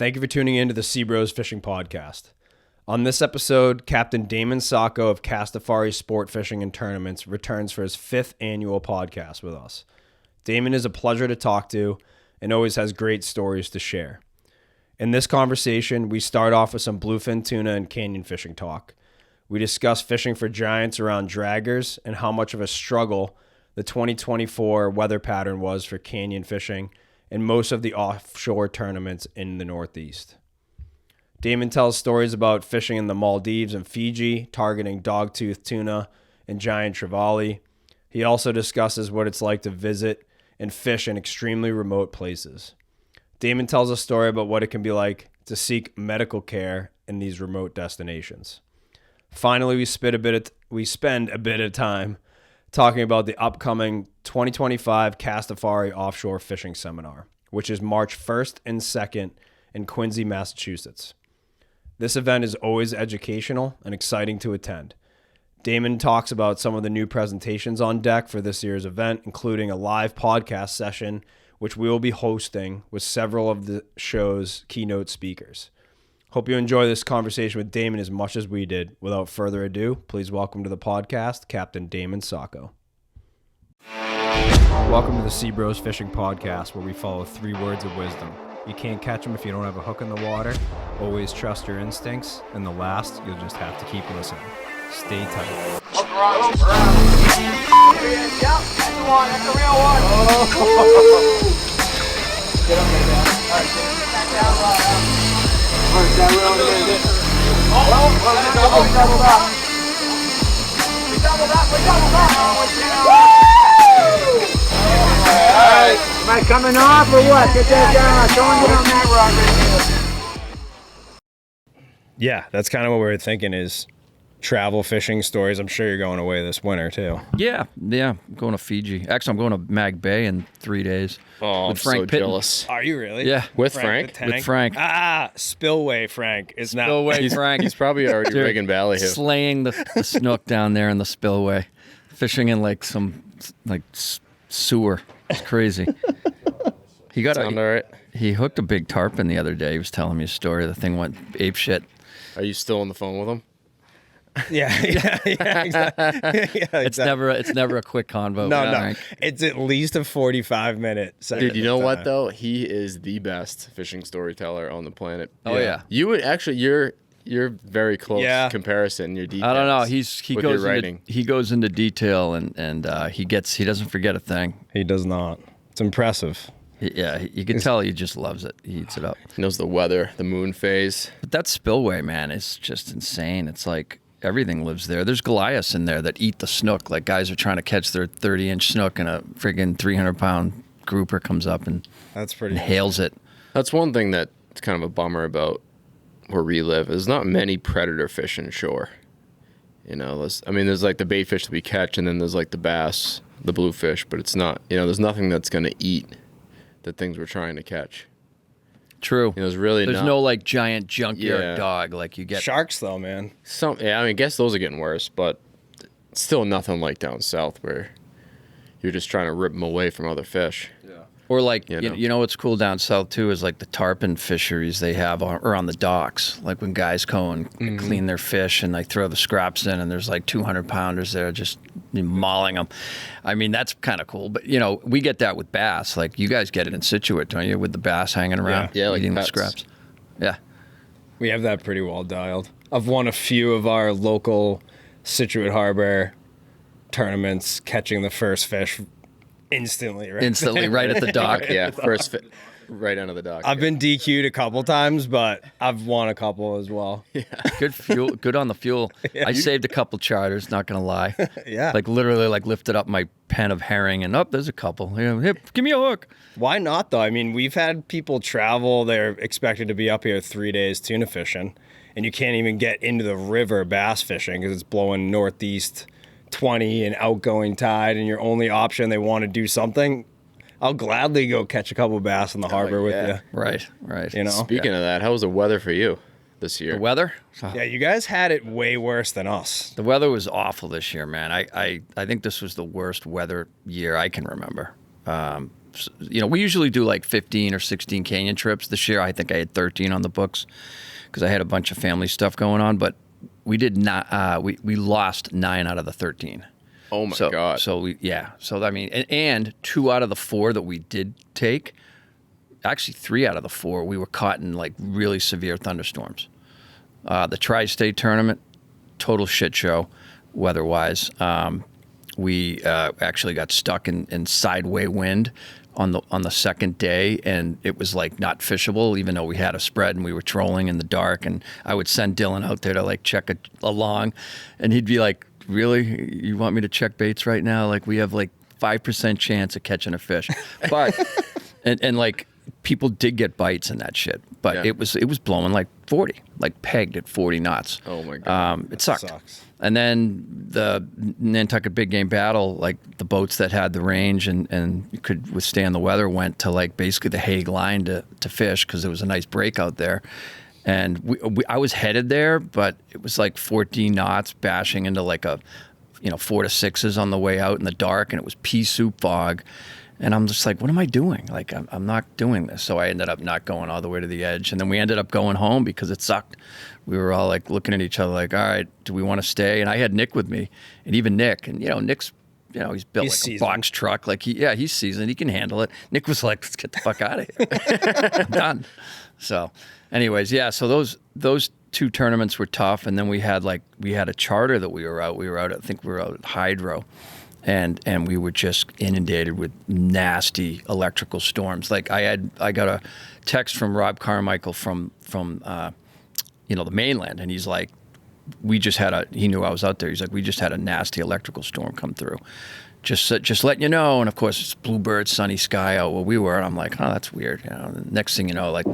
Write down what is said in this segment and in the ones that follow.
Thank you for tuning in to the SeaBros Fishing Podcast. On this episode, Captain Damon Sacco of Castafari Sportfishing and Tournaments returns for his 5th annual podcast with us. Damon is a pleasure to talk to and always has great stories to share. In this conversation, we start off with some bluefin tuna and canyon fishing talk. We discuss fishing for giants around draggers and how much of a struggle the 2024 weather pattern was for canyon fishing and most of the offshore tournaments in the Northeast. Damon tells stories about fishing in the Maldives and Figi, targeting dogtooth tuna and giant trevelle. He also discusses what it's like to visit and fish in extremely remote places. Damon tells a story about what it can be like to seek medical care in these remote destinations. Finally, we spend a bit of time talking about the upcoming 2025 Castafari Offshore Fishing Seminar, which is March 1st and 2nd in Quincy, Massachusetts. This event is always educational and exciting to attend. Damon talks about some of the new presentations on deck for this year's event, including a live podcast session, which we will be hosting with several of the show's keynote speakers. Hope you enjoy this conversation with Damon as much as we did. Without further ado, please welcome to the podcast, Captain Damon Sacco. Welcome to the SeaBros Fishing Podcast, where we follow 3 words of wisdom. You can't catch them if you don't have a hook in the water. Always trust your instincts. And the last, you'll just have to keep listening. Stay tight. Hook around. Yep, that's the one. That's the real one. Oh. Get up there, man. All right, get back down low. All right, that real good. We doubled up. We doubled up. Woo! All right. Am I coming off or what? Get that down. Don't get on that rock right here. Yeah, that's kind of what we were thinking is travel fishing stories. I'm sure you're going away this winter too. Yeah, I'm going to Fiji. Actually, I'm going to Mag Bay in 3 days. Oh, with I'm Frank so Pitton. jealous. Are you really? Yeah. With Frank? With Frank. Spillway Frank is now. Spillway Frank. He's probably already Dude, rigging ballyhoo. slaying the snook down there in the spillway, fishing in like some sewer. It's crazy. He got Sound all right? He hooked a big tarpon the other day. He was telling me a story. The thing went ape shit. Are you still on the phone with him? Yeah, exactly. It's never a quick convo. No. Frank. It's at least a 45-minute segment. Dude, you know what though? He is the best fishing storyteller on the planet. Oh yeah. You would actually, you're very close comparison. Your details. I don't know. He goes into detail and he doesn't forget a thing. He does not. It's impressive. You can tell he just loves it. He eats it up. He knows the weather, the moon phase. But that spillway, man, is just insane. It's like everything lives there. There's Goliaths in there that eat the snook. Like guys are trying to catch their 30-inch snook and a friggin' 300-pound grouper comes up and That's pretty hails it. That's one thing that's kind of a bummer about where we live. There's not many predator fish inshore. You know, there's like the bait fish that we catch, and then there's like the bass, the bluefish, but it's not, there's nothing that's going to eat the things we're trying to catch. True. There's no like giant junkyard dog like you get. Sharks though, man. I guess those are getting worse, but still nothing like down south where you're just trying to rip them away from other fish. Yeah. Or like, you know what's cool down south too is like the tarpon fisheries they have on the docks. Like when guys go and clean their fish and they throw the scraps in and there's like 200-pounders there just mauling them. I mean, that's kind of cool. But, we get that with bass. Like you guys get it in Situate, don't you? With the bass hanging around like eating the pets. scraps. Yeah. We have that pretty well dialed. I've won a few of our local Situate Harbor tournaments catching the first fish instantly right at the dock. Yeah, right under the dock. I've been DQ'd a couple times, but I've won a couple as well. Yeah. Good fuel, good on the fuel. I saved a couple charters, not gonna lie. Yeah. Like literally lifted up my pen of herring and there's a couple. Hey, give me a hook. Why not though? I mean, we've had people travel, they're expected to be up here 3 days tuna fishing, and you can't even get into the river bass fishing because it's blowing northeast 20 and outgoing tide, and your only option, they want to do something, I'll gladly go catch a couple of bass in the harbor with you. Right. Speaking of that, how was the weather for you this year? The weather? Yeah, you guys had it way worse than us. The weather was awful this year, man. I think this was the worst weather year I can remember. we usually do like 15 or 16 canyon trips. This year, I think I had 13 on the books because I had a bunch of family stuff going on. But we did not. We lost 9 out of the 13. Oh my God. So I mean, and 2 out of the 4 that we did take, actually 3 out of the 4, we were caught in like really severe thunderstorms. The Tri-State tournament, total shit show, weather-wise. We actually got stuck in sideway wind on the second day, and it was like not fishable, even though we had a spread and we were trolling in the dark. And I would send Dylan out there to like check along, and he'd be like, "Really? You want me to check baits right now? Like we have like 5% chance of catching a fish." But and like people did get bites in that shit, but it was blowing like 40, like pegged at 40 knots. Oh my God. It sucked. Sucks. And then the Nantucket Big Game Battle, like the boats that had the range and could withstand the weather went to like basically the Hague line to fish because there was a nice break out there. And I was headed there, but it was like 14 knots bashing into like a 4 to 6s on the way out in the dark, and it was pea soup fog. And I'm just like, what am I doing? Like, I'm not doing this. So I ended up not going all the way to the edge. And then we ended up going home because it sucked. We were all like looking at each other like, all right, do we want to stay? And I had Nick with me, and even Nick. And, Nick's, he's built like seasoned. a box truck. Like, he's seasoned. He can handle it. Nick was like, let's get the fuck out of here. I'm done. So anyways, so those 2 tournaments were tough. And then we had a charter that we were out. I think we were out at Hydro. And we were just inundated with nasty electrical storms. Like I got a text from Rob Carmichael from the mainland, and he's like, he knew I was out there. He's like, we just had a nasty electrical storm come through. Just letting you know. And of course, it's bluebird, sunny sky out where we were. And I'm like, oh, that's weird. The next thing you know, like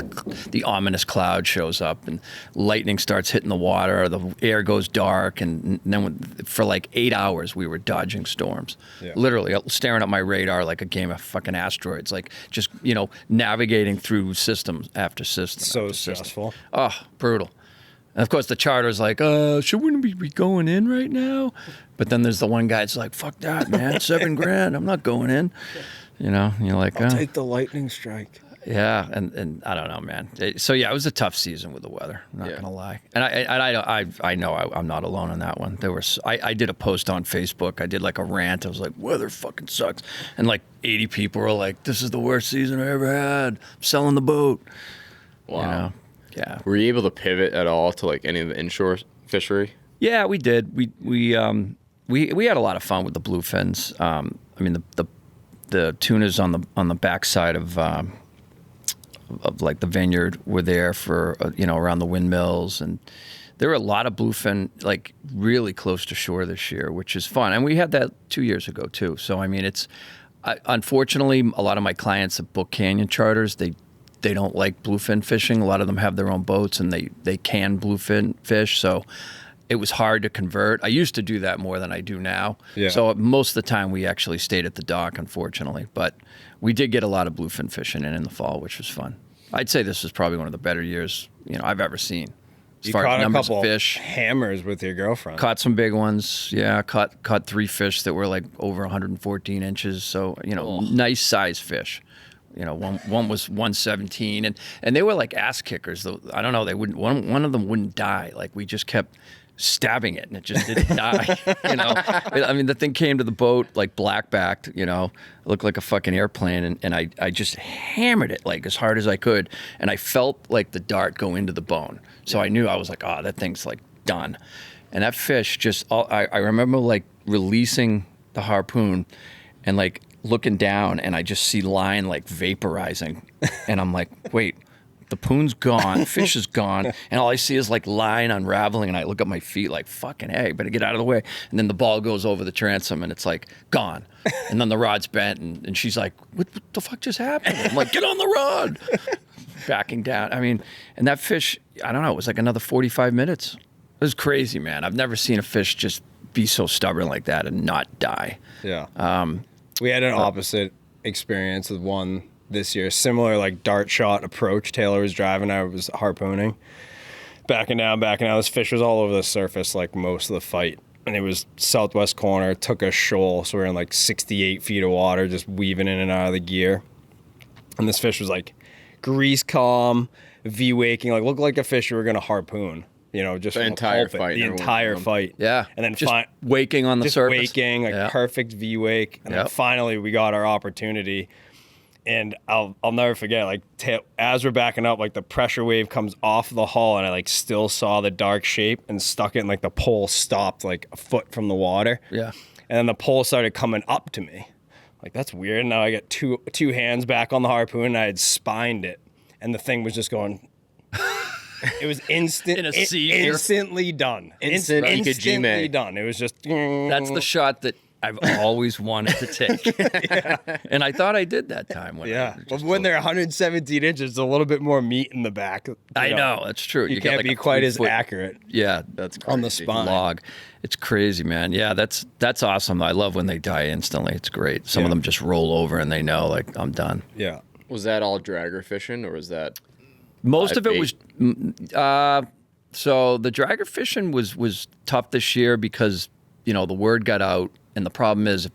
the ominous cloud shows up, and lightning starts hitting the water. The air goes dark, and then for like 8 hours, we were dodging storms. Yeah. Literally staring at my radar like a game of fucking asteroids. Like just navigating through system after system. So after stressful. System. Oh, brutal. And of course, the charter's like, should we be going in right now? But then there's the one guy that's like, fuck that, man, $7,000, I'm not going in. And you're like, I'll take the lightning strike. Yeah, and I don't know, man. So it was a tough season with the weather. I'm not gonna lie, and I know I'm not alone on that one. I did a post on Facebook. I did like a rant. I was like, weather fucking sucks, and like 80 people were like, this is the worst season I ever had. I'm selling the boat. Wow. Yeah. Were you able to pivot at all to like any of the inshore fishery? Yeah, we did. We had a lot of fun with the bluefins. I mean the tunas on the backside of like the vineyard were there for around the windmills, and there were a lot of bluefin like really close to shore this year, which is fun. And we had that 2 years ago too. So I mean, unfortunately a lot of my clients that book canyon charters, they don't like bluefin fishing. A lot of them have their own boats, and they can bluefin fish. So it was hard to convert. I used to do that more than I do now. Yeah. So most of the time we actually stayed at the dock, unfortunately. But we did get a lot of bluefin fishing in the fall, which was fun. I'd say this was probably one of the better years I've ever seen. You caught a couple fish hammers with your girlfriend. Caught some big ones. Yeah, caught 3 fish that were like over 114 inches. So nice size fish. One was 117, and they were like ass kickers. I don't know. They wouldn't. One of them wouldn't die. Like we just kept stabbing it, and it just didn't die. I mean, the thing came to the boat like black backed. It looked like a fucking airplane, and I just hammered it like as hard as I could, and I felt like the dart go into the bone. So I knew I was like, oh, that thing's like done. And that fish I remember like releasing the harpoon, and like looking down, and I just see line like vaporizing, and I'm like, wait, the poon's gone, fish is gone, and all I see is like line unraveling, and I look at my feet like, fucking hey, better get out of the way. And then the ball goes over the transom, and it's like gone, and then the rod's bent, and she's like, what the fuck just happened? I'm like, get on the rod. Backing down. I mean, and that fish, I don't know, it was like another 45 minutes. It was crazy, man. I've never seen a fish just be so stubborn like that and not die. Yeah. We had an opposite experience with one this year. Similar like dart shot approach. Taylor was driving, I was harpooning. Backing down. This fish was all over the surface like most of the fight. and it was southwest corner, took a shoal, so we were in like 68 feet of water, just weaving in and out of the gear. And this fish was like grease calm, V-waking, like looked like a fish you were gonna harpoon. You know, just the entire fight. The entire fight. Yeah. And then just waking on the surface. Just waking, like perfect V-wake. And then finally we got our opportunity. And I'll never forget, like as we're backing up, like the pressure wave comes off the hull, and I like still saw the dark shape and stuck it, and like the pole stopped like a foot from the water. Yeah. And then the pole started coming up to me. Like, that's weird. Now I got two hands back on the harpoon, and I had spined it, and the thing was just going. It was instant. In a sea. Instantly done. Instantly done. It was just. That's the shot that I've always wanted to take. And I thought I did that time. When they're 117 inches, it's a little bit more meat in the back. I know. That's true. You can't be quite as accurate. Yeah, that's on the spine. Log. It's crazy, man. Yeah, that's awesome. I love when they die instantly. It's great. Some of them just roll over and they know, like, I'm done. Yeah. Was that all dragger fishing, or was that? Most of it was. So the dragger fishing was tough this year because the word got out, and the problem is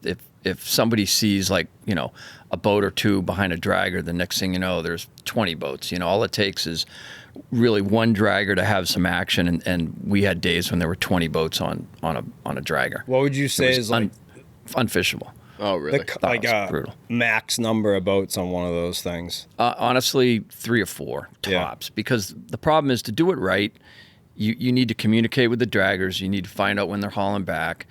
if somebody sees, like, a boat or two behind a dragger, the next thing you know, there's 20 boats. All it takes is really one dragger to have some action, and we had days when there were 20 boats on a dragger. What would you say is like unfishable? Oh, really? Like a max number of boats on one of those things? Honestly, 3 or 4 tops. Because the problem is, to do it right, you need to communicate with the draggers. You need to find out when they're hauling back.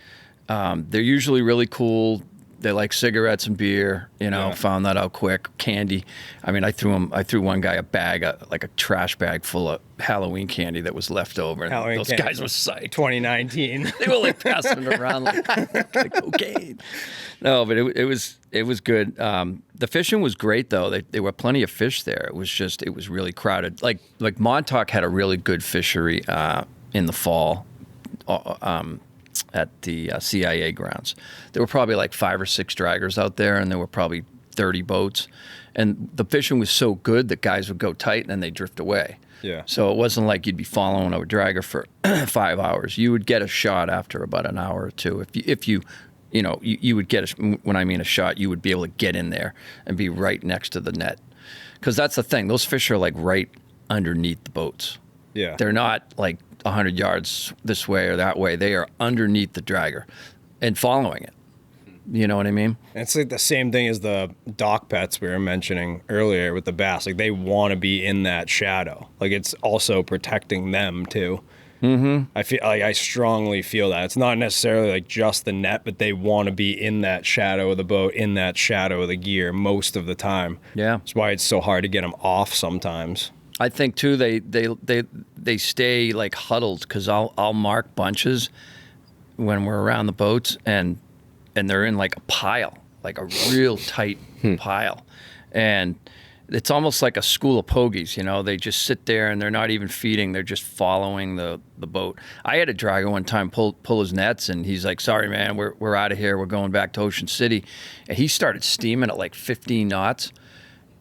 They're usually really cool. They like cigarettes and beer. Found that out quick. Candy. I mean, I threw one guy a bag, like a trash bag full of Halloween candy that was left over. And those guys were psyched. 2019. They were like passing it around like cocaine. No, but it was good. The fishing was great though. There were plenty of fish there. It was really crowded. Like Montauk had a really good fishery in the fall. At the CIA grounds. There were probably like 5 or 6 draggers out there, and there were probably 30 boats. And the fishing was so good that guys would go tight and then they'd drift away. Yeah. So it wasn't like you'd be following a dragger for 5 hours. You would get a shot after about an hour or two. If you would get when I mean a shot, you would be able to get in there and be right next to the net. Because that's the thing. Those fish are like right underneath the boats. Yeah. They're not like 100 yards this way or that way. They are underneath the dragger and following it. You know what I mean? It's like the same thing as the dock pets we were mentioning earlier with the bass. Like, they want to be in that shadow. Like, it's also protecting them too. Mm-hmm. I strongly feel that it's not necessarily like just the net, but they want to be in that shadow of the boat, in that shadow of the gear most of the time. Yeah. That's why it's so hard to get them off sometimes. I think too they stay like huddled, because I'll mark bunches when we're around the boats, and they're in like a pile, like a real tight pile, and it's almost like a school of Pogies. They just sit there and they're not even feeding; they're just following the boat. I had a dragger one time pull his nets, and he's like, "Sorry, man, we're out of here. We're going back to Ocean City," and he started steaming at like 15 knots,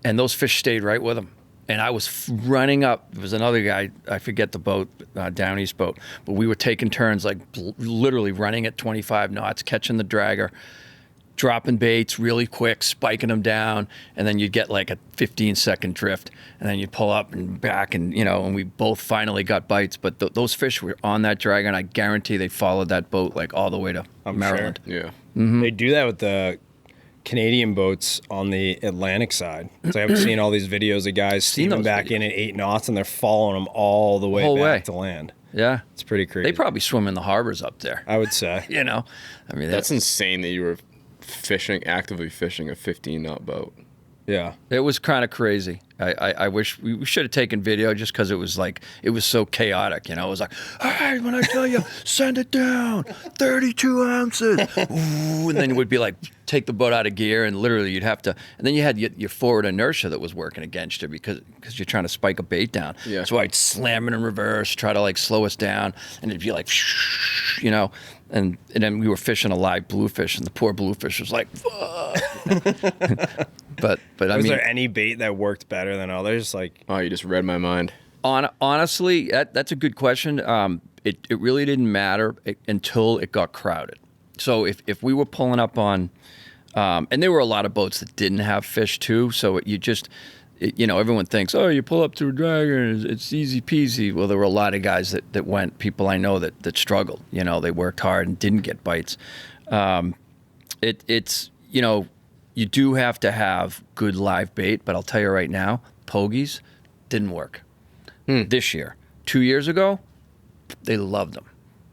and those fish stayed right with him. And I was running up. There was another guy, I forget the boat, Downey's boat, but we were taking turns, like literally running at 25 knots, catching the dragger, dropping baits really quick, spiking them down, and then you'd get like a 15-second drift, and then you'd pull up and back, and and we both finally got bites. But those fish were on that dragger, and I guarantee they followed that boat like all the way to Maryland. Sure. Yeah. Mm-hmm. They do that with the Canadian boats on the Atlantic side. So I've seen all these videos of guys steaming back in at 8 knots, and they're following them all the way back to land. Yeah. It's pretty crazy. They probably swim in the harbors up there. I would say. I mean, that's insane that you were actively fishing a 15-knot boat. Yeah. It was kind of crazy. I wish we should have taken video, just because it was so chaotic. It was like, all right, when I tell you, send it down, 32 ounces. Ooh, and then it would be like, take the boat out of gear, and literally you'd have to, and then you had your forward inertia that was working against you because you're trying to spike a bait down. Yeah. So I'd slam it in reverse, try to like slow us down, and it'd be like, and then we were fishing a live bluefish, and the poor bluefish was like, fuck. But I mean, was there any bait that worked better than others? Like, oh, you just read my mind. Honestly, that's a good question. it really didn't matter until it got crowded. So if we were pulling up on, and there were a lot of boats that didn't have fish too, so everyone thinks, oh, you pull up to a dragger, it's easy peasy. Well, there were a lot of guys that went, people I know that struggled. They worked hard and didn't get bites. It's you do have to have good live bait, but I'll tell you right now, Pogies didn't work this year. 2 years ago, they loved them.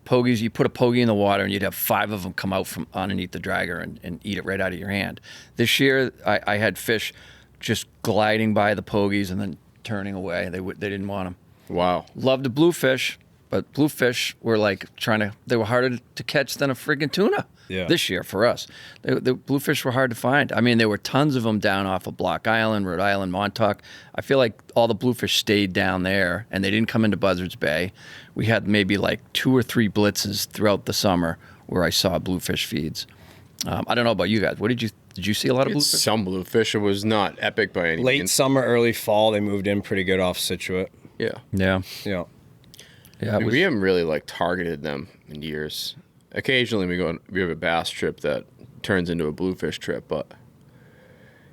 Pogies, you put a pogie in the water and you'd have 5 of them come out from underneath the dragger and eat it right out of your hand. This year, I had fish just gliding by the pogies and then turning away. They didn't want them. Wow. Loved the bluefish, but bluefish were like they were harder to catch than a friggin' tuna this year for us. The bluefish were hard to find. I mean, there were tons of them down off of Block Island, Rhode Island, Montauk. I feel like all the bluefish stayed down there and they didn't come into Buzzards Bay. We had maybe like 2 or 3 blitzes throughout the summer where I saw bluefish feeds. I don't know about you guys. Did you see a lot of bluefish? Some bluefish. It was not epic by any Late means. summer, early fall, they moved in pretty good off Scituate. Yeah. Yeah. Yeah. Yeah. We haven't really targeted them in years. Occasionally we have a bass trip that turns into a bluefish trip, but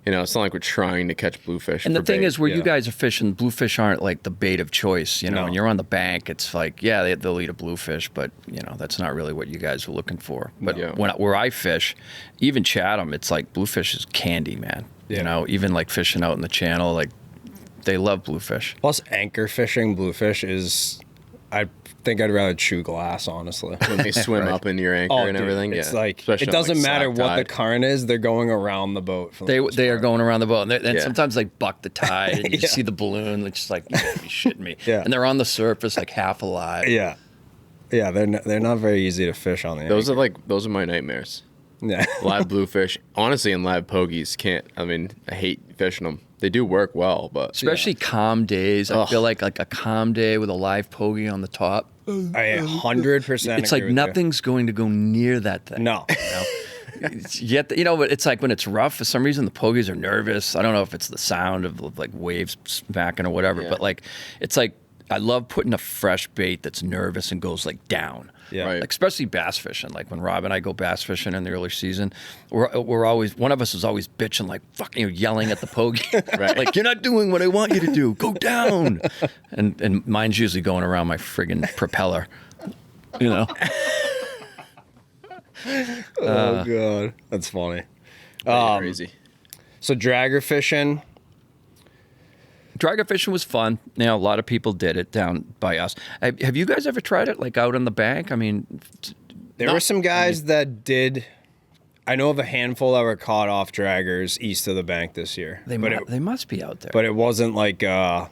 it's not like we're trying to catch bluefish. And the thing bait. is, where you guys are fishing, bluefish aren't like the bait of choice. No. When you're on the bank, it's like, they'll eat a bluefish, but that's not really what you guys are looking for. But where I fish, even Chatham, it's like bluefish is candy, man. Yeah. Even like fishing out in the channel, like they love bluefish. Plus, anchor fishing bluefish is, I think I'd rather chew glass, honestly. when they swim up into your anchor and everything. It's Especially it doesn't on, matter slack what tide. the current is; they're going around the boat. For the most They are part. going around the boat, and sometimes they buck the tide, and you Yeah. see the balloon. It's just like, you gotta be shitting me. Yeah. And they're on the surface, like half alive. Yeah, they're not very easy to fish on the. Those anchor. are my nightmares. Yeah. Live bluefish, honestly, and live pogies can't. I mean, I hate fishing them. They do work well, but Especially calm days. I feel like a calm day with a live pogie on the top. I 100%. It's like nothing's going to go near that thing. No. Yet, but it's like when it's rough, for some reason the pogies are nervous. I don't know if it's the sound of like waves smacking or whatever, but like it's like I love putting a fresh bait that's nervous and goes like down. Yeah. Right. Like especially bass fishing. Like when Rob and I go bass fishing in the early season, we're always, one of us is always bitching, like fucking yelling at the pogie. Right. Like, you're not doing what I want you to do. Go down. And mine's usually going around my friggin' propeller. Oh god, that's funny. crazy. So dragger fishing. Dragger fishing was fun. A lot of people did it down by us. Have you guys ever tried it, like out on the bank? I mean, There were some guys that did. I know of a handful that were caught off draggers east of the bank this year. they must be out there. But it wasn't like it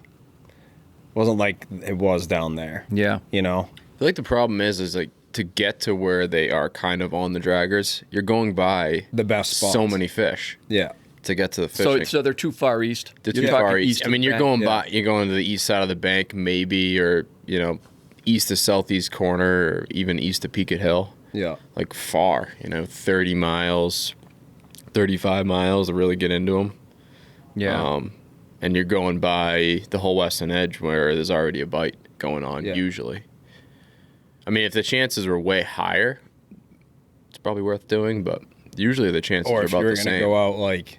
was down there. Yeah. I feel like the problem is like to get to where they are kind of on the draggers, you're going by The best spots. so many fish Yeah. to get to the fishing. So they're too far east. They're You're too talking far east. I of mean, the you're bank? going by. You're going to the east side of the bank, maybe, or east to southeast corner, or even east to Peaked Hill. Yeah. Like far, 30 miles, 35 miles to really get into them. Yeah. And you're going by the whole western edge where there's already a bite going on, Yeah. usually. I mean, if the chances were way higher, it's probably worth doing, but usually the chances Or are if you about were the gonna same. go out like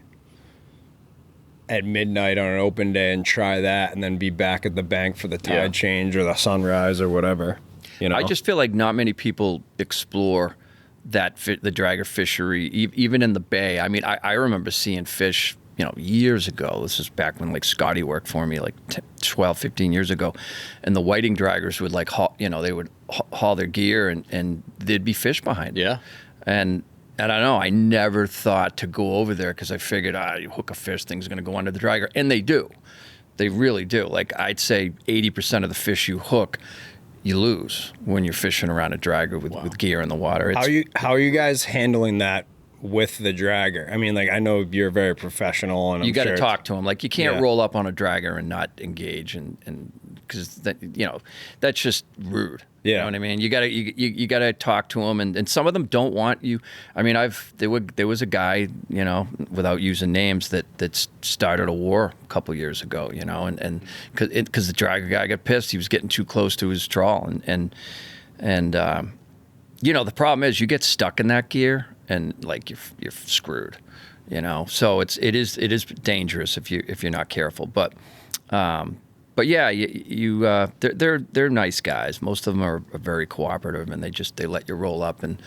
at midnight on an open day and try that, and then be back at the bank for the tide change or the sunrise or whatever. I just feel like not many people explore the dragger fishery, even in the bay. I mean, I remember seeing fish, years ago. This is back when like Scotty worked for me, like 12, 15 years ago. And the whiting draggers would like, they would haul their gear and there'd be fish behind. Yeah. And I don't know, I never thought to go over there because I figured, you hook a fish, thing's going to go under the dragger. And they do. They really do. Like I'd say 80% of the fish you hook, you lose when you're fishing around a dragger with gear in the water. How are you guys handling that with the dragger? I mean, like, I know you're very professional, and You got to sure talk to them. Like you can't Yeah. roll up on a dragger and not engage, and because that's just rude. You Yeah. know what I mean? You gotta talk to them, and some of them don't want you. I mean, there was a guy, without using names, that started a war a couple years ago, and because the dragger guy got pissed, he was getting too close to his trawl, and And you know, the problem is you get stuck in that gear and like you're screwed. You know, so it is dangerous if you're not careful. But yeah, they're nice guys. Most of them are very cooperative, and they let you roll up and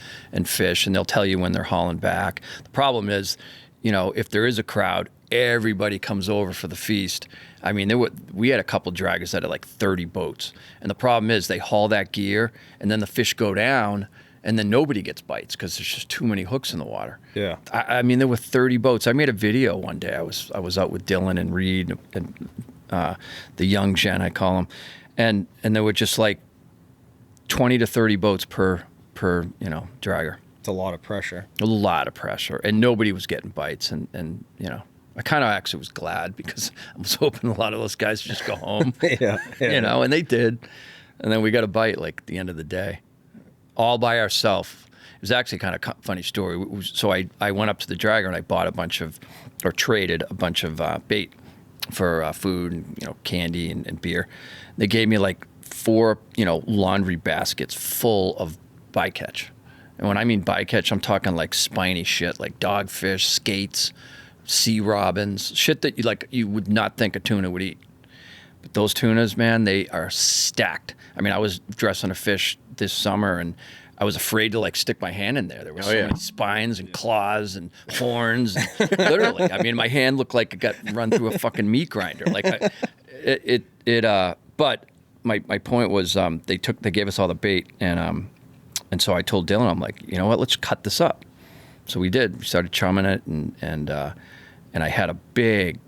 fish, and they'll tell you when they're hauling back. The problem is, you know, if there is a crowd, everybody comes over for the feast. I mean, we had a couple draggers that had like 30 boats, and the problem is they haul that gear, and then the fish go down. And then nobody gets bites because there's just too many hooks in the water. Yeah. I mean, there were 30 boats. I made a video one day. I was out with Dylan and Reed and the young gen, I call them, and there were just like 20 to 30 boats per dragger. It's a lot of pressure. A lot of pressure, and nobody was getting bites. And you know, I kind of actually was glad because I was hoping a lot of those guys would just go home. Yeah. You know, and they did. And then we got a bite like at the end of the day. All by ourselves. It was actually kind of funny story. So I went up to the dragger and I bought traded a bunch of bait for food and, you know, candy and beer. They gave me like 4, you know, laundry baskets full of bycatch. And when I mean bycatch, I'm talking like spiny shit, like dogfish, skates, sea robins, shit that you would not think a tuna would eat. But those tunas, man, they are stacked. I mean, I was dressing a fish this summer and I was afraid to like stick my hand in there. There were so many spines and claws and horns. And literally, I mean, my hand looked like it got run through a fucking meat grinder. Like but my point was they gave us all the bait and so I told Dylan, I'm like, you know what, let's cut this up. So we did. We started chumming it and I had a big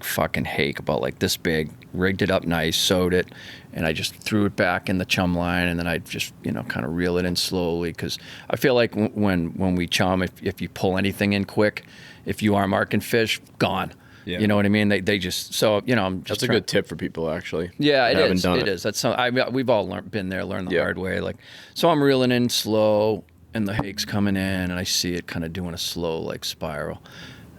fucking hake about like this big, rigged it up nice, sewed it, and I just threw it back in the chum line, and then I just, you know, kind of reel it in slowly, because I feel like when we chum, if you pull anything in quick, if you are marking fish, gone. Yeah. You know what I mean? They just, so, you know, I'm just That's a good tip for people, actually. Yeah, it is. It is. That's we've all been there, learned the hard way. Like, so I'm reeling in slow, and the hake's coming in, and I see it kind of doing a slow like spiral.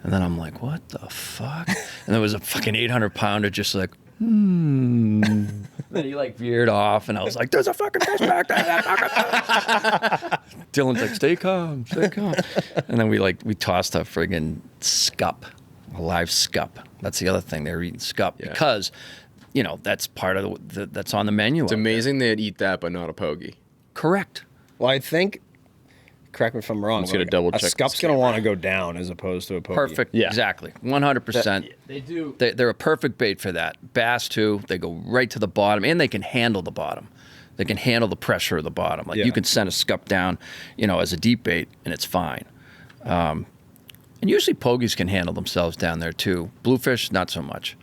And then I'm like, what the fuck? And there was a fucking 800-pounder just like, Then he like veered off, and I was like, there's a fucking fish back there. Dylan's like, stay calm. And then we tossed a friggin' scup, a live scup. That's the other thing. They were eating scup because, you know, that's part of that's on the menu. It's amazing they'd eat that, but not a pogie. Correct. Well, I think, correct me if I'm wrong, I'm just gonna double check. A scup's going to want to go down as opposed to a pogie. Perfect. Yeah. Exactly. 100%. They do. They're a perfect bait for that. Bass, too, they go right to the bottom, and they can handle the bottom. They can handle the pressure of the bottom. Like, you can send a scup down, you know, as a deep bait, and it's fine. And usually pogies can handle themselves down there, too. Bluefish, not so much.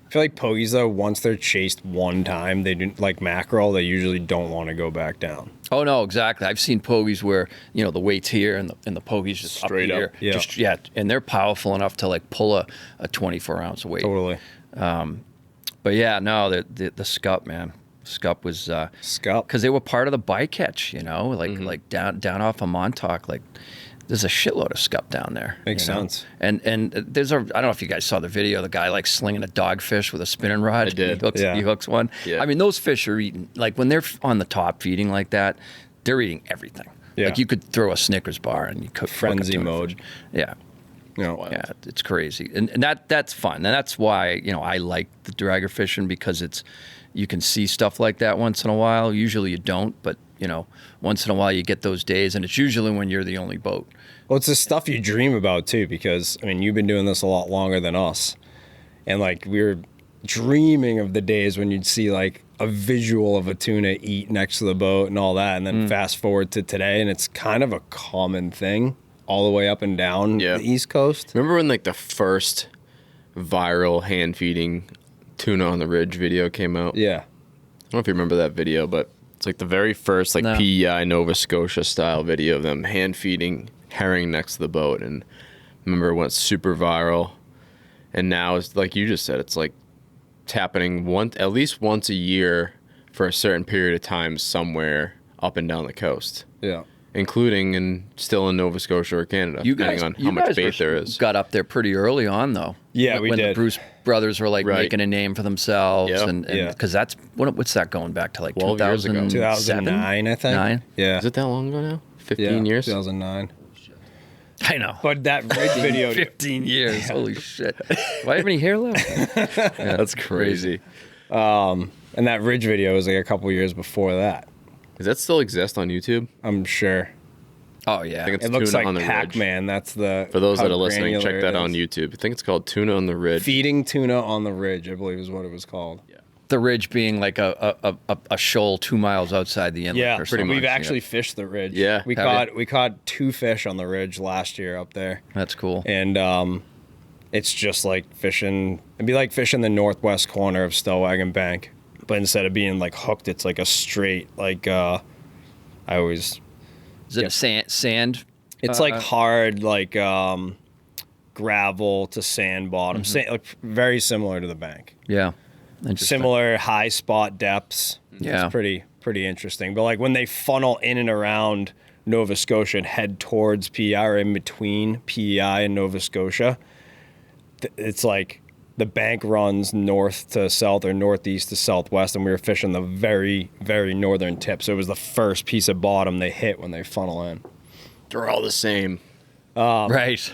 I feel like pogies, though, once they're chased one time, they do, like mackerel, they usually don't want to go back down. Oh, no, exactly. I've seen pogies where, you know, the weight's here and the pogies just straight up here. Yeah. And they're powerful enough to, like, pull a 24-ounce weight. Totally. But, yeah, no, the scup, man. Scup was... Scup? Because they were part of the bycatch, you know, like down off of Montauk, like... There's a shitload of scup down there. Makes sense. And there's I don't know if you guys saw the video, the guy like slinging a dogfish with a spinning rod. I did. He hooks one. Yeah. I mean, those fish are eating, like when they're on the top feeding like that, they're eating everything. Yeah. Like you could throw a Snickers bar and you could frenzy mode. Fish. Yeah. Yeah, it's crazy. And that's fun. And that's why, you know, I like the dragger fishing, because you can see stuff like that once in a while. Usually you don't, but you know, once in a while you get those days, and it's usually when you're the only boat. Well, it's the stuff you dream about too, because I mean, you've been doing this a lot longer than us, and like we were dreaming of the days when you'd see like a visual of a tuna eat next to the boat and all that, and then fast forward to today, and it's kind of a common thing all the way up and down the East Coast. Remember when like the first viral hand feeding tuna on the ridge video came out? Yeah. I don't know if you remember that video, but it's like the very first like PEI Nova Scotia style video of them hand feeding herring next to the boat. And remember, it went super viral. And now it's like you just said, it's like it's happening at least once a year for a certain period of time somewhere up and down the coast. Yeah. including and still in Nova Scotia or Canada, depending on how much bait there is. Got up there pretty early on, though. Yeah, we when did. The Bruce brothers were like Right. making a name for themselves, Yep. and Yeah. because that's what's that going back to, like 12 years ago. 2009, I think. 9? Yeah. Is it that long ago now? 15 years? 2009. I know. But that ridge video, 15 years. Holy shit. Do I have any hair left? Yeah, That's crazy. and that ridge video was like a couple years before that. Does that still exist on YouTube? I'm sure. Oh, yeah. I think it's It looks Tuna like on the Ridge. Pac-Man. That's the For those how that are listening, check granular that it out on is. YouTube. I think it's called Tuna on the Ridge. Feeding tuna on the ridge, I believe, is what it was called. The ridge being like a shoal 2 miles outside the inlet. Yeah, or something. we've much, actually fished the ridge. Yeah. we Have caught 2 fish on the ridge last year up there, That's cool. and it's just like fishing. It'd be like fishing the northwest corner of Stellwagen Bank, but instead of being like hooked, it's like a straight like I always. Is it a sand? It's like hard like gravel to sand bottom, like very similar to the bank. Yeah. Interesting. Similar high spot depths. Yeah. It's pretty interesting. But like when they funnel in and around Nova Scotia and head towards PEI or in between PEI and Nova Scotia, it's like the bank runs north to south or northeast to southwest, and we were fishing the very, very northern tip. So it was the first piece of bottom they hit when they funnel in. They're all the same. Right.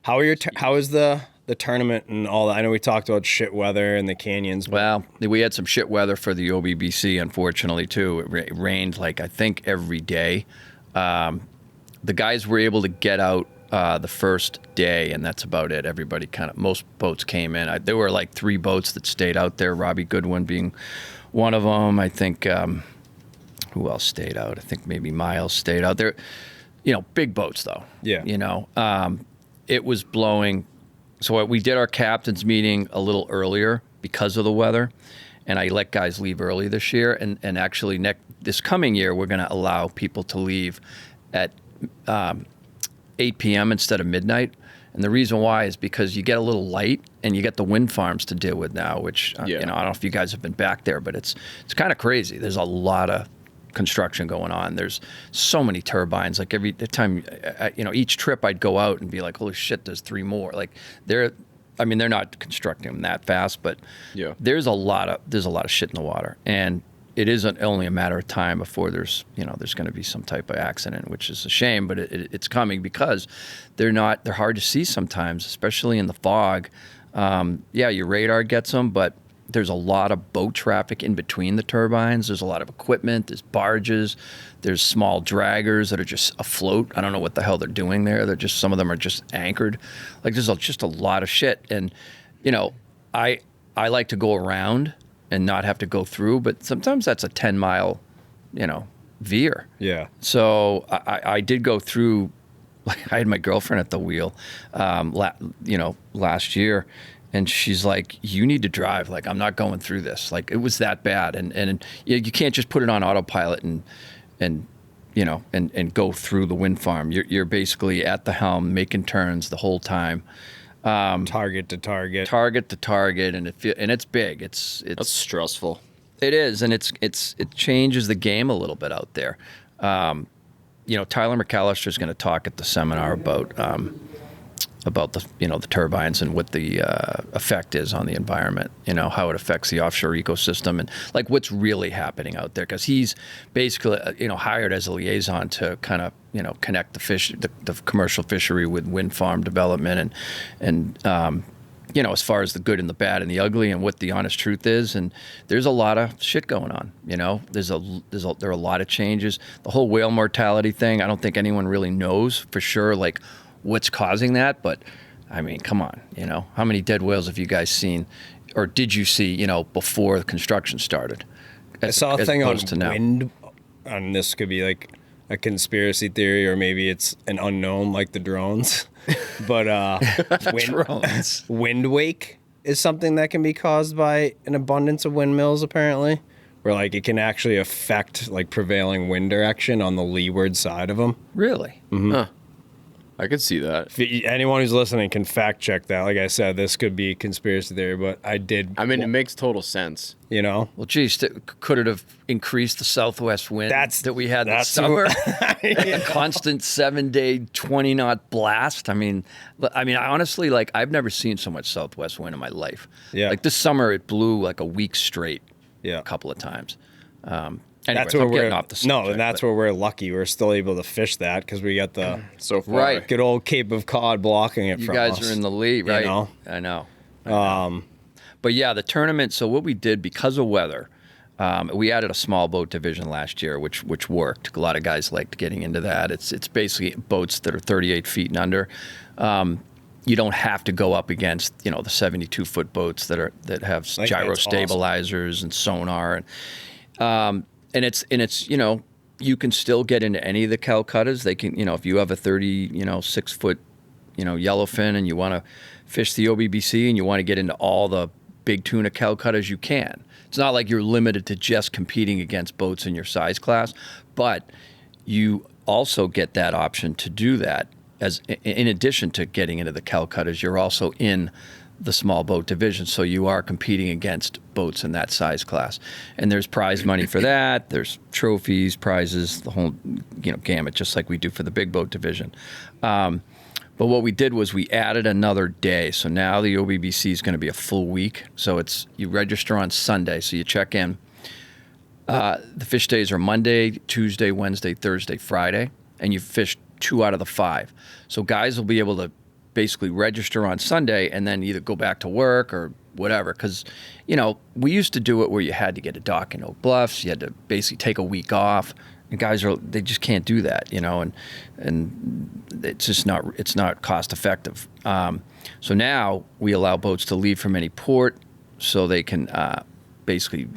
How is the tournament and all that? I know we talked about shit weather and the canyons. But Well, we had some shit weather for the OBBC, unfortunately, too. It rained, like, I think every day. The guys were able to get out the first day, and that's about it. Everybody most boats came in. There were, like, 3 boats that stayed out there, Robbie Goodwin being one of them. I think, who else stayed out? I think maybe Miles stayed out there. Big boats, though. Yeah. It was blowing. So we did our captain's meeting a little earlier because of the weather, and I let guys leave early this year. And actually, this coming year, we're going to allow people to leave at 8 p.m. instead of midnight. And the reason why is because you get a little light, and you get the wind farms to deal with now, which I don't know if you guys have been back there, but it's kind of crazy. There's a lot of construction going on. There's so many turbines. Like every time, each trip I'd go out and be like, holy shit, there's 3 more. Like they're not constructing them that fast, but there's a lot of shit in the water, and it isn't only a matter of time before there's going to be some type of accident, which is a shame, but it's coming because they're hard to see sometimes, especially in the fog. Your radar gets them, but there's a lot of boat traffic in between the turbines. There's a lot of equipment. There's barges. There's small draggers that are just afloat. I don't know what the hell they're doing there. Some of them are just anchored. Like there's just a lot of shit. And, I like to go around and not have to go through, but sometimes that's a 10-mile, veer. Yeah. So I did go through, like I had my girlfriend at the wheel, last year. And she's like, you need to drive. Like, I'm not going through this. Like, it was that bad. And you can't just put it on autopilot and go through the wind farm. You're basically at the helm, making turns the whole time. Target to target. Target to target, and it's big. It's That's stressful. It is, and it changes the game a little bit out there. Tyler McAllister is going to talk at the seminar about the turbines and what the effect is on the environment, how it affects the offshore ecosystem and like what's really happening out there. Because he's basically, hired as a liaison to kind of, connect the commercial fishery with wind farm development and as far as the good and the bad and the ugly and what the honest truth is. And there's a lot of shit going on, there are a lot of changes. The whole whale mortality thing, I don't think anyone really knows for sure, like, what's causing that, but I mean, come on, how many dead whales have you guys seen, or did you see, before the construction started? I saw a thing on wind, and this could be like a conspiracy theory, or maybe it's an unknown, like the drones. But wind wake is something that can be caused by an abundance of windmills, apparently, where like it can actually affect like prevailing wind direction on the leeward side of them. Really? Mm-hmm. Huh. I could see that. Anyone who's listening can fact check that. Like I said, this could be conspiracy theory, but I mean, it makes total sense. You know? Well, geez, could it have increased the southwest wind that we had this summer? A constant 7-day, 20-knot blast. I mean, I honestly, like, I've never seen so much southwest wind in my life. Yeah. Like this summer, it blew like a week straight. Yeah. A couple of times. Anyways, that's where we're getting off the subject, and that's where we're lucky. We're still able to fish that because we got the so far. Right. good old Cape of Cod blocking it you from guys us. are in the lead, right? You know? I know. But yeah, the tournament. So what we did because of weather, we added a small boat division last year, which worked. A lot of guys liked getting into that. It's basically boats that are 38 feet and under. You don't have to go up against the 72-foot boats that have gyro stabilizers and sonar and it's you can still get into any of the Calcuttas. They can if you have a 6-foot yellowfin and you want to fish the OBBC and you want to get into all the big tuna Calcuttas, you can. It's not like you're limited to just competing against boats in your size class, but you also get that option to do that. As in addition to getting into the Calcuttas, you're also in the small boat division, so you are competing against boats in that size class. And there's prize money for that. There's trophies, prizes, the whole gamut, just like we do for the big boat division. But what we did was we added another day. So now the OBBC is going to be a full week. So you register on Sunday, so you check in. The fish days are Monday, Tuesday, Wednesday, Thursday, Friday, and you fish 2 out of the 5. So guys will be able to basically register on Sunday and then either go back to work or whatever. Because, we used to do it where you had to get a dock in Oak Bluffs. You had to basically take a week off. And guys they just can't do that, and it's just not cost effective. So now we allow boats to leave from any port so they can basically,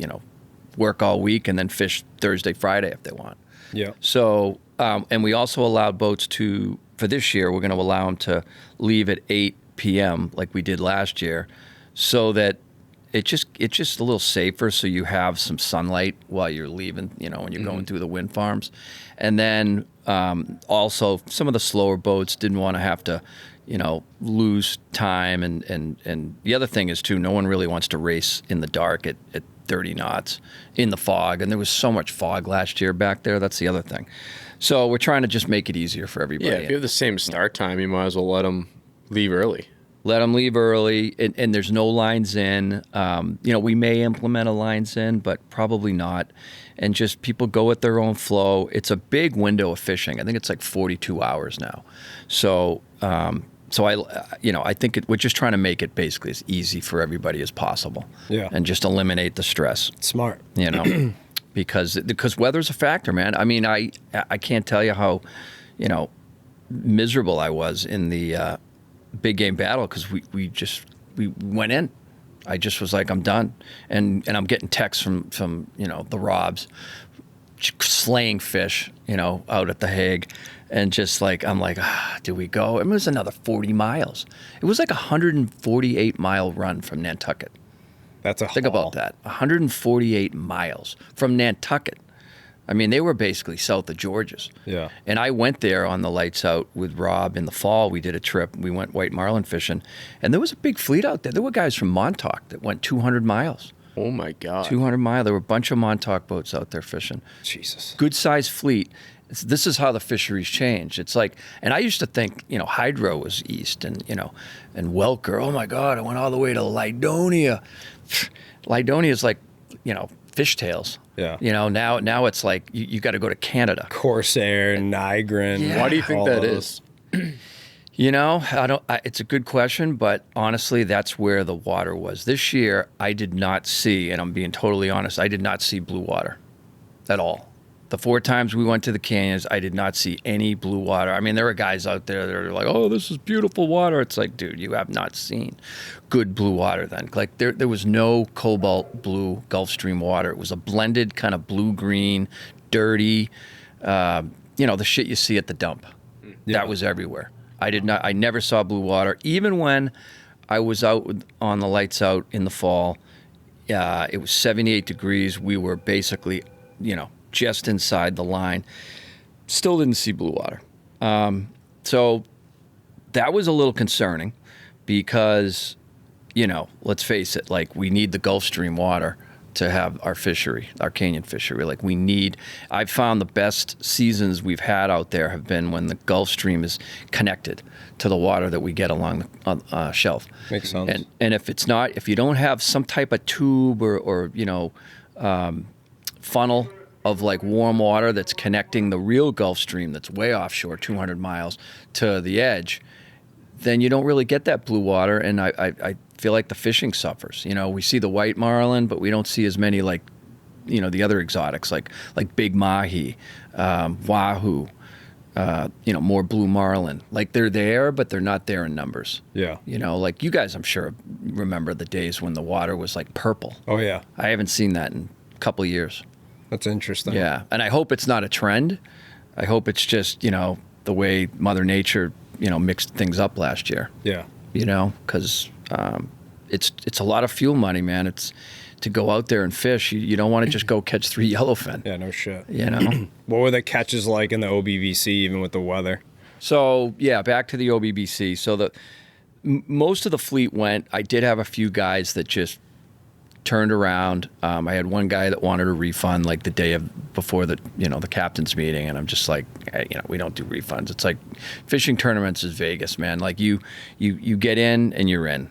work all week and then fish Thursday, Friday if they want. Yeah. So, and we also allowed boats for this year, we're going to allow them to leave at 8 p.m. like we did last year, so that it's just a little safer, so you have some sunlight while you're leaving, when you're going through the wind farms. And then also some of the slower boats didn't want to have to, lose time. And the other thing is, too, no one really wants to race in the dark at 30 knots in the fog. And there was so much fog last year back there. That's the other thing. So we're trying to just make it easier for everybody. Yeah, if you have the same start time, you might as well let them leave early. Let them leave early, and there's no lines in. We may implement a lines in, but probably not. And just people go at their own flow. It's a big window of fishing. I think it's like 42 hours now. So, I think we're just trying to make it basically as easy for everybody as possible. Yeah. And just eliminate the stress. Smart. Because weather's a factor, man. I mean, I can't tell you how, miserable I was in the big game battle because we went in. I just was like, I'm done, and I'm getting texts from the Robs, slaying fish, out at the Hague, and just like I'm like, do we go? It was another 40 miles. It was like a 148-mile run from Nantucket. That's a Think about that. 148 miles from Nantucket. I mean, they were basically south of Georges. Yeah. And I went there on the lights out with Rob in the fall. We did a trip. We went white marlin fishing. And there was a big fleet out there. There were guys from Montauk that went 200 miles. Oh, my God. 200 miles. There were a bunch of Montauk boats out there fishing. Jesus. Good-sized fleet. This is how the fisheries change. It's like, and I used to think, Hydro was east and Welker. Oh, my God, I went all the way to Lydonia. Lydonia is like, fishtails. Yeah. Now it's like you got to go to Canada. Corsair, Nigrin. Yeah. Why do you think that is? It's a good question, but honestly, that's where the water was. This year, I did not see, and I'm being totally honest, I did not see blue water at all. The 4 times we went to the canyons, I did not see any blue water. I mean, there were guys out there that are like, oh, this is beautiful water. It's like, dude, you have not seen good blue water then. Like, there was no cobalt blue Gulf Stream water. It was a blended kind of blue-green, dirty, the shit you see at the dump. Yeah. That was everywhere. I never saw blue water. Even when I was out on the lights out in the fall, it was 78 degrees. We were basically, just inside the line. Still didn't see blue water. So that was a little concerning because, let's face it, like we need the Gulf Stream water to have our fishery, our canyon fishery. Like I've found the best seasons we've had out there have been when the Gulf Stream is connected to the water that we get along the shelf. Makes sense. And if you don't have some type of tube or funnel of like warm water that's connecting the real Gulf Stream that's way offshore, 200 miles to the edge, then you don't really get that blue water. And I feel like the fishing suffers. We see the white marlin, but we don't see as many like, the other exotics like big mahi, wahoo, more blue marlin. Like they're there, but they're not there in numbers. Yeah. Like you guys, I'm sure, remember the days when the water was like purple. Oh, yeah. I haven't seen that in a couple of years. That's interesting. Yeah. And I hope it's not a trend. I hope it's just, the way Mother Nature, mixed things up last year. Yeah. Because it's a lot of fuel money, man. It's to go out there and fish. You don't want to just go catch 3 yellowfin. Yeah, no shit. What were the catches like in the OBBC, even with the weather? So, yeah, back to the OBBC. So most of the fleet went. I did have a few guys that just turned around. I had one guy that wanted a refund like the day before the captain's meeting, and I'm just like, hey, we don't do refunds. It's like fishing tournaments is Vegas, man. Like you get in and you're in.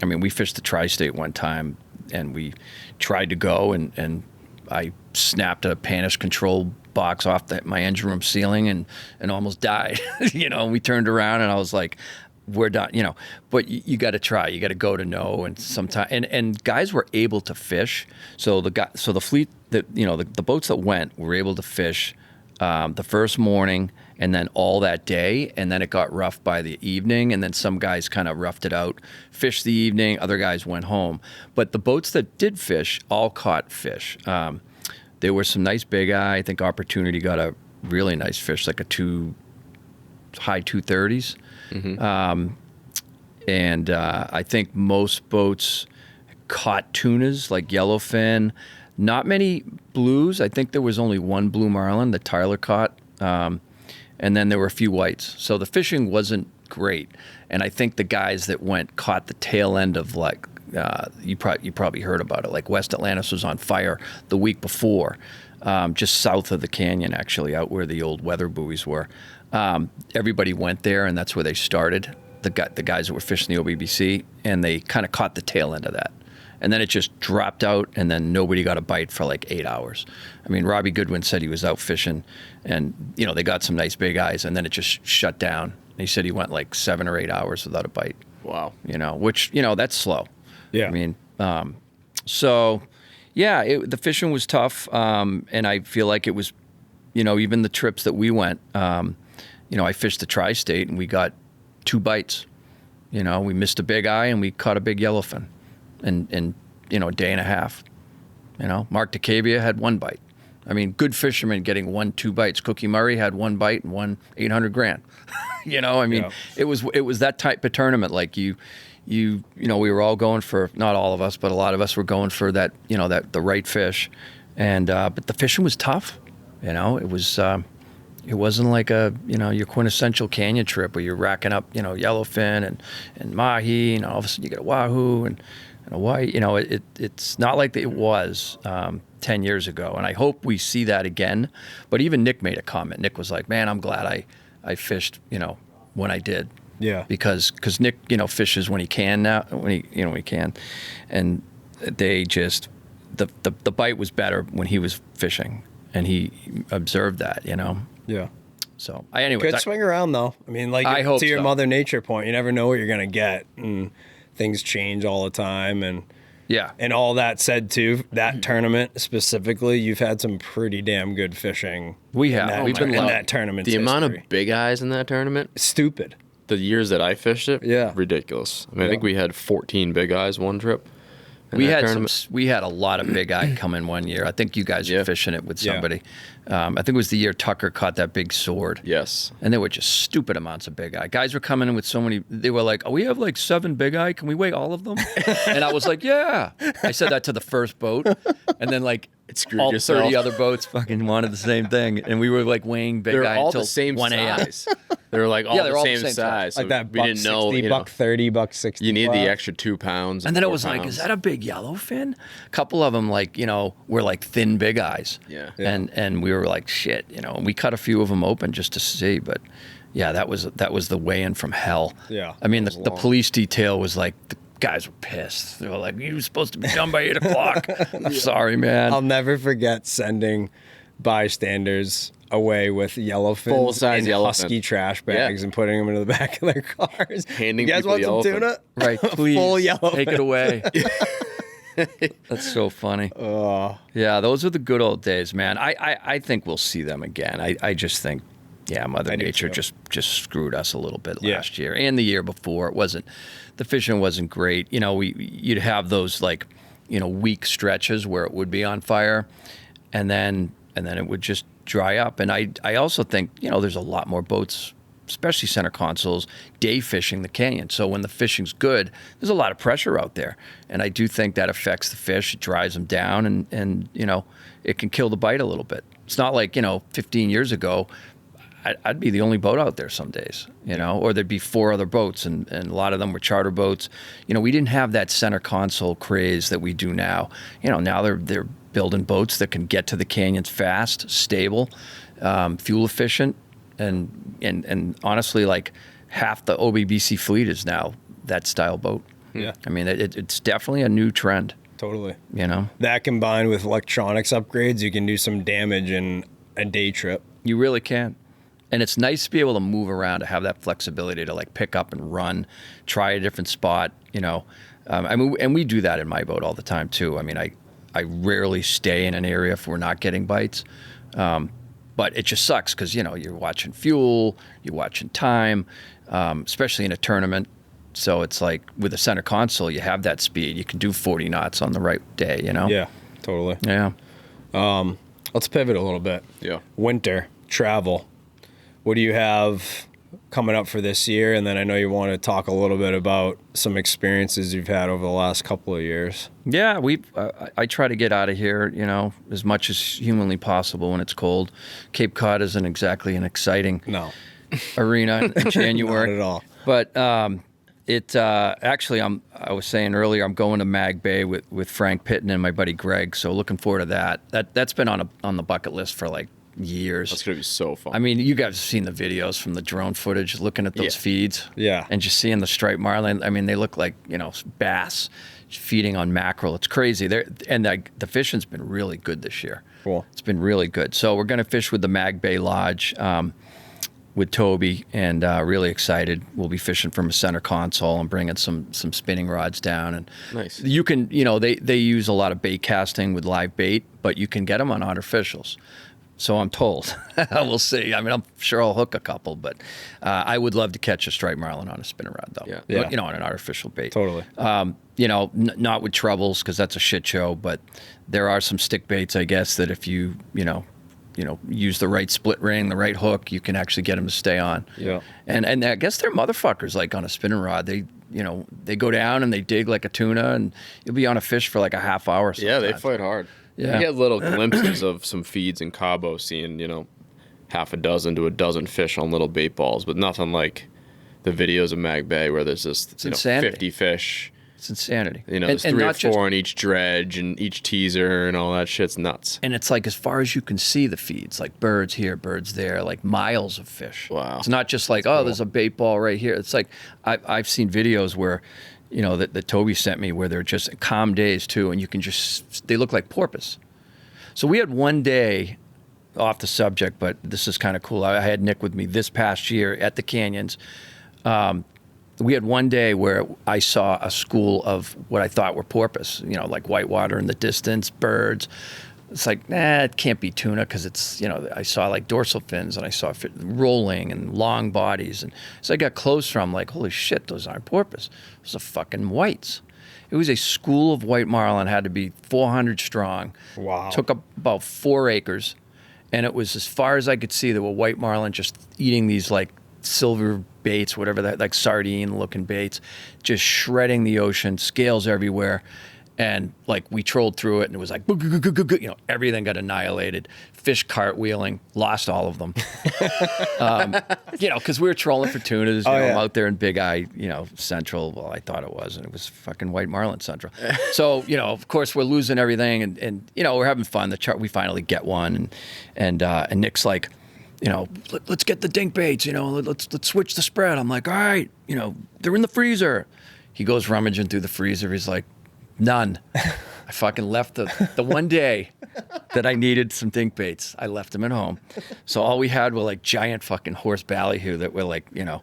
We fished the tri-state one time and we tried to go and I snapped a panish control box off my engine room ceiling and almost died. We turned around and I was like, we're done, but you got to try. You got to go to know, and sometimes and guys were able to fish. So the fleet that the boats that went were able to fish the first morning and then all that day, and then it got rough by the evening, and then some guys kind of roughed it out, fished the evening. Other guys went home, but the boats that did fish all caught fish. There were some nice big eye. I think Opportunity got a really nice fish, like high 230s. Mm-hmm. And I think most boats caught tunas like yellowfin. Not many blues. I think there was only one blue marlin that Tyler caught, and then there were a few whites. So the fishing wasn't great. And I think the guys that went caught the tail end of like you probably heard about it. Like West Atlantis was on fire the week before, just south of the canyon, actually, out where the old weather buoys were. Everybody went there, and that's where they started. The guys that were fishing the OBBC, and they kind of caught the tail end of that. And then it just dropped out, and then nobody got a bite for like 8 hours. Robbie Goodwin said he was out fishing, and they got some nice big eyes, and then it just shut down. He said he went like 7 or 8 hours without a bite. Wow. Which that's slow. Yeah. The fishing was tough, and I feel like it was, even the trips that we went, I fished the tri-state, and we got 2 bites. We missed a big eye, and we caught a big yellowfin in a day and a half. Mark DeCavia had 1 bite. Good fishermen getting 1-2 bites. Cookie Murray had 1 bite and won $800,000. Yeah. It was that type of tournament. Like we were all going for, not all of us, but a lot of us were going for that, the right fish. And but the fishing was tough. It wasn't like your quintessential canyon trip where you're racking up, yellowfin and mahi, and all of a sudden you get a wahoo and a white. It's not like it was 10 years ago, and I hope we see that again. But even Nick made a comment. Nick was like, "Man, I'm glad I fished, when I did." Yeah. Because Nick, fishes when he can now, when he can, and they just the bite was better when he was fishing, and he observed that, Yeah. So anyway, Good swing around though. I hope to your so. Mother Nature point, you never know what you're gonna get, and things change all the time, and yeah. And all that said, too, that tournament specifically, you've had some pretty damn good fishing. We have. We've been in that tournament. The amount of big eyes in that tournament, stupid. The years that I fished it, yeah, ridiculous. I think we had 14 big eyes one trip. We had a lot of big eye come in one year. I think you guys were fishing it with somebody. I think it was the year Tucker caught that big sword. Yes. And there were just stupid amounts of big eye. Guys were coming in with so many. They were like, "Oh, we have like 7 big eye. Can we weigh all of them?" And I was like, "Yeah." I said that to the first boat, and then like all 30 other boats fucking wanted the same thing, and we were like weighing big eye all until the same 1 a.m. size. They were like all, Yeah, they're the, all same the same size. size. So Like that we buck didn't 60, know, you know, buck 30, buck 60. you need the extra 2 pounds. And then it 4 was like, pounds. is that a big yellowfin? A couple of them, like, you know, were like thin big eyes. Yeah. And we were like, shit, you know. And we cut a few of them open just to see, but yeah, that was the weigh-in from hell. Yeah. I mean, the long. police detail was like, the guys were pissed. They were like, you were supposed to be done by 8 o'clock. I'm sorry, man. I'll never forget sending bystanders away with yellowfins Full-size in yellowfin. husky trash bags and putting them into the back of their cars. Handing you guys want people some yellowfin. tuna? Right, please Full yellowfin. take it away. That's so funny. Yeah, those are the good old days, man. I think we'll see them again. I just think, yeah, Mother Nature too. just screwed us a little bit Yeah. last year and the year before. The fishing wasn't great. You know, you'd have those like, you know, weak stretches where it would be on fire, and then it would just dry up. And I also think, you know, there's a lot more boats, especially center consoles, day fishing the canyon. So when the fishing's good, there's a lot of pressure out there. And I do think that affects the fish. It dries them down and you know, it can kill the bite a little bit. It's not like, you know, 15 years ago, I'd be the only boat out there some days, you know, or there'd be 4 other boats and a lot of them were charter boats. You know, we didn't have that center console craze that we do now. You know, now they're building boats that can get to the canyons fast, stable, fuel efficient, and honestly, like half the OBBC fleet is now that style boat. Yeah. I mean, it's definitely a new trend, Totally. you know. That combined with electronics upgrades, you can do some damage in a day trip. You really can. And it's nice to be able to move around, to have that flexibility to like pick up and run, try a different spot, you know. I mean, and we do that in my boat all the time too. I mean, I rarely stay in an area if we're not getting bites. But it just sucks because, you know, you're watching fuel, you're watching time, especially in a tournament. So it's like with a center console, you have that speed. You can do 40 knots on the right day, you know? Yeah, totally. Yeah. Let's pivot a little bit. Yeah. Winter, travel. What do you have coming up for this year? And then I know you want to talk a little bit about some experiences you've had over the last couple of years. Yeah, I try to get out of here, you know, as much as humanly possible when it's cold. Cape Cod isn't exactly an exciting arena in January. Not at all. But actually, I was saying earlier, I'm going to Mag Bay with Frank Pitton and my buddy Greg. So looking forward to that. That's been on the bucket list for like years. That's gonna be so fun. I mean, you guys have seen the videos from the drone footage, looking at those feeds. Yeah. And just seeing the striped marlin. I mean, they look like, you know, bass feeding on mackerel. It's crazy. The fishing's been really good this year. Cool. It's been really good. So we're going to fish with the Mag Bay Lodge with Toby, and really excited. We'll be fishing from a center console and bringing some spinning rods down. And Nice. you can, you know, they use a lot of bait casting with live bait, but you can get them on artificials. So I'm told. We'll see. I mean, I'm sure I'll hook a couple, but I would love to catch a striped marlin on a spinning rod, though. Yeah. You know, on an artificial bait. Totally. You know, not with trebles because that's a shit show, but there are some stick baits, I guess, that if you use the right split ring, the right hook, you can actually get them to stay on. Yeah. And I guess they're motherfuckers, like on a spinning rod. They go down and they dig like a tuna, and you'll be on a fish for like a half hour. Yeah, they sometimes. fight hard. Yeah. You get little glimpses of some feeds in Cabo, seeing, you know, half a dozen to a dozen fish on little bait balls, but nothing like the videos of Mag Bay where there's just, you know, insanity. 50 fish. It's insanity. You know, there's and 3 or not 4 just- on each dredge and each teaser and all that shit's nuts. And it's like as far as you can see the feeds, like birds here, birds there, like miles of fish. Wow. It's not just like, there's a bait ball right here. It's like I've seen videos where, you know, that Toby sent me where they're just calm days too, and you can just, they look like porpoise. So we had one day, off the subject, but this is kind of cool. I had Nick with me this past year at the canyons. We had one day where I saw a school of what I thought were porpoise, you know, like whitewater in the distance, birds. It's like, it can't be tuna because it's, you know, I saw like dorsal fins and I saw rolling and long bodies. And so I got closer. I'm like, holy shit, those aren't porpoise. Those are fucking whites. It was a school of white marlin, had to be 400 strong. Wow. Took up about 4 acres. And it was as far as I could see, there were white marlin just eating these like silver baits, whatever that, like sardine looking baits, just shredding the ocean, scales everywhere. And like we trolled through it, and it was like, you know, everything got annihilated. Fish cartwheeling, lost all of them. You know, because we were trolling for tunas, you know, out there in Big Eye, you know, Central. Well, I thought it was, and it was fucking white marlin Central. So, you know, of course, we're losing everything, and you know, we're having fun. We finally get one, and Nick's like, you know, let's get the dink baits. You know, let's switch the spread. I'm like, all right, you know, they're in the freezer. He goes rummaging through the freezer. He's like, none. I fucking left the one day that I needed some dink baits. I left them at home. So all we had were like giant fucking horse ballyhoo that were like, you know,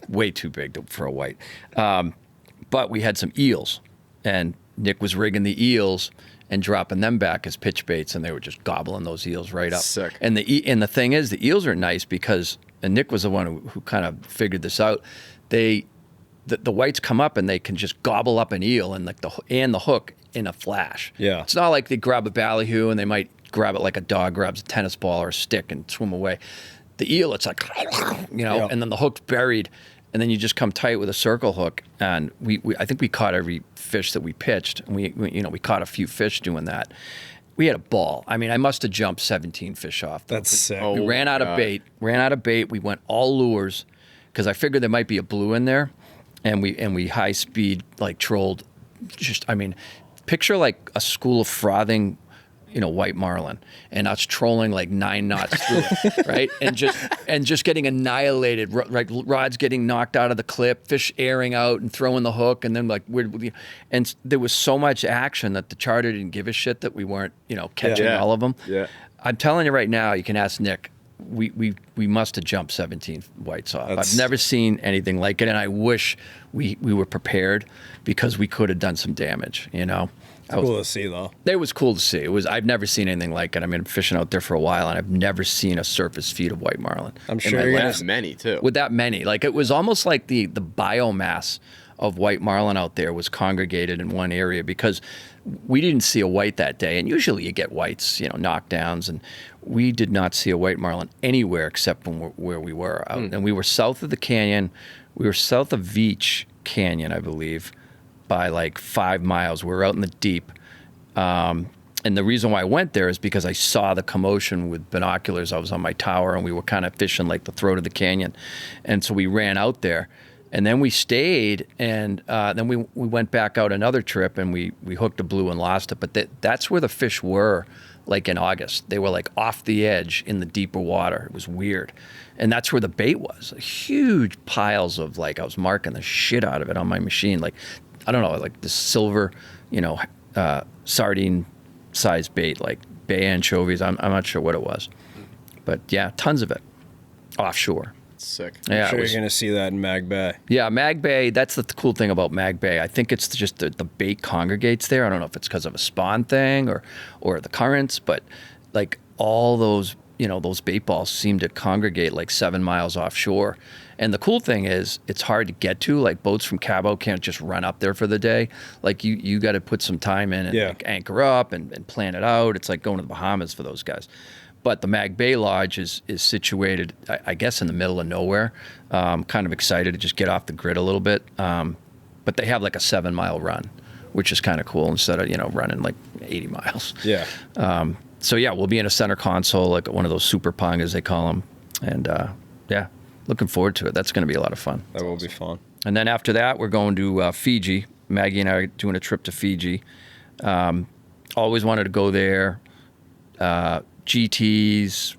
way too big for a white. But we had some eels, and Nick was rigging the eels and dropping them back as pitch baits, and they were just gobbling those eels right up. Sick. And the thing is, the eels are nice because, and Nick was the one who kind of figured this out. The whites come up and they can just gobble up an eel and like the hook in a flash. Yeah. It's not like they grab a ballyhoo and they might grab it like a dog grabs a tennis ball or a stick and swim away. The eel, it's like, you know, and then the hook's buried, and then you just come tight with a circle hook. And I think we caught every fish that we pitched, and we caught a few fish doing that. We had a ball. I mean, I must have jumped 17 fish off. That's sick. We ran out of bait. We went all lures because I figured there might be a blue in there. And we high speed like trolled, just, I mean, picture like a school of frothing, you know, white marlin, and us trolling like 9 knots through it, right? And just getting annihilated, like rods getting knocked out of the clip, fish airing out and throwing the hook, and then like and there was so much action that the charter didn't give a shit that we weren't, you know, catching all of them. Yeah, I'm telling you right now, you can ask Nick. We must have jumped 17 whites off. I've never seen anything like it, and I wish we were prepared because we could have done some damage, you know. Cool to see, though. It was cool to see. I've never seen anything like it. I mean, I'm fishing out there for a while, and I've never seen a surface feed of white marlin. I'm sure you're gonna many too. With that many, like it was almost like the biomass of white marlin out there was congregated in one area because we didn't see a white that day. And usually you get whites, you know, knockdowns, and we did not see a white marlin anywhere except where we were out. And we were south of the canyon. We were south of Veach Canyon, I believe, by like 5 miles. We were out in the deep. And the reason why I went there is because I saw the commotion with binoculars. I was on my tower, and we were kind of fishing like the throat of the canyon. And so we ran out there. And then we stayed, and then we went back out another trip, and we hooked a blue and lost it. But that's where the fish were, like in August. They were like off the edge in the deeper water. It was weird. And that's where the bait was. Huge piles of, like, I was marking the shit out of it on my machine. Like, I don't know, like this silver, you know, sardine-sized bait, like bay anchovies. I'm not sure what it was. But, yeah, tons of it offshore. Sick. Yeah, I'm sure you're going to see that in Mag Bay. Yeah, Mag Bay, that's the cool thing about Mag Bay. I think it's just the bait congregates there. I don't know if it's because of a spawn thing or the currents, but like all those, you know, those bait balls seem to congregate like 7 miles offshore. And the cool thing is it's hard to get to. Like boats from Cabo can't just run up there for the day. Like you got to put some time in and like anchor up and plan it out. It's like going to the Bahamas for those guys. But the Mag Bay Lodge is situated, I guess, in the middle of nowhere. Kind of excited to just get off the grid a little bit. But they have like a 7 mile run, which is kind of cool instead of, you know, running like 80 miles. Yeah. So yeah, we'll be in a center console, like one of those super pongas they call them. And yeah, looking forward to it. That's going to be a lot of fun. That will be fun. And then after that, we're going to Fiji. Maggie and I are doing a trip to Fiji. Always wanted to go there. GTs,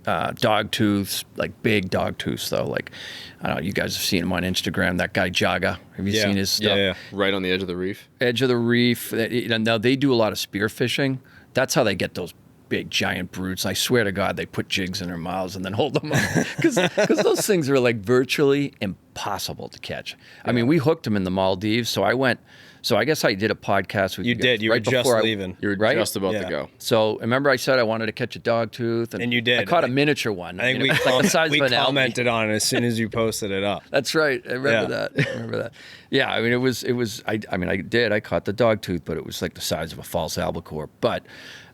dogtooths, like big dogtooths though. Like, I don't know, you guys have seen him on Instagram, that guy Jaga. Have you seen his stuff? Yeah. Right on the edge of the reef. Edge of the reef. Now they do a lot of spear fishing. That's how they get those big giant brutes. I swear to God, they put jigs in their mouths and then hold them up. Because those things are like virtually impossible to catch. Yeah. I mean, we hooked them in the Maldives, so I guess I did a podcast with you. You did. You were just leaving. You were just about to go. So remember I said I wanted to catch a dogtooth. And you did. I caught a miniature one. I think we commented on it as soon as you posted it up. That's right. I remember that. Yeah, I mean, it was. I caught the dogtooth, but it was like the size of a false albacore. But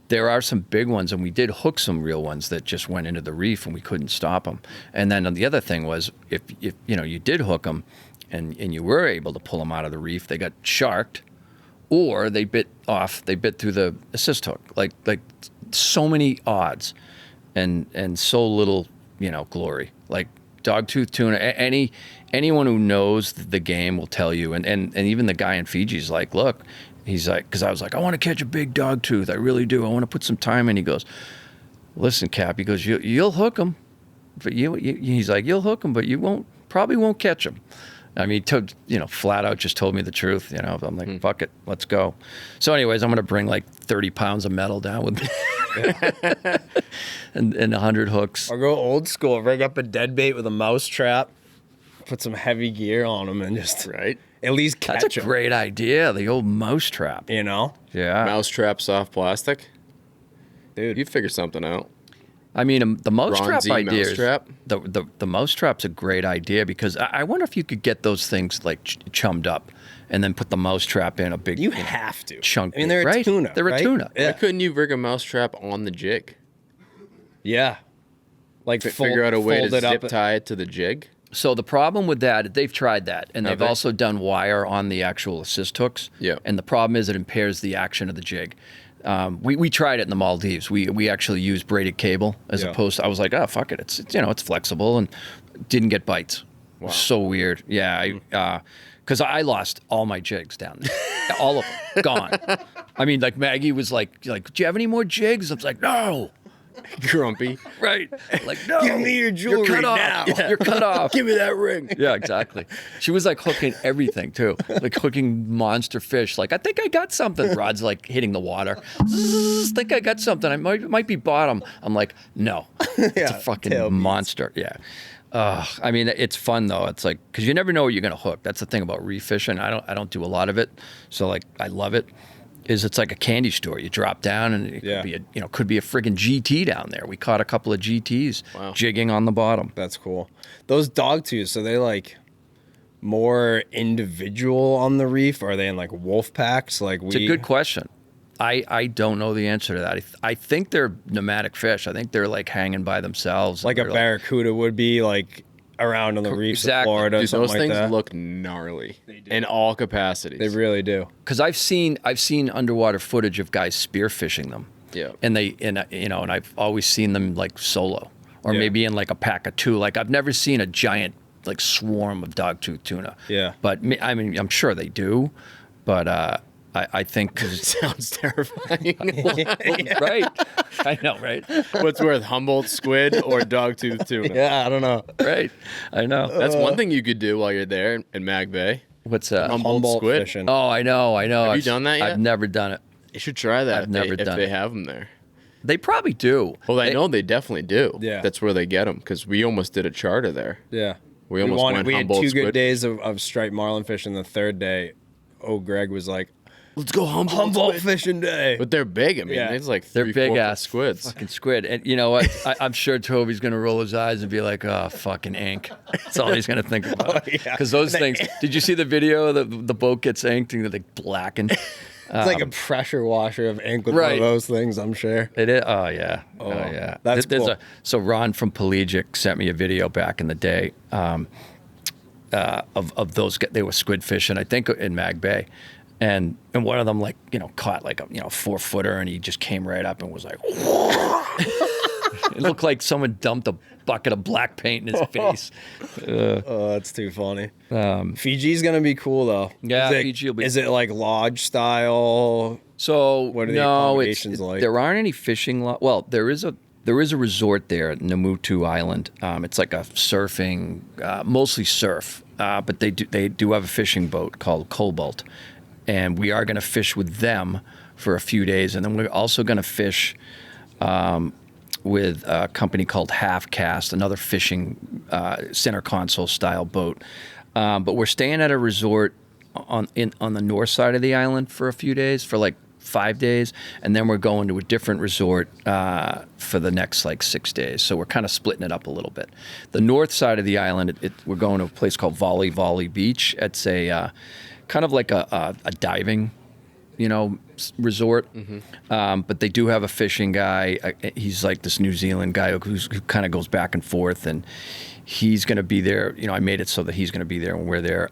there are some big ones, and we did hook some real ones that just went into the reef, and we couldn't stop them. And then the other thing was, if you know, you did hook them, and you were able to pull them out of the reef, they got sharked, or they bit through the assist hook. Like so many odds and so little, glory. Like dogtooth tuna, anyone who knows the game will tell you, and even the guy in Fiji's like, look, he's like, because I was like, I want to catch a big dogtooth, I really do, I want to put some time in. He goes, listen, Cap, he goes, you'll hook him, but he's like, you'll hook him, but you probably won't catch him. I mean, flat out just told me the truth. I'm like, fuck it, let's go. So, anyways, I'm gonna bring like 30 pounds of metal down with me, and 100 hooks. Or go old school, rig up a dead bait with a mouse trap, put some heavy gear on them, and just at least catch That's a them. great idea, the old mouse trap. Yeah. Mouse trap, soft plastic. Dude, You'd figure something out. I mean, the mouse trap Bronzy idea. mousetrap? The mouse trap's a great idea because I wonder if you could get those things like chummed up and then put the mouse trap in a big. You have to. Chunk. I mean, they're a tuna. They're right? a tuna. Yeah. Why couldn't you rig a mouse trap on the jig? Yeah. Like Figure out a way to fold it zip up. tie it to the jig? So the problem with that, they've tried that, and Have they've they? also done wire on the actual assist hooks. Yeah. And the problem is it impairs the action of the jig. We tried it in the Maldives. We actually used braided cable as opposed to, I was like, oh, fuck it. It's flexible and didn't get bites. Wow. So weird. Yeah. Because I lost all my jigs down there. All of them. Gone. I mean, like Maggie was like, do you have any more jigs? I was like, no. Grumpy. Right. Like, no. Give me your jewelry You're cut now. off. You're cut off. Give me that ring. Yeah, exactly. She was like hooking everything too, like hooking monster fish. Like, I think I got something. Rod's like hitting the water. Zzz, think I got something. I might be bottom. I'm like, no, it's a fucking monster. Yeah. I mean, it's fun though. It's like, because you never know what you're gonna hook. That's the thing about reef fishing. I don't do a lot of it, so like I love it. It's like a candy store. You drop down and it could be a friggin' GT down there. We caught a couple of GTs jigging on the bottom. That's cool. Those dogtooths, so they like more individual on the reef? Or are they in like wolf packs? It's a good question. I don't know the answer to that. I think they're nomadic fish. I think they're like hanging by themselves. Like a barracuda would be like around on the reefs of Florida. Dude, something those like things that. look gnarly in all capacities. They really do. Because I've seen underwater footage of guys spearfishing them. Yeah. And I've always seen them like solo or maybe in like a pack of two. Like I've never seen a giant like swarm of dogtooth tuna. Yeah. But I mean, I'm sure they do, but I think It sounds terrifying. right. I know, right? What's worth, Humboldt squid or dogtooth tuna? Yeah, I don't know. Right. I know. That's one thing you could do while you're there in Mag Bay. What's that? Humboldt squid. fishing. Oh, I know. Have you done that yet? I've never done it. You should try that I've never if done they it. have them there. They probably do. Well, I know they definitely do. Yeah. That's where they get them because we almost did a charter there. Yeah. We almost went We had Humboldt 2 squid. good days of striped marlin fishing. The third day, Greg was like, Let's go Humboldt fishing day. But they're big. I mean, Yeah. it's like They're 3-4 big foot ass squids. fucking squid. And you know what? I'm sure Toby's going to roll his eyes and be like, oh, fucking ink. That's all he's going to think about. Because those things, did you see the video? The boat gets inked and they blacken. It's like a pressure washer of ink with one of those things, I'm sure. It is. Oh, yeah. Oh, yeah. That's cool. So Ron from Pelagic sent me a video back in the day of those. They were squid fishing, I think, in Mag Bay. And one of them, like, caught like a 4-footer, and he just came right up and was like, it looked like someone dumped a bucket of black paint in his face. Oh, that's too funny. Fiji's gonna be cool though. Yeah, is it, Fiji will be. Is it like lodge style? So What are the no, accommodations like? There aren't any fishing. Well, there is a resort there at Namutu Island. It's like a surfing, mostly surf, but they do have a fishing boat called Cobalt. And we are going to fish with them for a few days. And then we're also going to fish with a company called Half Cast, another fishing center console style boat. But we're staying at a resort on the north side of the island for a few days, for like 5 days. And then we're going to a different resort for the next like 6 days. So we're kind of splitting it up a little bit. The north side of the island, we're going to a place called Volley Beach. It's a kind of like a diving, resort. Mm-hmm. But they do have a fishing guy. He's like this New Zealand guy who kind of goes back and forth, and he's going to be there. I made it so that he's going to be there when we're there.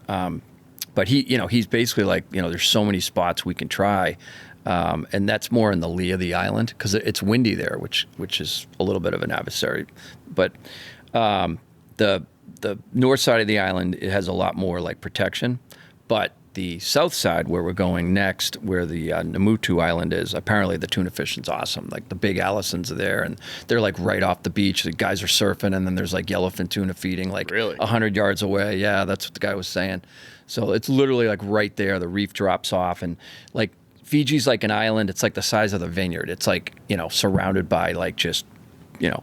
But he's basically like, there's so many spots we can try. And that's more in the lee of the island because it's windy there, which is a little bit of an adversary. But the north side of the island, it has a lot more like protection. But the south side, where we're going next, where the Namutu Island is, apparently the tuna fishing's awesome. Like the big Allisons are there, and they're like right off the beach. The guys are surfing, and then there's like yellowfin tuna feeding like 100 yards away. Yeah, that's what the guy was saying. So it's literally like right there. The reef drops off, and like Fiji's like an island. It's like the size of the vineyard. It's like, surrounded by like just,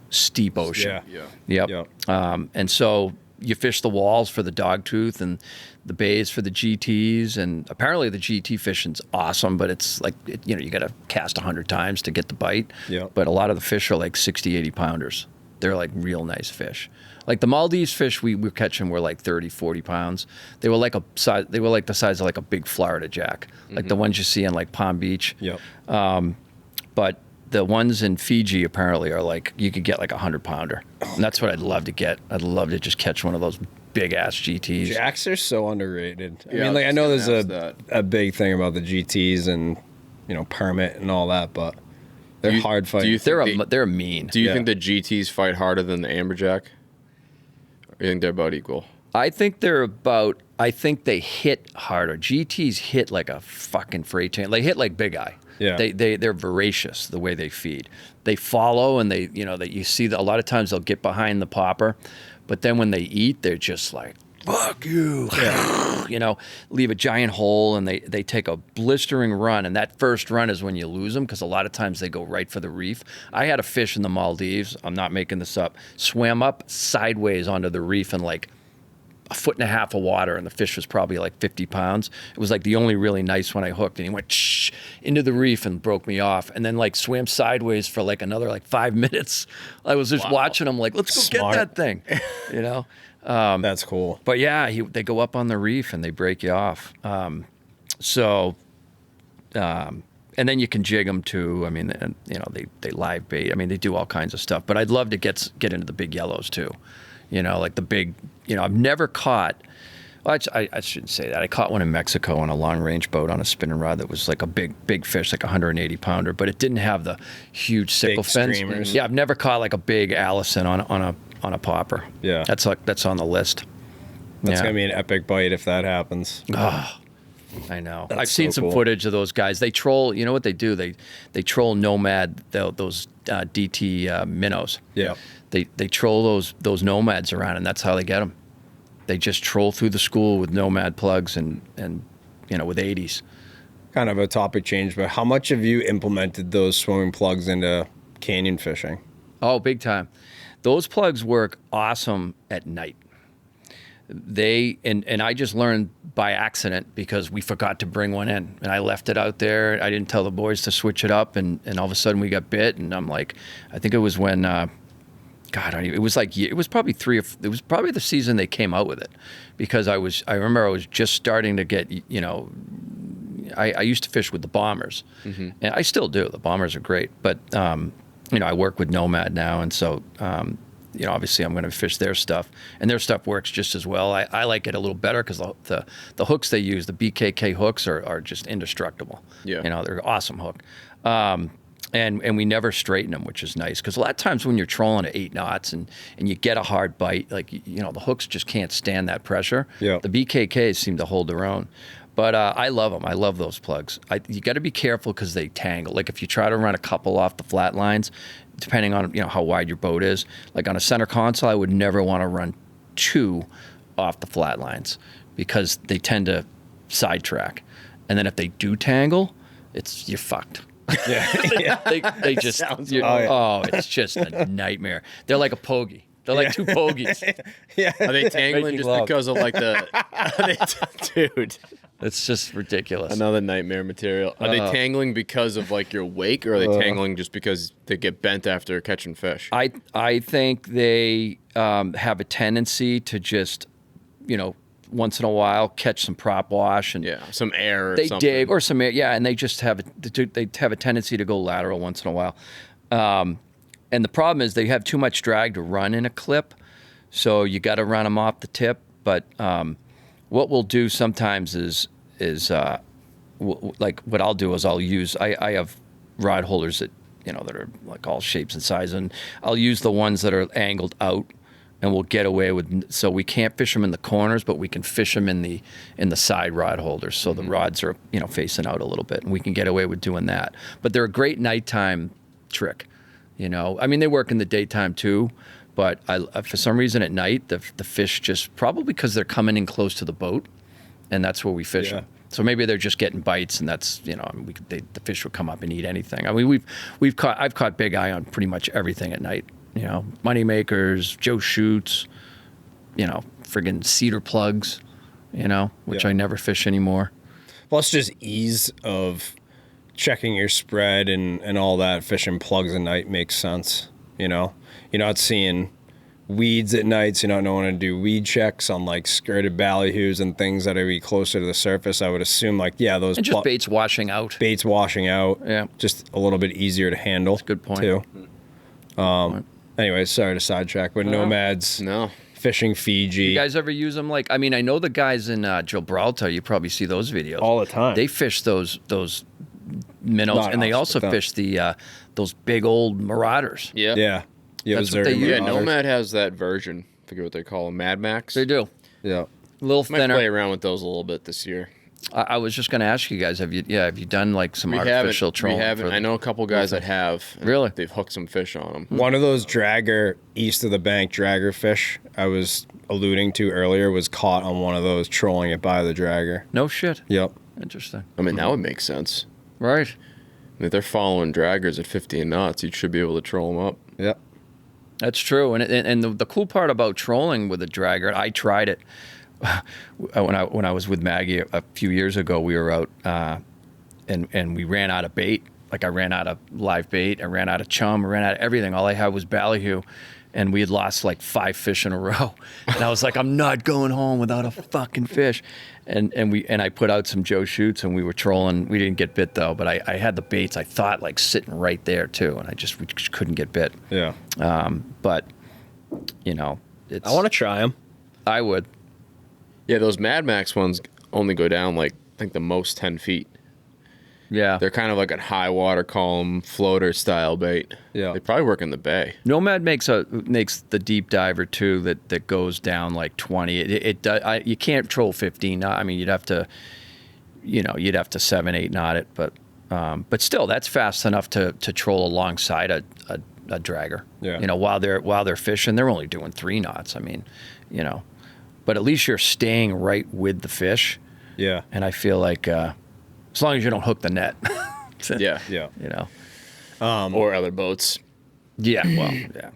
steep ocean. Yep. And so you fish the walls for the dogtooth and the bays for the GTs. And apparently the GT fishing's awesome, but it's like, you got to cast 100 times to get the bite. Yep. But a lot of the fish are like 60, 80 pounders. They're like real nice fish. Like the Maldives fish we were catching were like 30, 40 pounds. They were like the size of like a big Florida jack, like the ones you see in like Palm Beach. Yep. But the ones in Fiji apparently are like, you could get like 100-pounder. And that's what I'd love to get. I'd love to just catch one of those big ass GTs. Jacks are so underrated. I Yeah, mean, like I know there's that. a big thing about the GTs and permit and all that, but they're hard fighting. Do you think They're mean. Do you think the GTs fight harder than the amberjack? Or you think they're about equal? I think they hit harder. GTs hit like a fucking freight train. They hit like Big Eye. Yeah. They're voracious the way they feed. They follow, and that you see that a lot of times they'll get behind the popper, but then when they eat, they're just like, fuck you. Yeah. Leave a giant hole, and they take a blistering run, and that first run is when you lose them because a lot of times they go right for the reef. I had a fish in the Maldives, I'm not making this up, swam up sideways onto the reef in like a foot and a half of water, and the fish was probably like 50 pounds. It was like the only really nice one I hooked, and he went shh into the reef and broke me off, and then like swam sideways for like another like 5 minutes. I was just watching him like, let's go Smart. get that thing, That's cool. But yeah, they go up on the reef and they break you off. And then you can jig them too. I mean, they live bait. I mean, they do all kinds of stuff. But I'd love to get into the big yellows too. Like the big. I've never caught. Well, I shouldn't say that. I caught one in Mexico on a long range boat on a spinning rod that was like a big fish, like a 180-pounder, but it didn't have the huge sickle fins. streamers. Yeah, I've never caught like a big Allison on a popper. Yeah. That's on the list. That's gonna be an epic bite if that happens. Oh, I know. That's I've seen so some cool. footage of those guys. They troll. You know what they do? They troll Nomad, those DT minnows. Yeah. They troll those Nomads around, and that's how they get them. They just troll through the school with Nomad plugs and with 80s. Kind of a topic change, but how much have you implemented those swimming plugs into canyon fishing? Oh, big time. Those plugs work awesome at night. And I just learned by accident because we forgot to bring one in, and I left it out there. I didn't tell the boys to switch it up, and all of a sudden we got bit, and I'm like, I think it was when, it was probably the season they came out with it, because I remember I was just starting to get, I used to fish with the Bombers, and I still do. The Bombers are great, but I work with Nomad now, and so obviously I'm going to fish their stuff, and their stuff works just as well. I like it a little better because the hooks they use, the BKK hooks, are just indestructible. Yeah, they're an awesome hook. And we never straighten them, which is nice, because a lot of times when you're trolling at 8 knots and you get a hard bite, like the hooks just can't stand that pressure. Yeah. The BKKs seem to hold their own. But I love them. I love those plugs. You got to be careful because they tangle. Like if you try to run a couple off the flat lines, depending on how wide your boat is, like on a center console, I would never want to run 2 off the flat lines because they tend to sidetrack. And then if they do tangle, you're fucked. Yeah. they just it's just a nightmare. They're like a pogie. They're like 2 pogies. Yeah. Are they tangling Making just love. because of like dude? It's just ridiculous. Another nightmare material. Are they tangling because of like your wake, or are they tangling just because they get bent after catching fish? I think they have a tendency to just, once in a while catch some prop wash and some air. Or they something. dig or some air, and they just have a tendency to go lateral once in a while. And the problem is they have too much drag to run in a clip, so you got to run them off the tip. But what we'll do sometimes is like what I'll do is I have rod holders that that are like all shapes and sizes, and I'll use the ones that are angled out, and we'll get away with, so we can't fish them in the corners, but we can fish them in the side rod holders, so the rods are facing out a little bit, and we can get away with doing that. But they're a great nighttime trick. I mean, they work in the daytime too, but for some reason at night the fish just, probably because they're coming in close to the boat, and that's where we fish them. So maybe they're just getting bites, and that's the fish will come up and eat anything. I mean, I've caught big eye on pretty much everything at night. Money makers, Joe shoots, friggin' cedar plugs, which I never fish anymore. Plus, just ease of checking your spread and all that. Fishing plugs at night makes sense. You're not seeing weeds at night, so you're not knowing to do weed checks on like skirted ballyhoos and things that are be closer to the surface. I would assume those and just baits washing out. Yeah, just a little bit easier to handle. That's a good point. Too. Anyway, sorry to sidetrack, but nomads. No. Fishing Fiji. You guys ever use them? I know the guys in Gibraltar. You probably see those videos all the time. They fish those minnows, Not and they us, also but fish those big old marauders. Yeah. That's what they use. Yeah, Nomad has that version. I forget what they call them. Mad Max. They do. Yeah. A little Might thinner. play around with those a little bit this year. I was just going to ask you guys, have you done some artificial trolling? We haven't. I know a couple guys that have. Really? They've hooked some fish on them. One of those dragger, east of the bank dragger fish I was alluding to earlier was caught on one of those, trolling it by the dragger. No shit. Yep. Interesting. I mean, that would make sense. Right. If they're following draggers at 15 knots, you should be able to troll them up. Yep. That's true. And the cool part about trolling with a dragger, I tried it when I was with Maggie a few years ago. We were out and we ran out of bait. I ran out of live bait. I ran out of chum. I ran out of everything. All I had was ballyhoo. And we had lost 5 fish in a row. And I was like, I'm not going home without a fucking fish. And I put out some Joe shoots, and we were trolling. We didn't get bit though, but I had the baits, I thought, sitting right there too, and we just couldn't get bit. Yeah. But it's, I want to try them. I would. Yeah, those Mad Max ones only go down I think the most 10 feet. Yeah. They're kind of like a high water column floater style bait. Yeah. They probably work in the bay. Nomad makes the deep diver too that goes down 20. You can't troll 15. I mean, you'd have to 7-8 knot it, but still that's fast enough to troll alongside a dragger. Yeah. While they're fishing, they're only doing 3 knots. I mean, but at least you're staying right with the fish. Yeah. And I feel like as long as you don't hook the net. Yeah. Or other boats. Yeah, well, yeah.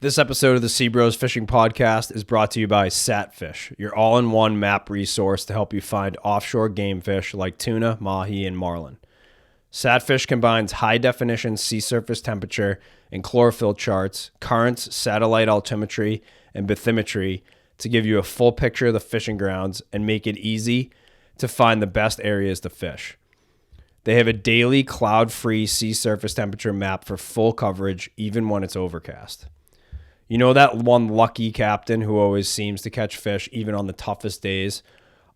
This episode of the SeaBros Fishing Podcast is brought to you by Satfish, your all-in-one map resource to help you find offshore game fish like tuna, mahi, and marlin. Satfish combines high-definition sea surface temperature and chlorophyll charts, currents, satellite altimetry, and bathymetry to give you a full picture of the fishing grounds and make it easy to find the best areas to fish. They have a daily cloud-free sea surface temperature map for full coverage, even when it's overcast. You know that one lucky captain who always seems to catch fish even on the toughest days?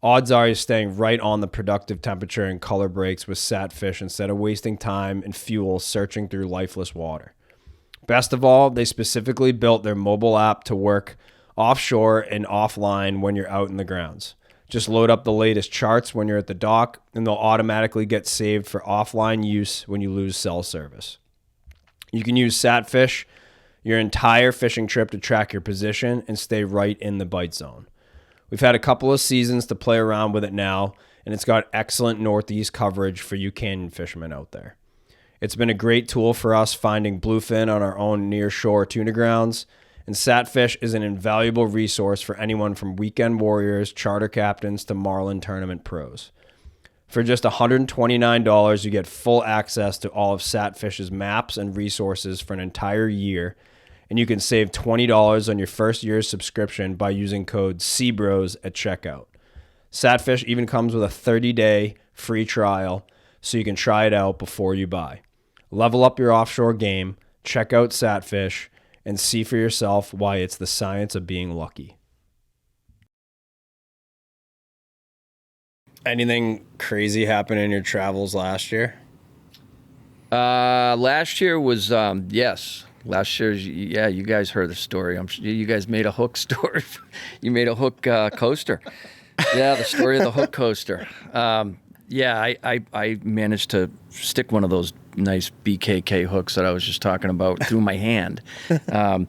Odds are he's staying right on the productive temperature and color breaks with Satfish instead of wasting time and fuel searching through lifeless water. Best of all, they specifically built their mobile app to work offshore and offline when you're out in the grounds. Just load up the latest charts when you're at the dock, and they'll automatically get saved for offline use when you lose cell service. You can use Satfish your entire fishing trip to track your position and stay right in the bite zone. We've had a couple of seasons to play around with it now, and it's got excellent northeast coverage for you canyon fishermen out there. It's been a great tool for us finding bluefin on our own near-shore tuna grounds, and Satfish is an invaluable resource for anyone from weekend warriors, charter captains, to marlin tournament pros. For just $129, you get full access to all of Satfish's maps and resources for an entire year, and you can save $20 on your first year's subscription by using code SeaBros at checkout. Satfish even comes with a 30-day free trial, so you can try it out before you buy. Level up your offshore game, check out Satfish, and see for yourself why it's the science of being lucky. Anything crazy happen in your travels last year? Last year was yes. Last year's, yeah, you guys heard the story. I'm sure you guys made a hook story. You made a hook coaster. Yeah, the story of the hook coaster. Yeah, I managed to stick one of those nice BKK hooks that I was just talking about through my hand. I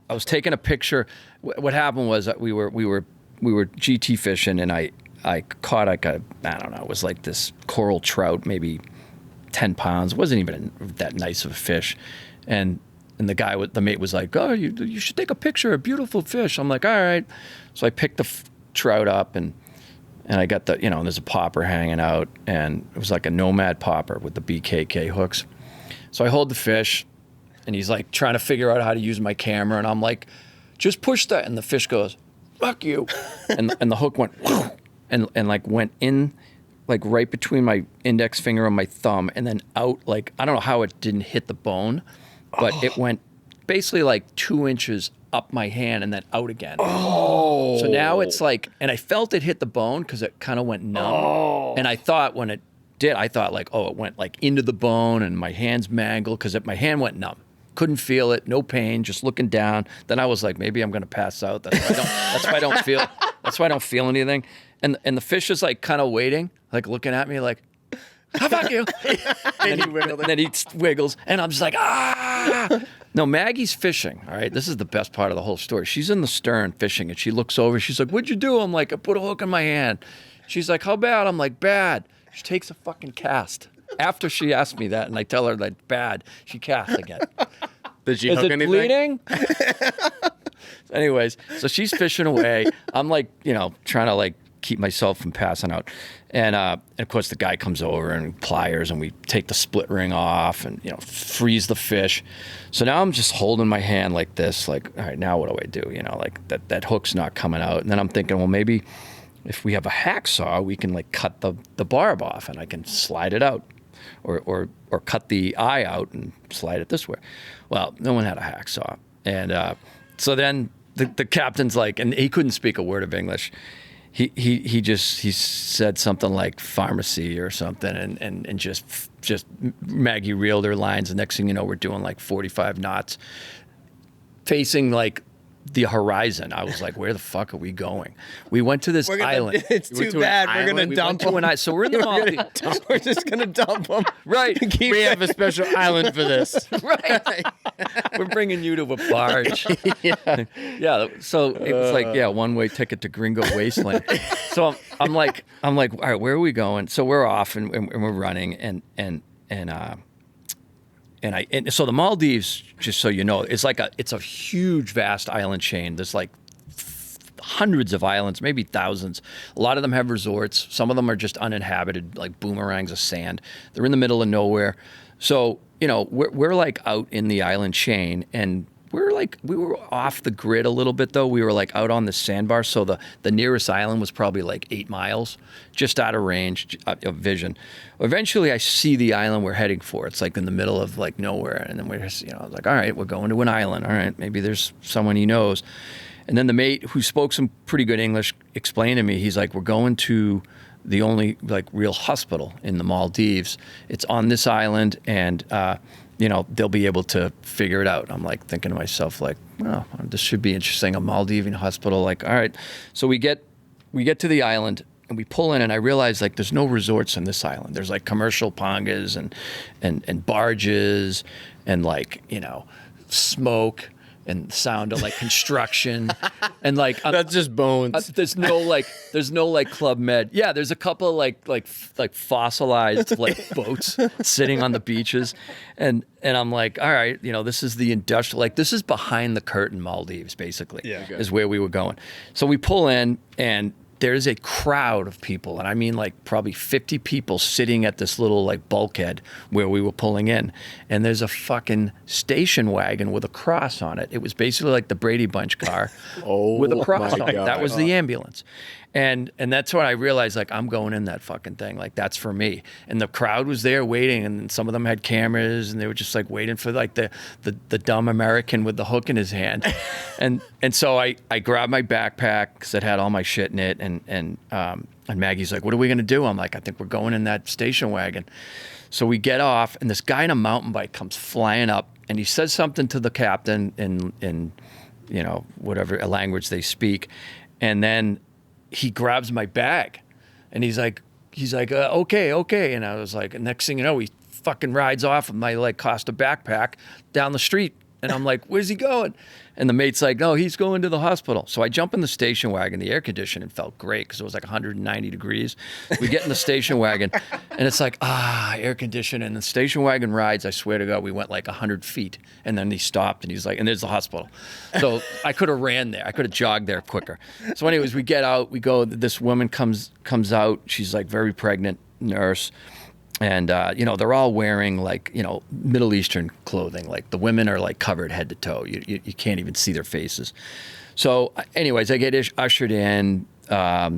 was taking a picture. What happened was that we were GT fishing, and I caught like I don't know, it was like this coral trout, maybe 10 pounds. It wasn't even that nice of a fish, and the guy with the mate was like, "Oh, you should take a picture. A beautiful fish." I'm like, "All right." So I picked the trout up, and I got the, there's a popper hanging out, and it was like a nomad popper with the BKK hooks. So I hold the fish, and he's like trying to figure out how to use my camera, and I'm like, "Just push that," and the fish goes, "Fuck you," and the hook went and like went in, like right between my index finger and my thumb, and then out, like, I don't know how it didn't hit the bone, but it went basically like 2 inches up my hand and then out again. Oh. So now it's like, and I felt it hit the bone because it kind of went numb. Oh. And I thought when it did, I thought like, oh, it went like into the bone and my hand's mangled because my hand went numb. Couldn't feel it, no pain, just looking down. Then I was like, maybe I'm gonna pass out. That's why I don't feel anything. And the fish is like kind of waiting, like looking at me like, how about you? And then he wiggles, and I'm just like, ah. No, Maggie's fishing, all right? This is the best part of the whole story. She's in the stern fishing, and she looks over. She's like, what'd you do? I'm like, I put a hook in my hand. She's like, how bad? I'm like, bad. She takes a fucking cast. After she asked me that, and I tell her that bad, she casts again. Did she hook anything? Bleeding? Anyways, so she's fishing away. I'm like, trying to like keep myself from passing out. And of course the guy comes over and pliers, and we take the split ring off and, freeze the fish. So now I'm just holding my hand like this, like, all right, now what do I do? Like that hook's not coming out. And then I'm thinking, well, maybe if we have a hacksaw, we can like cut the barb off and I can slide it out, or cut the eye out and slide it this way. Well, no one had a hacksaw. And so then the captain's like, and he couldn't speak a word of English. He said something like pharmacy or something, and just Maggie reeled her lines. The next thing you know, we're doing like 45 knots, facing like the horizon. I was like, where the fuck are we going? We went to this island. It's too bad. We're going to dump them. So we're in the Maldives. We're just going to dump them. Right. We have a special island for this. Right. We're bringing you to a barge. Yeah. So it was like, one-way ticket to Gringo Wasteland. So I'm like, all right, where are we going? So we're off and we're running and so the Maldives, just so you know, it's a huge, vast island chain. There's like hundreds of islands, maybe thousands. A lot of them have resorts. Some of them are just uninhabited, like boomerangs of sand. They're in the middle of nowhere. So, we're like out in the island chain, and we were off the grid a little bit though. We were like out on the sandbar. So the nearest island was probably like 8 miles, just out of range of vision. Eventually I see the island we're heading for. It's like in the middle of like nowhere. And then we're just, I was like, all right, we're going to an island. All right, maybe there's someone he knows. And then the mate who spoke some pretty good English explained to me, he's like, we're going to the only like real hospital in the Maldives. It's on this island, and they'll be able to figure it out. I'm like thinking to myself, like, oh, this should be interesting. A Maldivian hospital. Like, all right. So we get to the island and we pull in, and I realize like there's no resorts on this island. There's like commercial pongas and barges and like, smoke and sound of like construction and like that's just bones. There's no like Club Med. Yeah, there's a couple of like fossilized like boats sitting on the beaches, and I'm like, all right, this is the industrial, like this is behind the curtain Maldives basically. Yeah, okay. Is where we were going. So we pull in, and there's a crowd of people, and I mean like probably 50 people sitting at this little like bulkhead where we were pulling in, and there's a fucking station wagon with a cross on it. It was basically like the Brady Bunch car with a cross on it. That was the ambulance. And that's when I realized, like, I'm going in that fucking thing. Like, that's for me. And the crowd was there waiting, and some of them had cameras, and they were just like waiting for like the dumb American with the hook in his hand. and so I grabbed my backpack because it had all my shit in it, and Maggie's like, "What are we gonna do?" I'm like, "I think we're going in that station wagon." So we get off, and this guy in a mountain bike comes flying up, and he says something to the captain in you know, whatever language they speak, and then he grabs my bag, and he's like, okay. And I was like, next thing you know, he fucking rides off with my like Costa backpack down the street. And I'm like, where's he going? And the mate's like, no, he's going to the hospital. So I jump in the station wagon. The air conditioning felt great because it was like 190 degrees. We get in the station wagon, and it's like, air conditioning. And the station wagon rides, I swear to God, we went like 100 feet. And then he stopped, and he's like, and there's the hospital. So I could have ran there. I could have jogged there quicker. So anyways, we get out. We go. This woman comes out. She's like very pregnant, nurse. And, you know, they're all wearing, like, you know, Middle Eastern clothing. Like, the women are, like, covered head to toe. You can't even see their faces. So, anyways, I get ushered in. I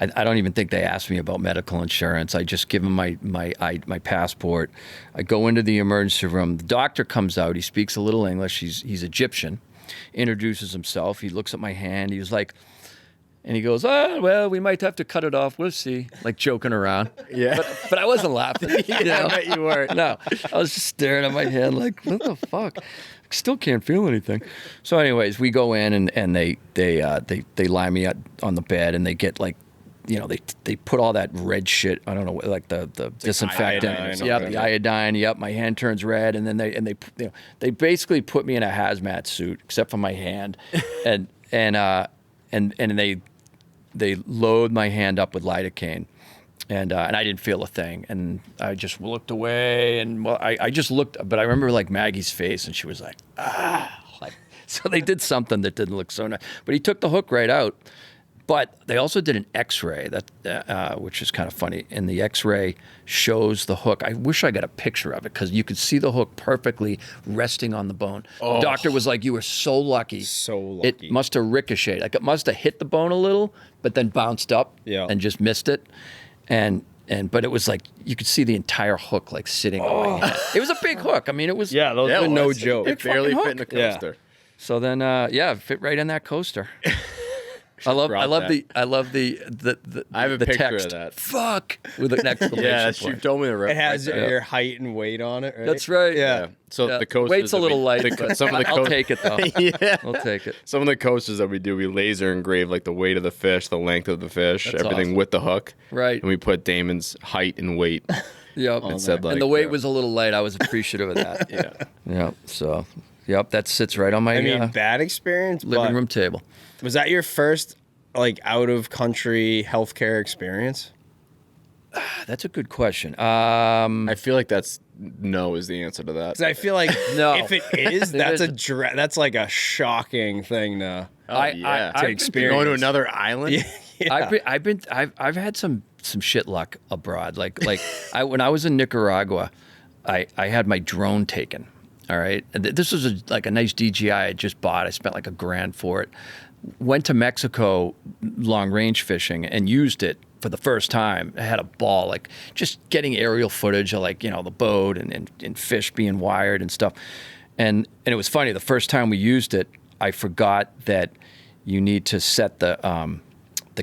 don't even think they asked me about medical insurance. I just give them my passport. I go into the emergency room. The doctor comes out. He speaks a little English. He's Egyptian. Introduces himself. He looks at my hand. He was like... And he goes, well, we might have to cut it off. We'll see. Like joking around. Yeah. But I wasn't laughing. You know? I bet you weren't. No. I was just staring at my hand like, what the fuck? I still can't feel anything. So anyways, we go in and they lie me up on the bed, and they get like, you know, they put all that red shit, I don't know, like the disinfectant. Yep, the iodine. Yep, my hand turns red, and then they basically put me in a hazmat suit except for my hand. and they load my hand up with lidocaine, and I didn't feel a thing, and I just looked away, and well, I just looked, but I remember like Maggie's face, and she was like, like, so they did something that didn't look so nice, but he took the hook right out. But they also did an X-ray, which is kind of funny. And the X-ray shows the hook. I wish I got a picture of it because you could see the hook perfectly resting on the bone. Oh. The doctor was like, "You were so lucky. So lucky. It must have ricocheted. Like it must have hit the bone a little, but then bounced up and just missed it." But it was like you could see the entire hook like sitting on my head. It was a big hook. I mean, it was those were no joke. It barely fit in a coaster. Yeah. So then, it fit right in that coaster. I love the I have a the picture text, of that. Fuck, with an exclamation Yeah, point. she told me the It has your height and weight on it, right? That's right. Yeah. So the coasters weight's a little light, but some of the I'll take it though. Yeah. I'll take it. Some of the coasters that we do, we laser engrave like the weight of the fish, the length of the fish, That's everything awesome. with the hook. Right. And we put Damon's height and weight. Yep. And said like, and the weight was a little light. I was appreciative of that. Yeah. Yep. So, that sits right on my I mean, bad experience. living room table. Was that your first like out of country healthcare experience? That's a good question. I feel like that's no is the answer to that. 'Cause I feel like No. if it is, that's like a shocking thing to experience. Going to another island? Yeah. I've had some shit luck abroad. Like when I was in Nicaragua, I had my drone taken. All right, and this was like a nice DJI I just bought. I spent like $1,000 for it. Went to Mexico long range fishing and used it for the first time. I had a ball, like just getting aerial footage of like, you know, the boat and fish being wired and stuff. And it was funny. The first time we used it, I forgot that you need to set the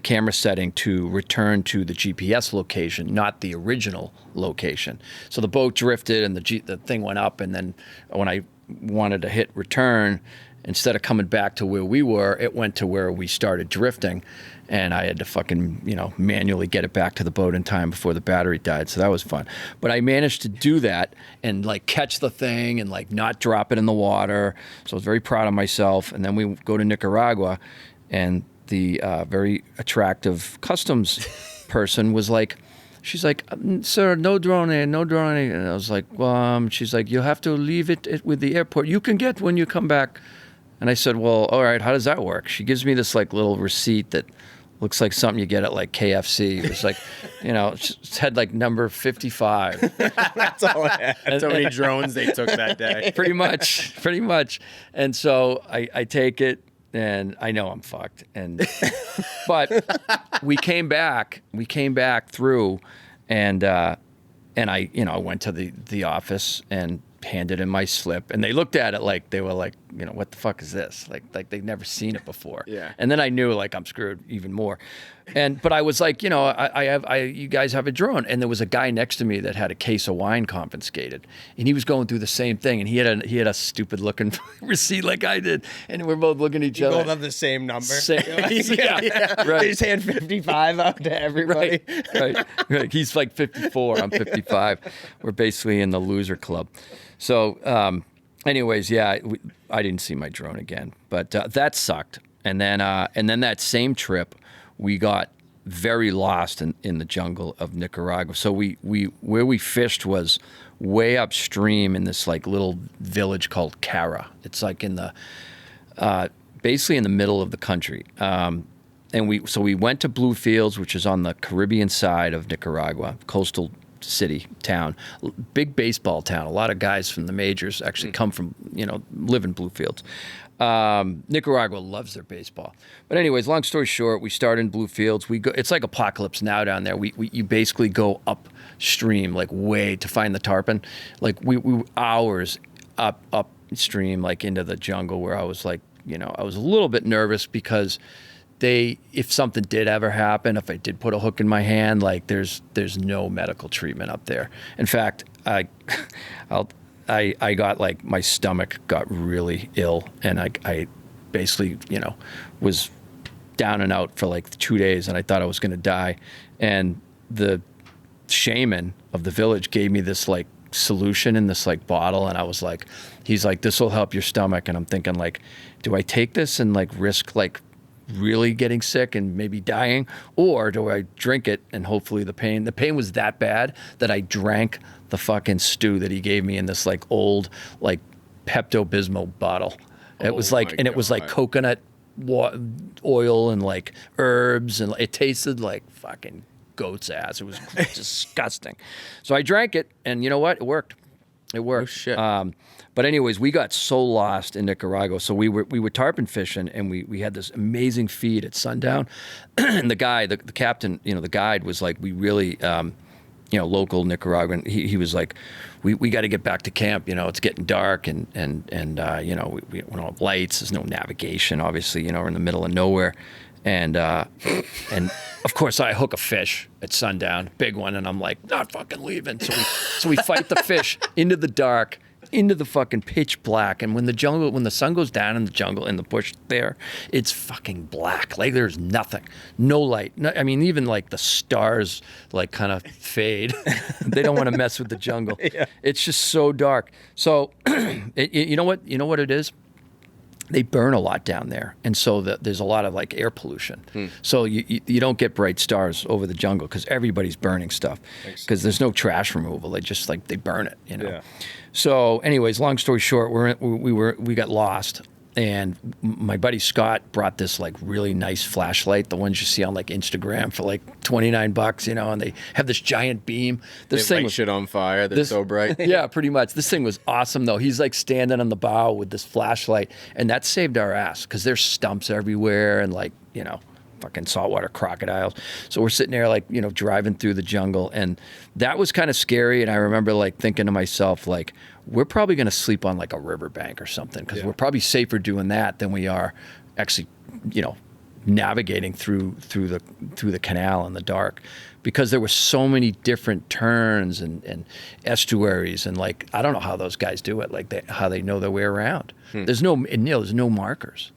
camera setting to return to the GPS location, not the original location. So the boat drifted and the thing went up, and then when I wanted to hit return, instead of coming back to where we were, it went to where we started drifting, and I had to fucking, you know, manually get it back to the boat in time before the battery died. So that was fun. But I managed to do that and like catch the thing and like not drop it in the water. So I was very proud of myself. And then we go to Nicaragua, and the very attractive customs person was like, she's like, "Sir, no drone. And I was like, well, she's like, "You have to leave it with the airport. You can get when you come back." And I said, "Well, all right, how does that work?" She gives me this like little receipt that looks like something you get at like KFC. It was like, you know, it had like number 55. That's all I had. That's how many drones they took that day. Pretty much. And so I take it, and I know I'm fucked. But we came back through, and I went to the office and handed in my slip, and they looked at it like they were like, what the fuck is this? Like they've never seen it before. Yeah. And then I knew like I'm screwed even more. But I was like, you guys have a drone, and there was a guy next to me that had a case of wine confiscated, and he was going through the same thing, and he had a stupid looking receipt like I did, and we're both looking at each other. Both have the same number. Yeah, right. They just hand 55 out to everybody. Right. He's like 54. I'm 55. We're basically in the loser club. So, anyways, I didn't see my drone again, but that sucked. And then that same trip, we got very lost in the jungle of Nicaragua. So where we fished was way upstream in this like little village called Cara. It's like in the basically in the middle of the country. And we went to Bluefields, which is on the Caribbean side of Nicaragua, coastal city, town, big baseball town. A lot of guys from the majors actually come from, live in Bluefields. Nicaragua loves their baseball. But anyways, long story short, we start in Bluefields. We go. It's like Apocalypse Now down there. You basically go upstream, like way to find the tarpon. Like we hours upstream, like into the jungle, where I was like, I was a little bit nervous because if something did ever happen, if I did put a hook in my hand, like there's no medical treatment up there. In fact, I got like, my stomach got really ill, and I basically, was down and out for like 2 days, and I thought I was going to die. And the shaman of the village gave me this like solution in this like bottle, and I was like, he's like, this will help your stomach. And I'm thinking like, do I take this and like risk like really getting sick and maybe dying, or do I drink it and hopefully the pain was that bad that I drank the fucking stew that he gave me in this like old like Pepto-Bismol bottle. It was like, and it was like coconut oil and like herbs, and it tasted like fucking goat's ass. It was disgusting. So I drank it, and you know what? It worked. Oh shit. But anyways, we got so lost in Nicaragua. So we were tarpon fishing, and we had this amazing feed at sundown. And the guy, the captain, the guide was like, we really, local Nicaraguan. He was like, we got to get back to camp. It's getting dark, and we don't have lights. There's no navigation, obviously. We're in the middle of nowhere. And of course I hook a fish at sundown, big one, and I'm like, not fucking leaving. So we fight the fish into the dark, into the fucking pitch black. And when the sun goes down in the jungle, in the bush there, it's fucking black. Like there's nothing, no light. I mean, even like the stars like kind of fade. They don't want to mess with the jungle. Yeah. It's just so dark. So you know what it is? They burn a lot down there, and so there's a lot of like air pollution. So you don't get bright stars over the jungle because everybody's burning stuff, because there's no trash removal. They just like, they burn it, Yeah. So anyways, long story short, we got lost, and my buddy Scott brought this like really nice flashlight, the ones you see on like Instagram for like $29, and they have this giant beam. This thing was shit on fire. They're so bright. Yeah, pretty much. This thing was awesome though. He's like standing on the bow with this flashlight, and that saved our ass because there's stumps everywhere and like, fucking saltwater crocodiles. So we're sitting there like, driving through the jungle, and that was kind of scary. And I remember like thinking to myself, like, we're probably going to sleep on like a riverbank or something, because we're probably safer doing that than we are actually, navigating through the canal in the dark, because there were so many different turns and estuaries, and like, I don't know how those guys do it, like how they know their way around. There's no markers.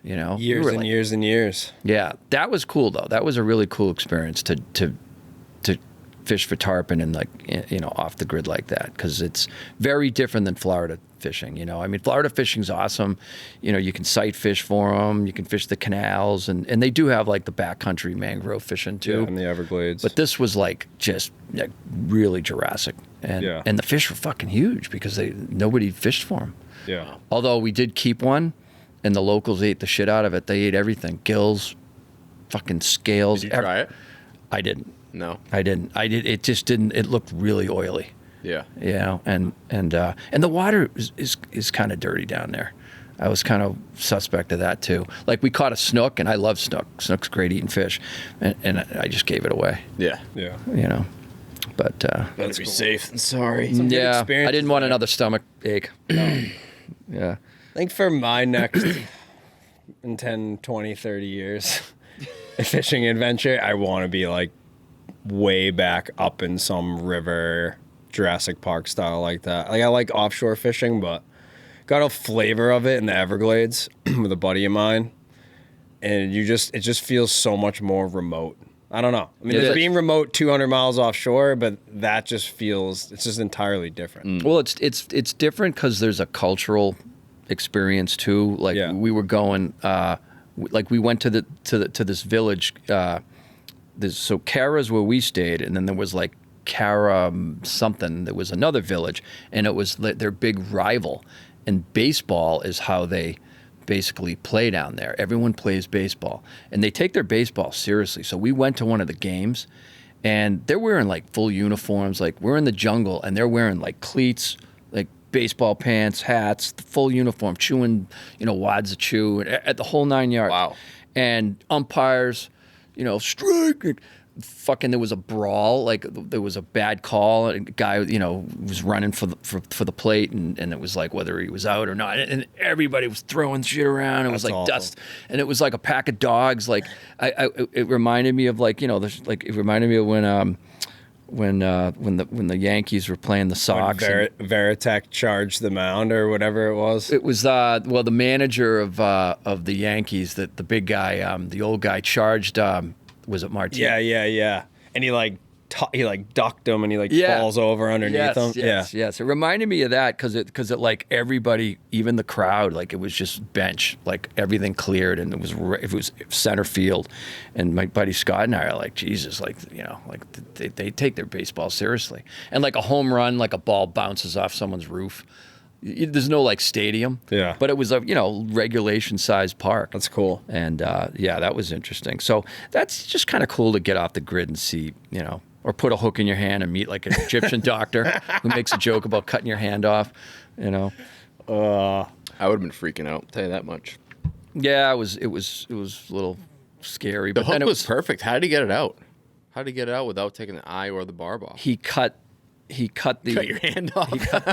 Years and years and years. Yeah, that was cool though. That was a really cool experience to fish for tarpon and like, off the grid like that, because it's very different than Florida fishing. I mean, Florida fishing's awesome. You can sight fish for them. You can fish the canals, and they do have like the backcountry mangrove fishing too. Yeah, and the Everglades. But this was like just like really Jurassic, and the fish were fucking huge because nobody fished for them. Yeah. Although we did keep one, and the locals ate the shit out of it. They ate everything. Gills, fucking scales. Did you try it? I didn't. No. I didn't. It just didn't. It looked really oily. Yeah. And the water is kind of dirty down there. I was kind of suspect of that too. Like we caught a snook, and I love snook. Snook's great eating fish, and I just gave it away. Yeah. Yeah. You know, but Better be safe than sorry. yeah, I experiences didn't want there. another stomach ache. Yeah. I think for my next in 10, 20, 30 years fishing adventure, I want to be like way back up in some river, Jurassic Park style like that. Like I like offshore fishing, but got a flavor of it in the Everglades with a buddy of mine. And it just feels so much more remote. I don't know. I mean, It there's is. being remote 200 miles offshore, but that just feels, it's just entirely different. Well, it's different because there's a cultural experience too. Like Yeah. we were going, like we went to this village. So Cara's where we stayed, and then there was like Cara something. There was another village, and it was their big rival. And baseball is how they basically play down there. Everyone plays baseball, and they take their baseball seriously. So we went to one of the games, and they're wearing like full uniforms. Like we're in the jungle, and they're wearing like cleats, like baseball pants, hats, the full uniform, chewing, wads of chew, at the whole 9 yards. Wow. And umpires, strike. Fucking, there was a brawl. Like there was a bad call. A guy, was running for the plate, and it was like whether he was out or not. And everybody was throwing shit around. It was That's like awesome. dust, and it was like a pack of dogs. Like it reminded me of it reminded me of when the Yankees were playing the Sox. Veritek charged the mound or whatever it was. It was the manager of the Yankees, that the big guy, the old guy, charged. Was it Martinez? Yeah. And he ducked him and he Yeah. falls over underneath him. Yes. It reminded me of that because it like everybody, even the crowd, like it was just bench, like everything cleared, and it was center field, and my buddy Scott and I are like, Jesus, they take their baseball seriously, and like a home run, like a ball bounces off someone's roof. There's no like stadium, Yeah. but it was a regulation sized park. That's cool. And that was interesting. So that's just kind of cool to get off the grid and see, or put a hook in your hand and meet like an Egyptian doctor who makes a joke about cutting your hand off, I would have been freaking out. I'll tell you that much. Yeah, it was a little scary. The But hook then was perfect. How did he get it out? How did he get it out without taking the eye or the barb off? he cut the Cut your hand off. he cut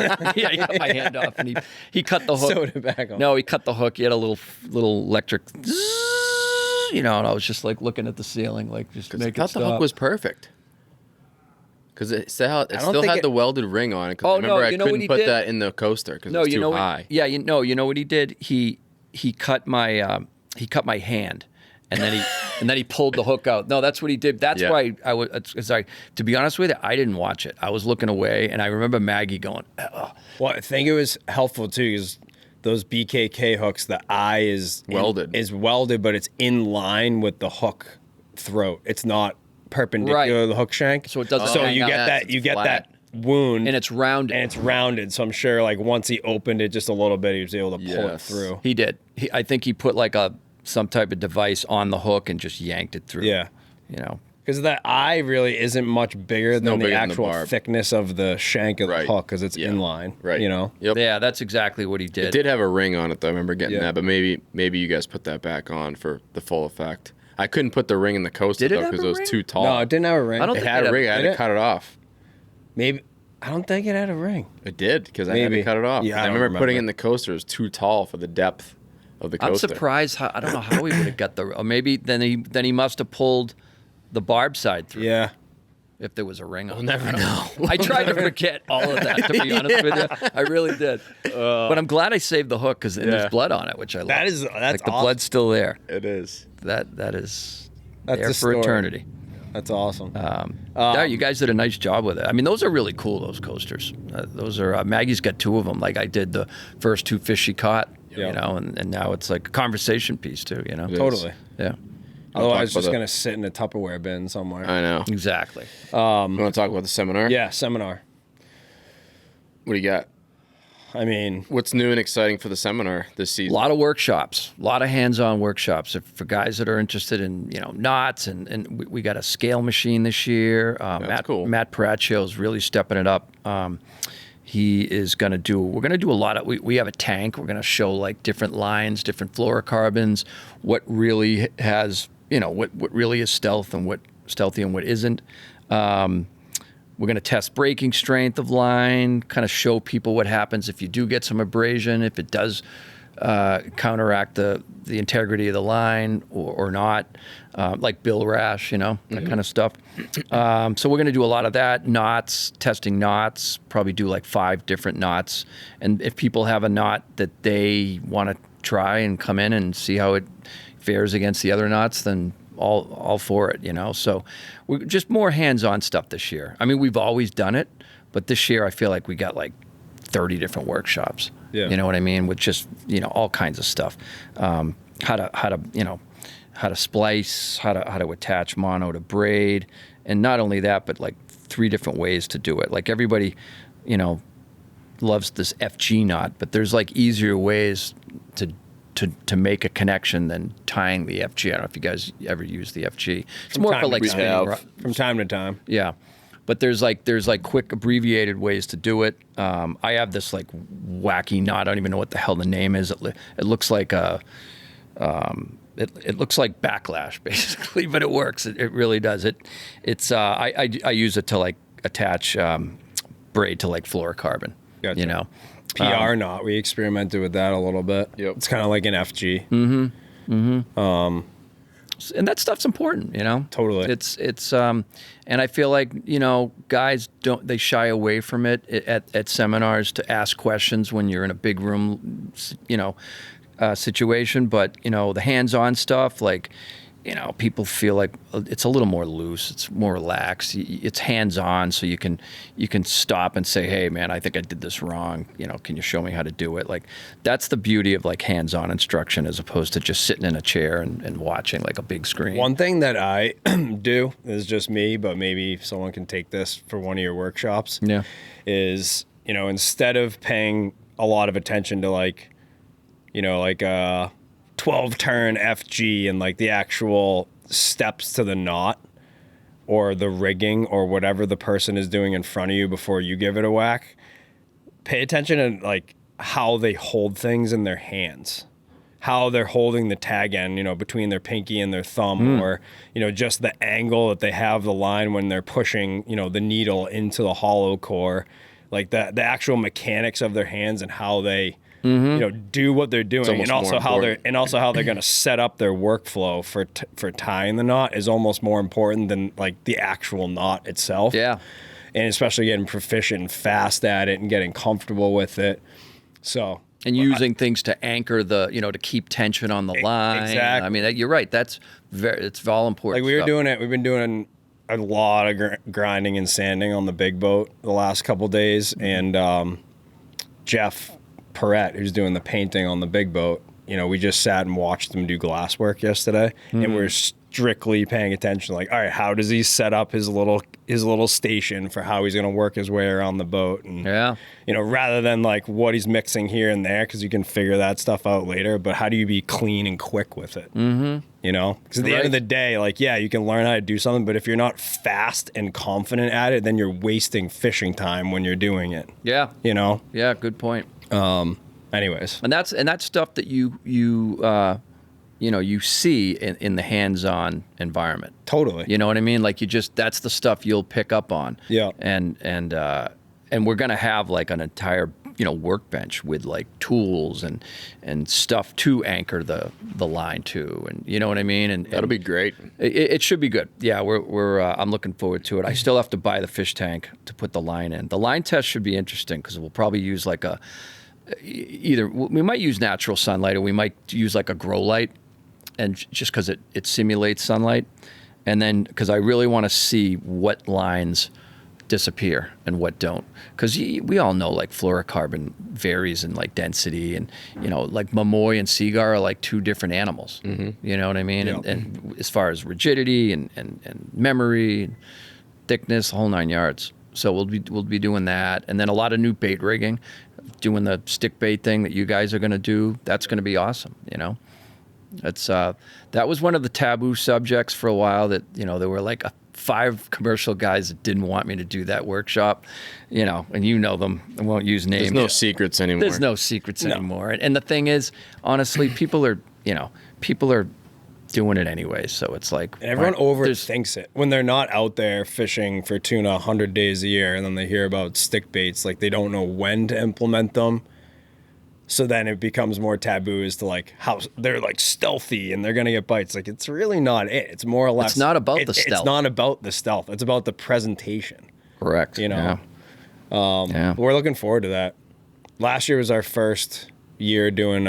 my hand off, and he cut the hook. Sewed it back on. No, he cut the hook. He had a little electric, zzz, and I was just like looking at the ceiling, like just I make it thought stop. the hook was perfect. Because it still think had it- the welded ring on it. 'Cause Oh, I remember no, I you know what couldn't he put did? that in the coaster because No, it's you too know high. what? You know what he did? He cut my hand, and then he pulled the hook out. No, that's what he did. That's Yeah. why I was sorry. To be honest with you, I didn't watch it. I was looking away, and I remember Maggie going, "Oh, Well, I think it was helpful too because those BKK hooks, the eye is Welded. but it's in line with the hook throat. It's not perpendicular to the hook shank. So it doesn't So hang you out. get Yeah, that. You it's get flat. that wound, and it's rounded." and it's rounded. So I'm sure, like once he opened it just a little bit, he was able to pull it Yes. through. He did. I think he put like some type of device on the hook and just yanked it through. Yeah. You Because that eye really isn't much bigger no than the bigger than the actual barb. thickness of the shank of Right. the hook because it's Yeah. in line. Right. Yep. Yeah, that's exactly what he did. It did have a ring on it though. I remember getting Yeah. that, but maybe you guys put that back on for the full effect. I couldn't put the ring in the coaster Did it though have because a it was ring? too tall. No, it didn't have a ring. I don't It think had a ring. I had did to it? cut it off. Maybe I don't think it had a ring. It did because I had Maybe. to cut it off. Yeah, I I don't remember putting it remember. in the coaster. It was too tall for the depth of the I'm coaster. surprised. I don't know how he would have got or maybe then he must have pulled the barb side through. Yeah. If there was a ring on. We'll never know. I tried to forget all of that, to be honest with you. I really did. But I'm glad I saved the hook because Yeah. there's blood on it, which I love. That's like the awesome. blood's still there. It is. That is That's there the for story. eternity. That's awesome. Yeah, you guys did a nice job with it. I mean, those are really cool. Those coasters. Those are Maggie's got two of them. Like I did the first two fish she caught. Yeah. And now it's like a conversation piece too. It is. Totally. Yeah. Otherwise, it's talk just about going to sit in a Tupperware bin somewhere. I know. Exactly. You want to talk about the seminar? Yeah, seminar. What do you got? I mean, What's new and exciting for the seminar this A season? lot of workshops, a lot of hands-on workshops for guys that are interested in knots, and we got a scale machine this year. That's cool. Matt Paraccio is really stepping it up. We're going to do a lot of, we have a tank. We're going to show like different lines, different fluorocarbons, what really has, what really is stealthy and what isn't. We're going to test breaking strength of line, kind of show people what happens if you do get some abrasion, if it does counteract the integrity of the line or not, like bill rash, that kind of stuff. So we're going to do a lot of that. Knots, testing knots, probably do like 5 different knots. And if people have a knot that they want to try and come in and see how it fares against the other knots, then all for it, So we're just more hands-on stuff this year. I mean, we've always done it, but this year I feel like we got like 30 different workshops. Yeah. You know what I mean? With just, all kinds of stuff. How to splice, how to attach mono to braid, and not only that, but like 3 different ways to do it. Like everybody, loves this FG knot, but there's like easier ways to make a connection than tying the FG. I don't know if you guys ever use the FG. It's more for like spinning from time to time. Yeah. But there's like quick abbreviated ways to do it. I have this like wacky knot. I don't even know what the hell the name is. It looks like it looks like backlash basically, but it works. It really does. I use it to like attach braid to like fluorocarbon. Gotcha. PR knot. We experimented with that a little bit. Yep. It's kind of like an FG. And that stuff's important, Totally. It's and I feel like, guys they shy away from it at seminars to ask questions when you're in a big room, situation. But, the hands-on stuff, like, people feel like it's a little more loose. It's more relaxed. It's hands-on, so you can stop and say, hey, man, I think I did this wrong. Can you show me how to do it? Like, that's the beauty of like hands-on instruction as opposed to just sitting in a chair and watching like a big screen. One thing that I do is just me, but maybe someone can take this for one of your workshops. Yeah. Is, instead of paying a lot of attention to like, like a 12-turn FG and like the actual steps to the knot or the rigging or whatever the person is doing in front of you before you give it a whack, pay attention to like how they hold things in their hands, how they're holding the tag end, between their pinky and their thumb, or, just the angle that they have the line when they're pushing, the needle into the hollow core, like the actual mechanics of their hands and how they, do what they're doing, and also how they're going to set up their workflow for tying the knot is almost more important than like the actual knot itself. Yeah. And especially getting proficient and fast at it and getting comfortable with it. So. And using things to anchor to keep tension on the line. Exactly. I mean, you're right. It's all important. Like we've been doing a lot of grinding and sanding on the big boat the last couple days, and Jeff Perrette, who's doing the painting on the big boat, we just sat and watched him do glass work yesterday, and we're strictly paying attention. Like, all right, how does he set up his little station for how he's going to work his way around the boat? And rather than like what he's mixing here and there, because you can figure that stuff out later. But how do you be clean and quick with it? Because at the end of the day, like, yeah, you can learn how to do something, but if you're not fast and confident at it, then you're wasting fishing time when you're doing it. Yeah. Yeah. Good point. Anyways, and that's stuff that you see in the hands-on environment. Totally. You know what I mean? Like that's the stuff you'll pick up on. Yeah. And we're gonna have like an entire workbench with like tools and stuff to anchor the line to, and you know what I mean? And that'll be great. It should be good. Yeah, I'm looking forward to it. I still have to buy the fish tank to put the line in. The line test should be interesting because we'll probably use like we might use natural sunlight, or we might use like a grow light, and just because it simulates sunlight, and then because I really want to see what lines disappear and what don't, because we all know like fluorocarbon varies in like density, and like mamoy and seagar are like 2 different animals. You know what I mean? Yeah. And as far as rigidity and memory and thickness, the whole 9 yards. So we'll be doing that, and then a lot of new bait rigging, doing the stick bait thing that you guys are going to do. That's going to be awesome. That's that was one of the taboo subjects for a while, that there were like 5 commercial guys that didn't want me to do that workshop, you know, and you know them. I won't use names. There's no secrets anymore. There's no secrets anymore. And the thing is, honestly, people are doing it anyway. So it's like And everyone overthinks it when they're not out there fishing for tuna 100 days a year, and then they hear about stick baits, like they don't know when to implement them. So then it becomes more taboo as to like how they're like stealthy and they're gonna get bites. Like it's really not it. It's more or less. It's not about the stealth. It's not about the stealth. It's about the presentation. correct. You know. Yeah. But we're looking forward to that. Last year was our first year doing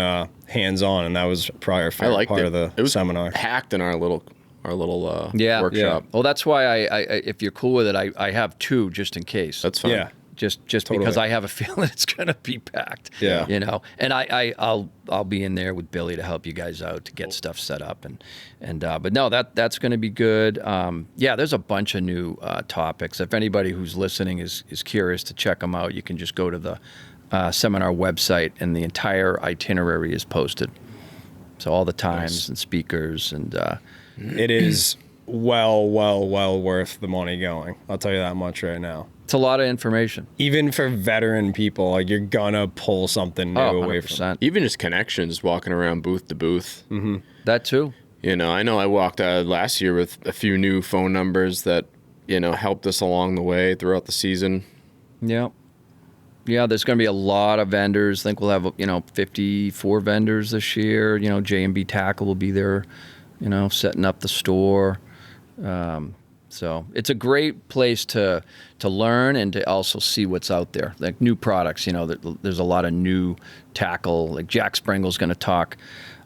hands-on, and that was probably our favorite part of the seminar. Hacked in our little workshop. Yeah. Well, that's why I if you're cool with it, I have 2 just in case. That's fine. Yeah. Just Totally. because I have a feeling it's gonna be packed. Yeah. You know, and I'll be in there with Billy to help you guys out to get stuff set up and but no, that's gonna be good. Yeah, there's a bunch of new topics. If anybody who's listening is curious to check them out, you can just go to the seminar website, and the entire itinerary is posted. So all the times and speakers and It is well worth the money going. I'll tell you that much right now. it's a lot of information. Even for veteran people, like you're gonna pull something new away from. 100%. Even just connections, walking around booth to booth. Mm-hmm. That too. You know I walked last year with a few new phone numbers that, you know, helped us along the way throughout the season. Yeah. Yeah, there's going to be a lot of vendors. I think we'll have, 54 vendors this year. You know, J&B Tackle will be there, setting up the store. So it's a great place to learn and to also see what's out there, like new products. There's a lot of new tackle. Like Jack Springle's going to talk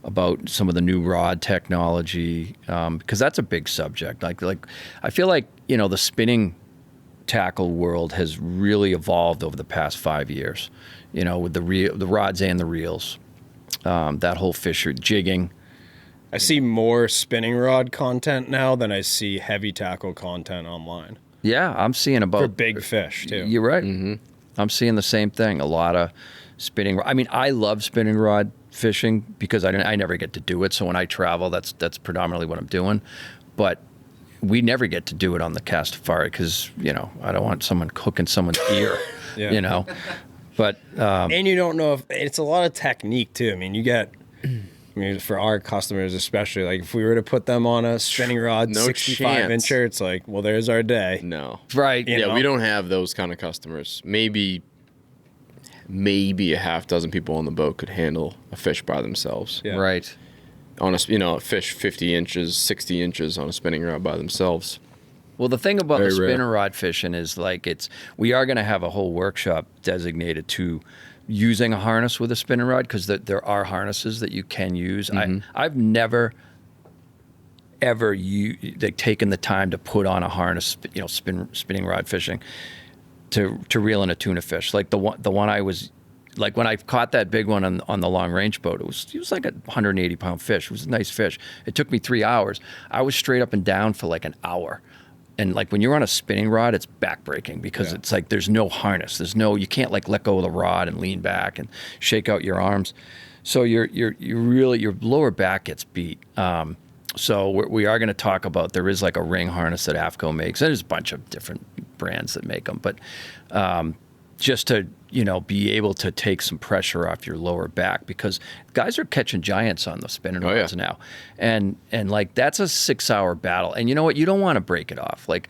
about some of the new rod technology because that's a big subject. Like I feel like the spinning tackle world has really evolved over the past 5 years. With the rods and the reels, that whole fishery jigging. I see more spinning rod content now than I see heavy tackle content online. Yeah, I'm seeing about For big fish, too. You're right. Mm-hmm. I'm seeing the same thing. A lot of spinning. I mean, I love spinning rod fishing because I never get to do it. So when I travel, that's predominantly what I'm doing. But we never get to do it on the Castafari because, I don't want someone cooking someone's ear, Yeah. But and you don't know if it's a lot of technique too. I mean, for our customers especially, like if we were to put them on a spinning rod, No 65 chance. incher, it's like, well, there's our day. No. right. You know? We don't have those kind of customers. Maybe a half dozen people on the boat could handle a fish by themselves. Yeah. Right. On a fish 50 inches, 60 inches on a spinning rod by themselves. Well, the thing about Very the rare. spinner rod fishing is we are going to have a whole workshop designated to using a harness with a spinning rod because there are harnesses that you can use. Mm-hmm. I've never ever taken the time to put on a harness, spinning rod fishing to reel in a tuna fish. Like the one I was. Like when I caught that big one on the long range boat, it was like a 180-pound fish. It was a nice fish. It took me 3 hours. I was straight up and down for like an hour. And like when you're on a spinning rod, it's backbreaking because it's like there's no harness. You can't like let go of the rod and lean back and shake out your arms. So your lower back gets beat. So we are going to talk about, there is like a ring harness that AFCO makes. And there's a bunch of different brands that make them, but just to be able to take some pressure off your lower back because guys are catching giants on the spinning rods now, and like that's a 6-hour battle. And you know what? You don't want to break it off. Like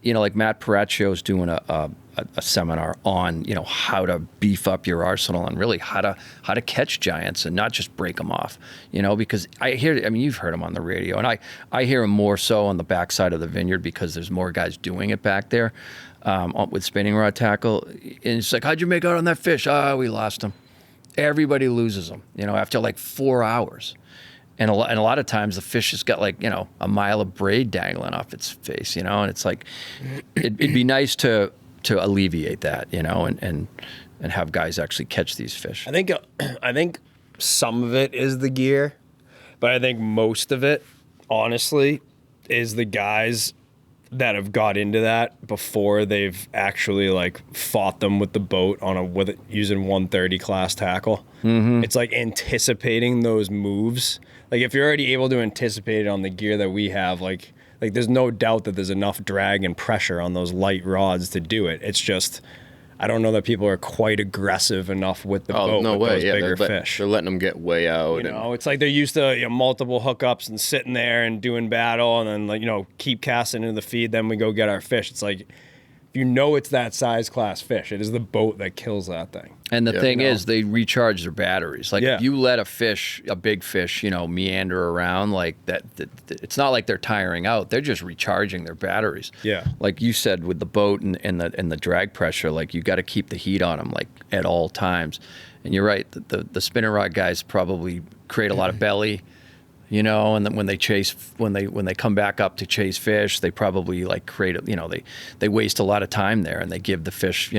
Matt Paraccio's doing a seminar on how to beef up your arsenal and really how to catch giants and not just break them off. Because you've heard him on the radio, and I hear him more so on the backside of the vineyard because there's more guys doing it back there. With spinning rod tackle, and it's like, how'd you make out on that fish? We lost him. Everybody loses them, after like 4 hours, and a lot of times the fish has got like a mile of braid dangling off its face, and it's like it'd be nice to alleviate that, and have guys actually catch these fish. I think some of it is the gear, but I think most of it, honestly, is the guys that have got into that before they've actually like fought them with the boat using 130 class tackle. Mm-hmm. It's like anticipating those moves. Like if you're already able to anticipate it on the gear that we have, like like there's no doubt that there's enough drag and pressure on those light rods to do it. It's just, I don't know that people are quite aggressive enough with the boat no with way. those Yeah, bigger fish. They're letting them get way out. You know, it's like they're used to multiple hookups and sitting there and doing battle and then like, keep casting into the feed. Then we go get our fish. It's like, if it's that size class fish, it is the boat that kills that thing. And the thing is, they recharge their batteries. Like if you let a big fish, meander around like that, it's not like they're tiring out. They're just recharging their batteries. Yeah. Like you said, with the boat and the drag pressure, like you got to keep the heat on them like at all times. And you're right. The spinning rod guys probably create a lot of belly. And then when they come back up to chase fish, they probably like create, they waste a lot of time there and they give the fish,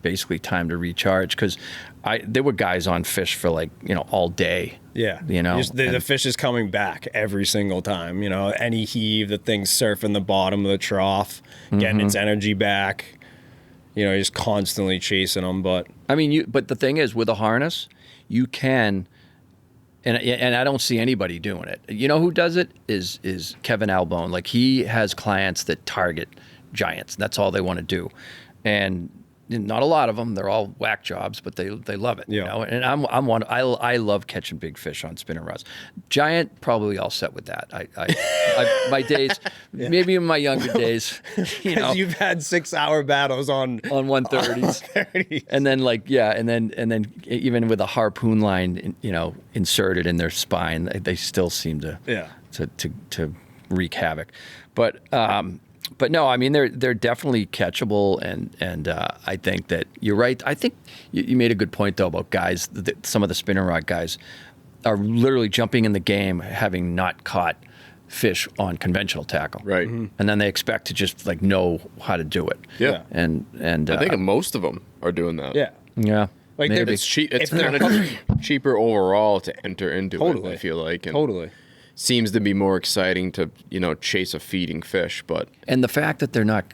basically time to recharge. Cause there were guys on fish for like, all day. Yeah. The fish is coming back every single time, any heave, the thing's surfing the bottom of the trough, getting its energy back, just constantly chasing them. But but the thing is with a harness, you can, and I don't see anybody doing it. You know who does it is Kevin Albone. Like he has clients that target giants. That's all they want to do, and not a lot of them. They're all whack jobs, but they love it. Yeah. And I'm one. I love catching big fish on spinning rods. Giant, probably all set with that. My days, maybe in my younger days, you've had 6-hour battles on 130s, and then and then even with a harpoon line, inserted in their spine, they still seem to to wreak havoc. But no, they're definitely catchable, and I think that you're right. I think you made a good point though about guys. Some of the spinning rod guys are literally jumping in the game, having not caught fish on conventional tackle, right? And then they expect to just like know how to do it. Yeah, and I think most of them are doing that. Yeah. Like maybe. It's cheap. It's kind of cheaper overall to enter into it. I feel like totally. Seems to be more exciting to chase a feeding fish, and the fact that they're not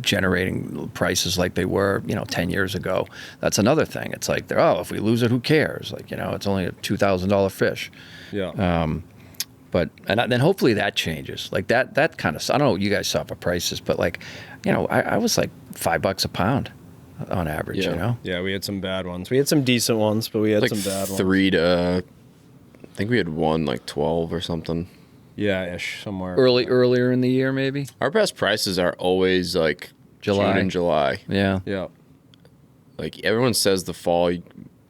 generating prices like they were 10 years ago, that's another thing. It's like if we lose it, who cares? Like it's only a $2,000 fish. Yeah. But then hopefully that changes. Like that kind of. I don't know what you guys saw for prices, but like I was like $5 a pound on average. Yeah, we had some bad ones. We had some decent ones, but we had some bad ones. 3 to. I think we had one like 12 or something. Yeah, ish, somewhere. Earlier in the year, maybe. Our best prices are always like July. June and July. Yeah. Yeah. Like everyone says the fall you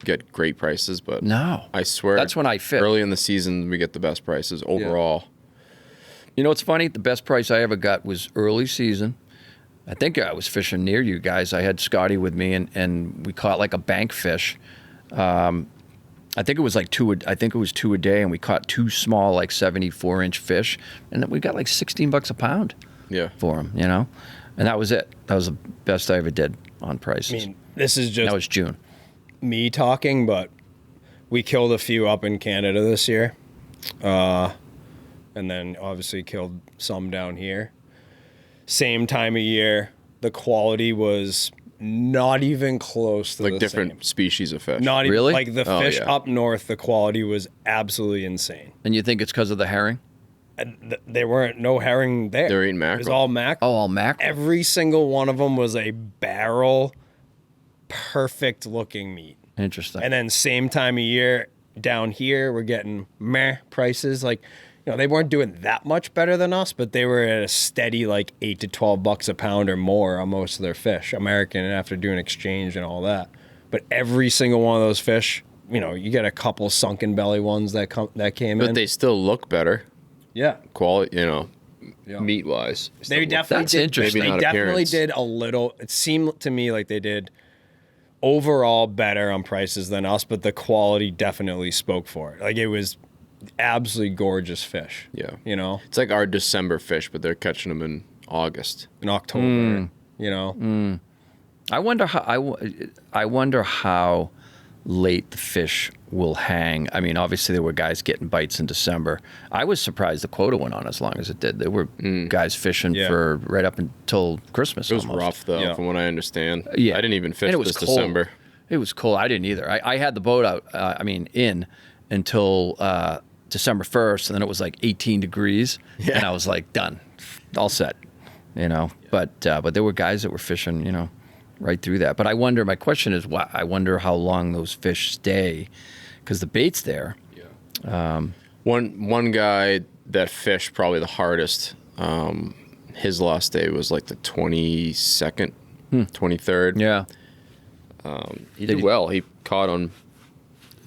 get great prices, but no. I swear that's when I fish. Early in the season we get the best prices overall. You know what's funny? The best price I ever got was early season. I think I was fishing near you guys. I had Scotty with me and we caught like a bank fish. I think it was like 2 a day, and we caught 2 small, like 74-inch fish, and we got like $16 a pound. Yeah. For them, and that was it. That was the best I ever did on prices. This is just that was June. Me talking, but we killed a few up in Canada this year, and then obviously killed some down here. Same time of year, the quality was not even close to like the different same. Species of fish. Not even Really? like the fish up north. The quality was absolutely insane. And you think it's because of the herring? And there weren't no herring there. They were eating mackerel. It was all mackerel. Oh, all mackerel. Every single one of them was a barrel, perfect looking meat. Interesting. And then same time of year down here, we're getting meh prices. Like, they weren't doing that much better than us, but they were at a steady like $8 to $12 a pound or more on most of their fish, American, and after doing exchange and all that. But every single one of those fish, you get a couple sunken belly ones that came in. But they still look better. Yeah. Quality, meat wise. They definitely That's did. interesting. They Maybe not definitely appearance. did a little. It seemed to me like they did overall better on prices than us, but the quality definitely spoke for it. Like it was absolutely gorgeous fish. Yeah. It's It's like our December fish, but they're catching them in August. in October. I wonder how late the fish will hang. Obviously there were guys getting bites in December. I was surprised the quota went on as long as it did. There were guys fishing for right up until Christmas. It was almost. rough though, Yeah. from what I understand. Yeah. I didn't even fish And it was this cold. December. It was cold. I didn't either. I had the boat out. In until December 1st, and then it was like 18 degrees, and I was like, done, all set, you know. But there were guys that were fishing, you know, right through that. But I wonder, my question is, I wonder how long those fish stay, because the bait's there. Yeah. One guy that fished probably the hardest, his last day was like the 22nd, 23rd. Yeah. He did well. He caught on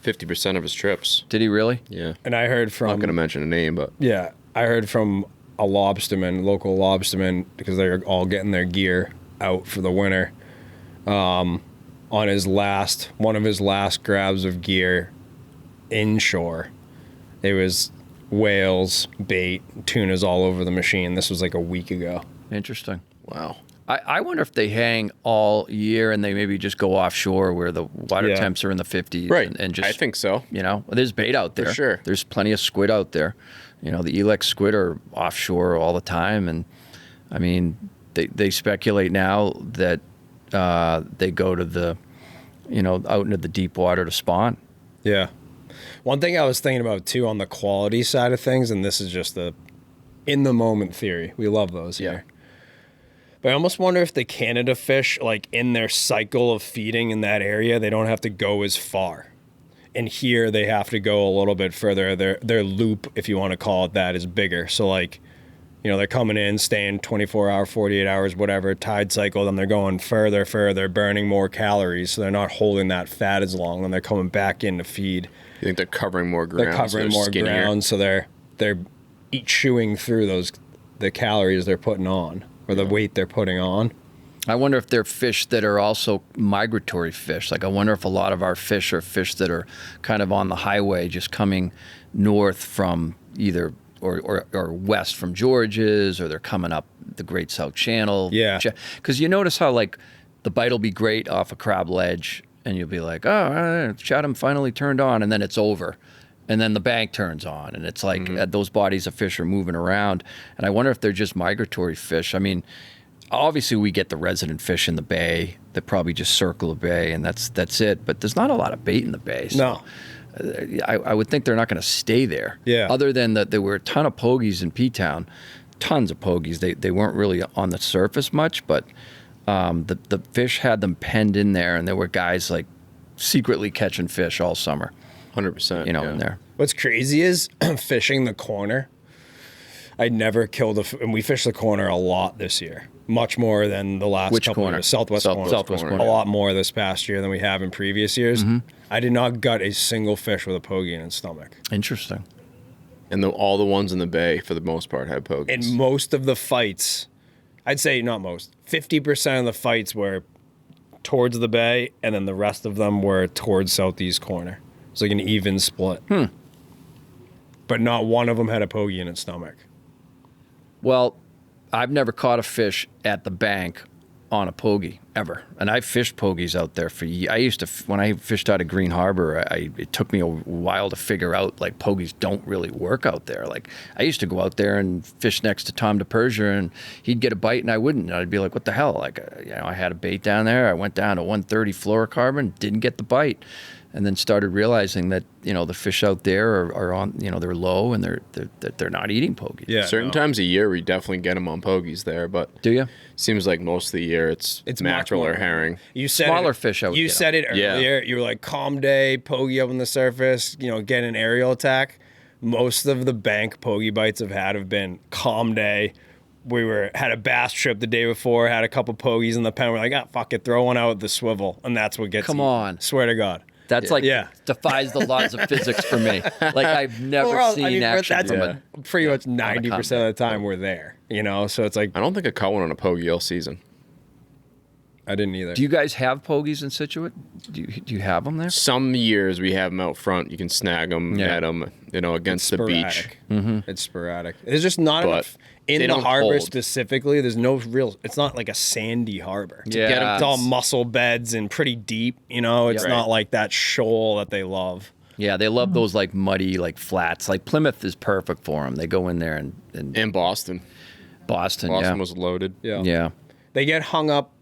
50% of his trips. Did he really? Yeah. And I heard from... I'm not going to mention a name, but... Yeah, I heard from a lobsterman, local lobsterman, because they're all getting their gear out for the winter. On one of his last grabs of gear inshore, it was whales, bait, tunas all over the machine. This was like a week ago. Interesting. Wow. I wonder if they hang all year and they maybe just go offshore where the water temps are in the 50s. Right. And just, I think so. You know, there's bait out there. For sure. There's plenty of squid out there. You know, the Elex squid are offshore all the time. And, I mean, they speculate now that they go to the, you know, out into the deep water to spawn. Yeah. One thing I was thinking about, too, on the quality side of things, and this is just the in-the-moment theory. We love those here. But I almost wonder if the Canada fish, like in their cycle of feeding in that area, they don't have to go as far. And here they have to go a little bit further. Their loop, if you want to call it that, is bigger. So like, you know, they're coming in, staying 24 hours, 48 hours, whatever, tide cycle, then they're going further, burning more calories. So they're not holding that fat as long, and they're coming back in to feed. You think they're covering more ground? They're covering more ground, so they're chewing through the calories they're putting on, or the weight they're putting on. I wonder if they're fish that are also migratory fish. Like, I wonder if a lot of our fish are fish that are kind of on the highway, just coming north from either or west from George's, or they're coming up the Great South Channel. Yeah. Because you notice how, like, the bite will be great off a crab ledge, and you'll be like, oh, Chatham finally turned on, and then it's over. And then the bank turns on, and it's like those bodies of fish are moving around. And I wonder if they're just migratory fish. I mean, obviously we get the resident fish in the bay that probably just circle the bay, and that's it. But there's not a lot of bait in the bay. So No. I would think they're not going to stay there. Yeah. Other than that, there were a ton of pogies in P-Town, tons of pogies. They weren't really on the surface much, but the fish had them penned in there, and there were guys like secretly catching fish all summer. 100%. You know, in there. What's crazy is fishing the corner. I never killed and we fished the corner a lot this year, much more than the last Which couple corner? years. Southwest corner. corner. A lot more this past year than we have in previous years. I did not gut a single fish with a pogie in its stomach. Interesting. And all the ones in the bay, for the most part, had pogies. And most of the fights, I'd say not most, 50% of the fights were towards the bay, and then the rest of them were towards southeast corner. It's like an even split. But not one of them had a pogie in its stomach. Well, I've never caught a fish at the bank on a pogie ever, and I fished pogies out there for years. I used to, when I fished out of Green Harbor, it took me a while to figure out like pogies don't really work out there. Like, I used to go out there and fish next to Tom DePersia, and he'd get a bite and I wouldn't. And I'd be like, what the hell? Like, you know, I had a bait down there. I went down to 130 fluorocarbon, didn't get the bite. And then started realizing that, you know, the fish out there are on, you know, they're low, and they're not eating pogies. Yeah, Certain times a year we definitely get them on pogies there, but Do you? seems like most of the year it's mackerel or herring. You said Smaller it, fish, I would You get said it Yeah. earlier. You were like, calm day, pogie up on the surface, you know, get an aerial attack. Most of the bank pogie bites I've had have been calm day. We had a bass trip the day before, had a couple pogies in the pen. We're like, fuck it, throw one out with the swivel, and that's what gets Come you. on. Swear to God. That's defies the laws of physics for me. Like, I've never seen action That's from it. pretty much 90% of the time we're there, you know? So it's like, I don't think I caught one on a pogie all season. I didn't either. Do you guys have pogies in Situate? Do you have them there? Some years we have them out front. You can snag them, Yeah. get them, you know, against the beach. It's sporadic. There's just not But enough in they the don't harbor hold. specifically. There's no real. It's not like a sandy harbor. Yeah. get 'em- It's all mussel beds and pretty deep. You know, it's Yeah. not like that shoal that they love. Yeah, they love those like muddy like flats. Like Plymouth is perfect for them. They go in there and And Boston. Boston Was loaded. yeah. They get hung up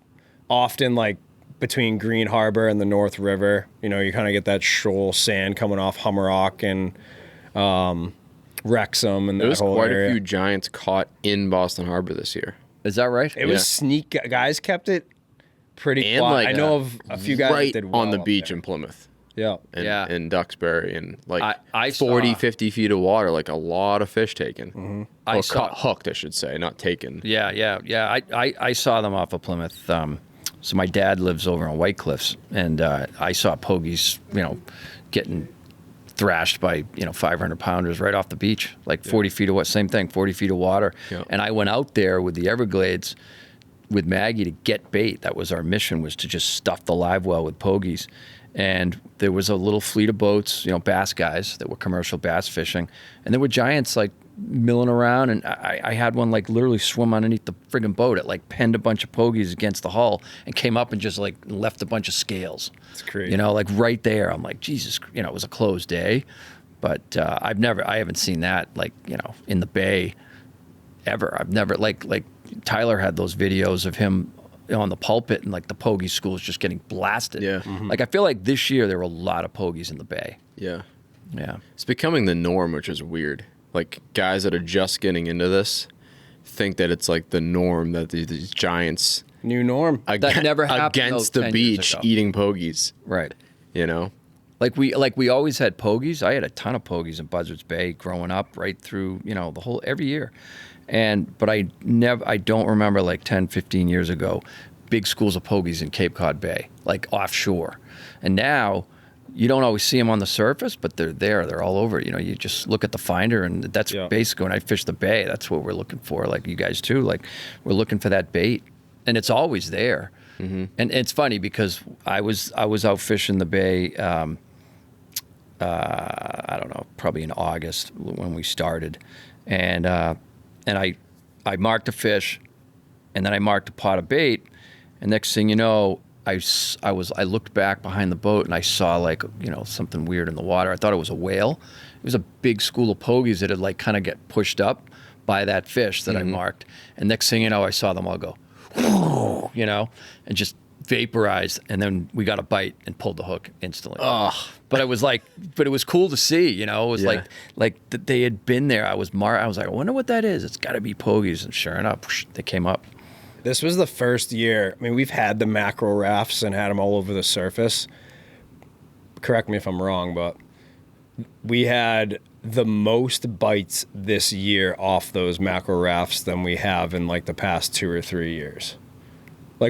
often, like between Green Harbor and the North River. You know, you kind of get that shoal sand coming off Hummerock and Wrexham, and There that was whole quite area. a few giants caught in Boston Harbor this year. Is that right? It was sneak. Guys kept it pretty And quiet. like I know of a few guys right that did well on the up beach there. in Plymouth. Yeah. And Duxbury, and like I 40, saw- 50 feet of water, like a lot of fish taken. Mm-hmm. I Or saw- hooked, I should say, not taken. Yeah. I saw them off of Plymouth. So my dad lives over on White Cliffs, and I saw pogies, getting thrashed by 500 pounders right off the beach, like 40 feet of what? Same thing, 40 feet of water. Yeah. And I went out there with the Everglades with Maggie to get bait. That was our mission, was to just stuff the live well with pogies. And there was a little fleet of boats, bass guys that were commercial bass fishing, and there were giants like milling around, and I had one like literally swim underneath the friggin' boat. It like penned a bunch of pogies against the hull and came up and just like left a bunch of scales. It's crazy. Like right there. I'm like, Jesus, it was a closed day, but I haven't seen that like, in the bay ever. I've never like Tyler had those videos of him on the pulpit, and like the pogie schools just getting blasted. Yeah. Mm-hmm. Like I feel like this year there were a lot of pogies in the bay. Yeah. Yeah. It's becoming the norm, which is weird. Like guys that are just getting into this think that it's like the norm that these giants New norm. That never happened, against though, the 10 years beach ago. eating pogies. Right. Like we always had pogies. I had a ton of pogies in Buzzards Bay growing up, right through, the whole every year. But I don't remember like 10, 15 years ago, big schools of pogies in Cape Cod Bay, like offshore. And now you don't always see them on the surface, but they're there. They're all over. You just look at the finder, and that's basically when I fish the bay. That's what we're looking for. Like you guys too. Like we're looking for that bait, and it's always there. Mm-hmm. And it's funny because I was out fishing the bay. I don't know, probably in August when we started, and I marked a fish, and then I marked a pot of bait, and next thing you know, I looked back behind the boat, and I saw like something weird in the water. I thought it was a whale. It was a big school of pogies that had like kind of get pushed up by that fish that I marked, and next thing you know, I saw them all go, and just vaporized, and then we got a bite and pulled the hook instantly. But it was cool to see, it was like they had been there. I was like, I wonder what that is. It's got to be pogies, and sure enough, they came up. This was the first year. I mean, we've had the mackerel rafts and had them all over the surface. Correct me if I'm wrong, but we had the most bites this year off those mackerel rafts than we have in like the past 2 or 3 years.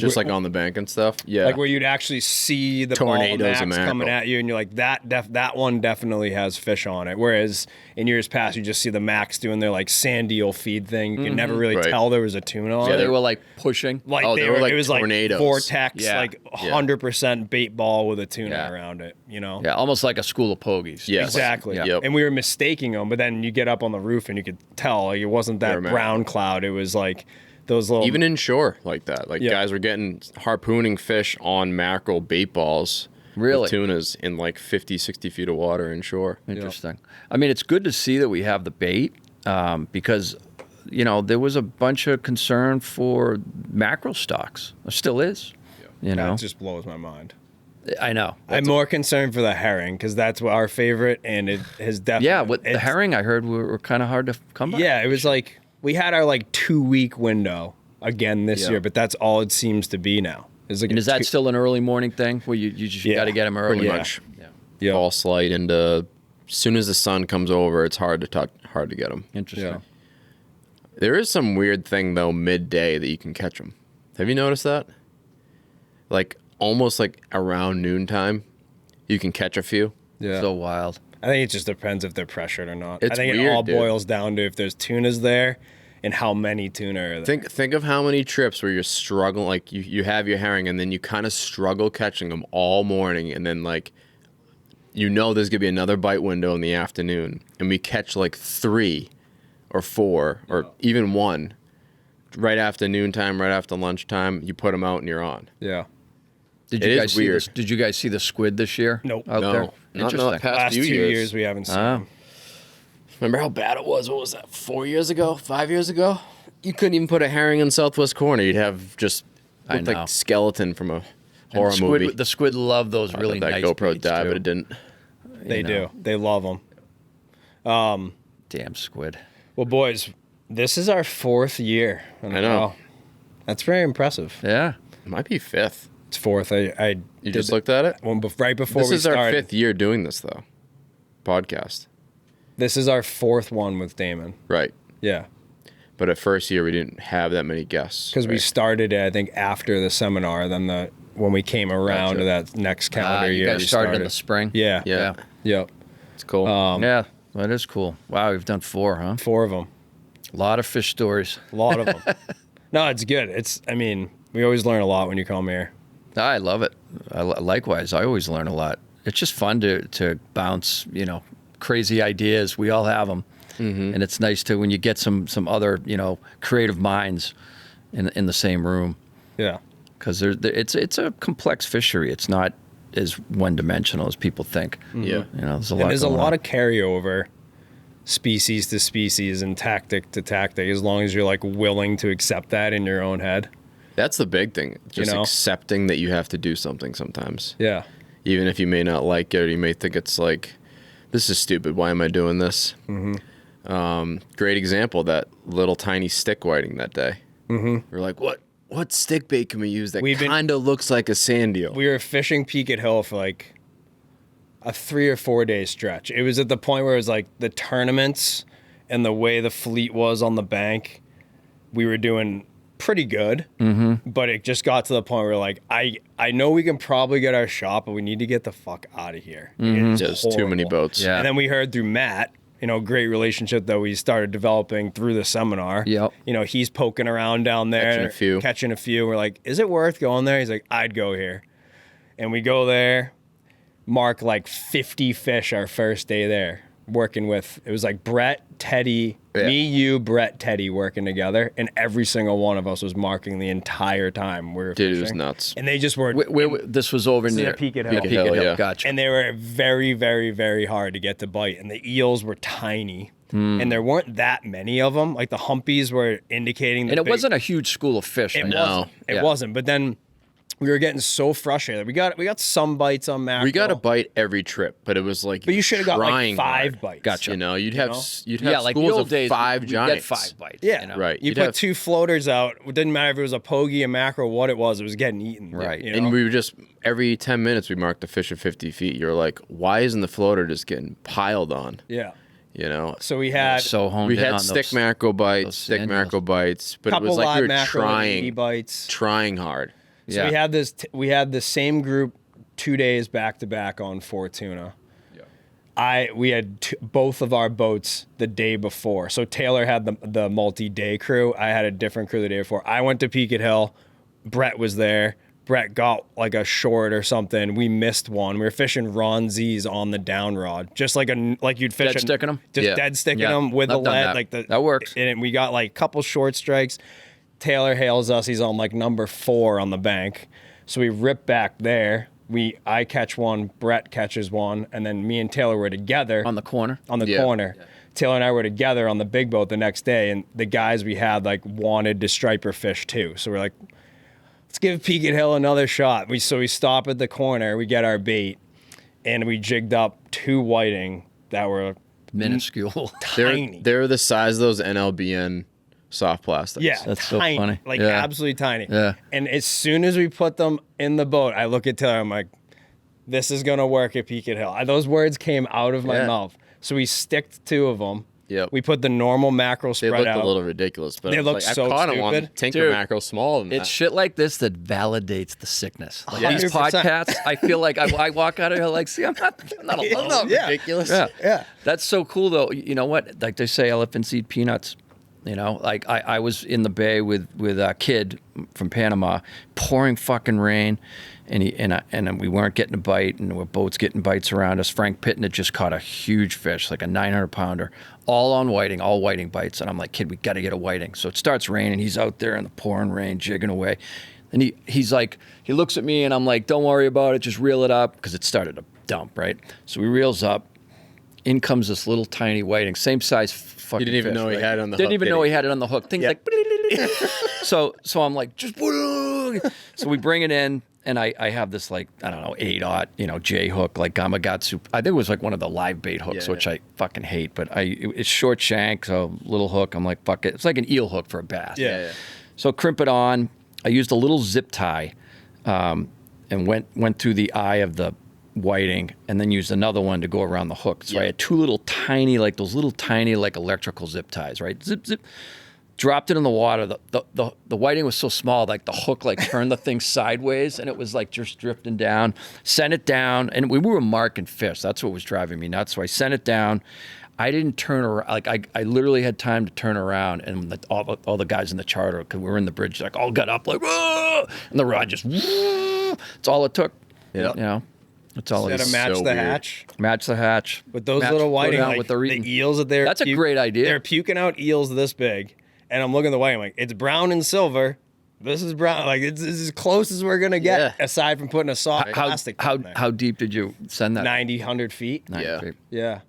just like on the bank and stuff. Yeah. Like where you'd actually see the Tornadoes ball of max coming mackerel. at you, and you're like, that one definitely has fish on it. Whereas in years past, you just see the max doing their like sand eel feed thing. You can never really Right. tell there was a tuna on Yeah, it. they were like pushing. Like Oh, they they were were like it was tornadoes. like vortex, Yeah. like 100% bait ball with a tuna around it. Yeah, almost like a school of pogies. Yeah. Exactly. Yeah. Yep. And we were mistaking them, but then you get up on the roof and you could tell like it wasn't that They're mackerel. brown cloud. It was like those little Even inshore like that. Like Yeah. guys were getting harpooning fish on mackerel bait balls. Really? With tunas in like 50, 60 feet of water inshore. Interesting. I mean, it's good to see that we have the bait because, there was a bunch of concern for mackerel stocks. There still is. That just blows my mind. I know. I'm more concerned for the herring because that's our favorite, and it has definitely. Yeah, the herring I heard were kind of hard to come by. Yeah, it was like we had our like 2-week window again this year, but that's all it seems to be now. It's like And is that still an early morning thing where you just got to get them early? Pretty Yeah. much. Yeah. False light into as soon as the sun comes over, it's hard to get them. Interesting. Yeah. There is some weird thing though midday that you can catch them. Have you noticed that? Like almost like around noontime, you can catch a few. Yeah. So wild. I think it just depends if they're pressured or not. It's I think it weird, all dude. boils down to if there's tunas there and how many tuna are there. Think of how many trips where you're struggling, like you have your herring and then you kind of struggle catching them all morning, and then like there's gonna be another bite window in the afternoon, and we catch like 3 or 4 or even 1 right after noontime, right after lunchtime. You put them out and you're on. Yeah. Did It you is guys see weird. this? Did you guys see the squid this year? Nope. Out No, there? not in the Interesting. past Last few 2 years. years we haven't seen Ah. them. Remember how bad it was? What was that? 4 years ago? 5 years ago? You couldn't even put a herring in Southwest Corner. You'd have just I looked know. like skeleton from a And horror movie. The squid love those really that nice GoPro baits, died, too. but it didn't. They do. They love them. Damn squid. Well, boys, this is our 4th year. I know. That's very impressive. Yeah. It might be 5th. It's 4th. I You just looked at it? right before This we is our started. 5th year doing this, though. Podcast. This is our 4th one with Damon. Right. Yeah. But at first year, we didn't have that many guests. Because we right? started it, I think, after the seminar. Then when we came around to that next calendar You year, guys we started in the spring? Yeah. Yeah. Yep. It's cool. Yeah. That is cool. Wow, we've done 4, huh? 4 of them. A lot of fish stories. A lot of them. No, it's good. We always learn a lot when you come here. I love it. Likewise, I always learn a lot. It's just fun to bounce, crazy ideas. We all have them. And it's nice to when you get some other, creative minds in the same room. Yeah. Because it's a complex fishery. It's not as one-dimensional as people think. Yeah. There's a lot. And there's a going lot on. of carryover, species to species and tactic to tactic, as long as you're like willing to accept that in your own head. That's the big thing. Just know? accepting that you have to do something sometimes. Yeah. Even if you may not like it or you may think it's like, this is stupid. Why am I doing this? Great example, that little tiny stick whiting that day. We're like, what stick bait can we use that kind of looks like a sand eel? We were fishing Peaked Hill for like a 3 or 4 day stretch. It was at the point where it was like the tournaments and the way the fleet was on the bank, we were doing pretty good. But it just got to the point where like, I know we can probably get our shot, but we need to get the fuck out of here. It's Just too many horrible. boats. Yeah. And then we heard through Matt, great relationship that we started developing through the seminar. Yep. He's poking around down there. Catching a few. We're like, is it worth going there? He's like, I'd go here. And we go there, mark like 50 fish our first day there, working with, it was like Brett, Teddy, me, you, Brett, Teddy working together. And every single one of us was marking the entire time we were fishing. Dude, it was nuts. And they just were. This was over near Peaked Hill. Peaked Hill, yeah. Gotcha. And they were very, very, very hard to get to bite. And the eels were tiny. And there weren't that many of them. Like the humpies were indicating. And it wasn't a huge school of fish. It right? wasn't. It wasn't. But then we were getting so frustrated. We got some bites on mackerel. We got a bite every trip, but it was like, But you should have got like trying 5 hard. bites. Gotcha. You'd have like the schools old of days, 5 we'd giants. get 5 bites. Yeah. Right. You You'd put have- 2 floaters out. It didn't matter if it was a pogie, a mackerel, what it was getting eaten. Right. And we were just, every 10 minutes we marked the fish at 50 feet. You're like, why isn't the floater just getting piled on? Yeah. So we had So honed we in had on stick those- mackerel bites, those stick sand mackerel bites, but it couple was like live we were mackerel and 80 bites. trying hard. So Yeah. we had we had the same group 2 days back to back on 4 tuna. We had both of our boats the day before. So Taylor had the multi-day crew. I had a different crew the day before. I went to Peaked Hill. Brett was there. Brett got like a short or something. We missed one. We were fishing Ron Z's on the down rod, just like you'd fish Dead sticking 'em? just Yeah. dead sticking Yeah. them with I've the done lead. that. That works. And we got like a couple short strikes. Taylor hails us. He's on like number 4 on the bank. So we rip back there. I catch one, Brett catches one, and then me and Taylor were together on the corner. corner. Taylor and I were together on the big boat the next day, and the guys we had like wanted to striper fish too. So we're like, let's give Peaked Hill another shot. So we stop at the corner, we get our bait, and we jigged up 2 whiting that were Minuscule. tiny. They're the size of those NLBN soft plastics. Yeah, That's so tiny, funny. like Yeah. absolutely tiny. Yeah. And as soon as we put them in the boat, I look at Taylor, I'm like, this is gonna work at Peaked Hill. Those words came out of my Yeah. mouth. So we sticked 2 of them. Yep. We put the normal mackerel They spread looked out. a little ridiculous, but They I was look like, so I kind of want stupid. tinker Dude, mackerel smaller than It's that. shit like this that validates the sickness. Like these 100%. podcasts, I feel like I walk out of here like, see, I'm not alone. Yeah. ridiculous. Yeah. Yeah. That's so cool, though. You know what? Like they say, elephants eat peanuts. Like I was in the bay with a kid from Panama, pouring fucking rain, and we weren't getting a bite, and our boats getting bites around us. Frank Pitton had just caught a huge fish, like a 900-pounder, all on whiting, all whiting bites. And I'm like, kid, we got to get a whiting. So it starts raining. He's out there in the pouring rain, jigging away. And he's like, he looks at me, and I'm like, don't worry about it, just reel it up, because it started to dump, right? So he reels up. In comes this little tiny whiting, same size fucking You didn't even fish, know he right? had it on the Didn't hook, even did know he? he had it on the hook. Things like, so I'm like, just, so we bring it in, and I have this like, I don't know, 8/0, J hook, like Gamakatsu. I think it was like one of the live bait hooks, which I fucking hate, but it's short shank, so little hook. I'm like, fuck it. It's like an eel hook for a bass. Yeah. So crimp it on. I used a little zip tie, and went through the eye of the whiting, and then used another one to go around the hook. So I had two little tiny, like those little tiny, like electrical zip ties, right? Zip, zip. Dropped it in the water. The whiting was so small, like the hook like turned the thing sideways, and it was like just drifting down. Sent it down, and we were marking fish. That's what was driving me nuts. So I sent it down. I didn't turn around. Like I literally had time to turn around, and all the guys in the charter, because we were in the bridge, like all got up like, whoa! And the rod just, whoa! It's all it took. Yeah. That's all it is. Match the hatch. Match the hatch. With those little whiting, like what they're eating. The eels that they're. That's a great idea. They're puking out eels this big, and I'm looking at the whiting. I'm like, it's brown and silver. This is brown. Like it's as close as we're gonna get, aside from putting a soft plastic. How deep did you send that? 90, 100 feet. 90 feet. Yeah.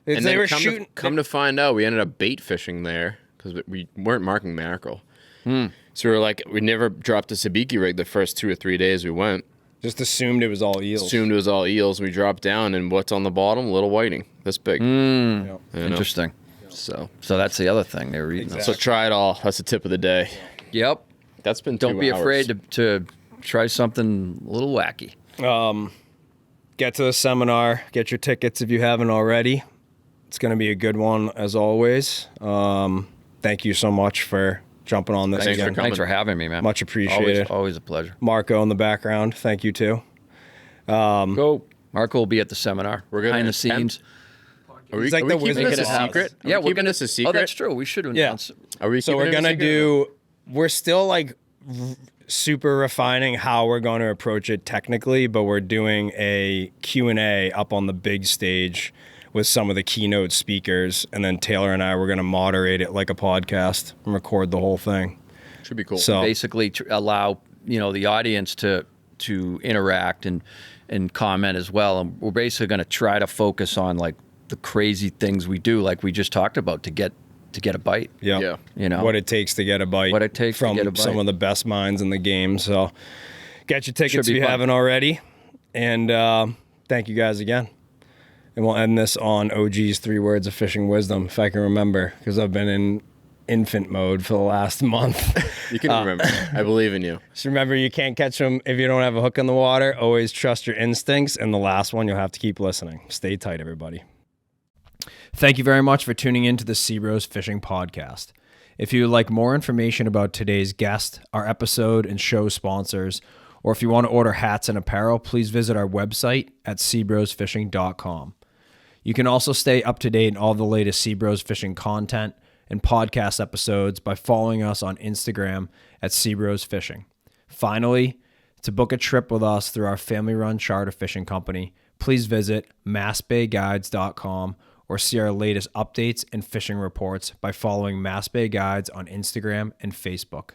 And they were come shooting. Come to find out, we ended up bait fishing there because we weren't marking mackerel. So we never dropped a sabiki rig the first 2 or 3 days we went. Just assumed it was all eels. Assumed it was all eels. We dropped down, and what's on the bottom? Little whiting, this big. Interesting. So that's the other thing they were eating. So try it all. That's the tip of the day. Yep. That's been 2 Don't be hours. afraid to try something a little wacky. Get to the seminar. Get your tickets if you haven't already. It's going to be a good one as always. Thank you so much for jumping on this again. Thanks for having me, man. Much appreciated. Always a pleasure. Marco in the background. Thank you too. Go. Marco will be at the seminar. We're gonna behind the attempt- scenes. Are we, He's like are the we keeping Wizard this a of Oz. secret? Yeah, we're keeping this a secret. Oh, that's true. We should announce. Are we? So we're keeping it a gonna secret? do. We're still like super refining how we're going to approach it technically, but we're doing a Q&A up on the big stage with some of the keynote speakers, and then Taylor and I were going to moderate it like a podcast and record the whole thing. Should be cool. So Basically, to allow the audience to interact and comment as well. And we're basically going to try to focus on like the crazy things we do, like we just talked about, to get a bite. yeah, You know what it takes to get a bite. What it takes to from get a bite. some of the best minds in the game. So get your tickets Should if be you fun. haven't already, and thank you guys again. And we'll end this on OG's 3 words of fishing wisdom, if I can remember, because I've been in infant mode for the last month. You can remember. I believe in you. Just remember, you can't catch them if you don't have a hook in the water. Always trust your instincts. And the last one, you'll have to keep listening. Stay tight, everybody. Thank you very much for tuning in to the SeaBros Fishing Podcast. If you would like more information about today's guest, our episode, and show sponsors, or if you want to order hats and apparel, please visit our website at SeaBrosFishing.com. You can also stay up to date on all the latest SeaBros Fishing content and podcast episodes by following us on Instagram at SeaBros Fishing. Finally, to book a trip with us through our family-run charter fishing company, please visit massbayguides.com or see our latest updates and fishing reports by following Mass Bay Guides on Instagram and Facebook.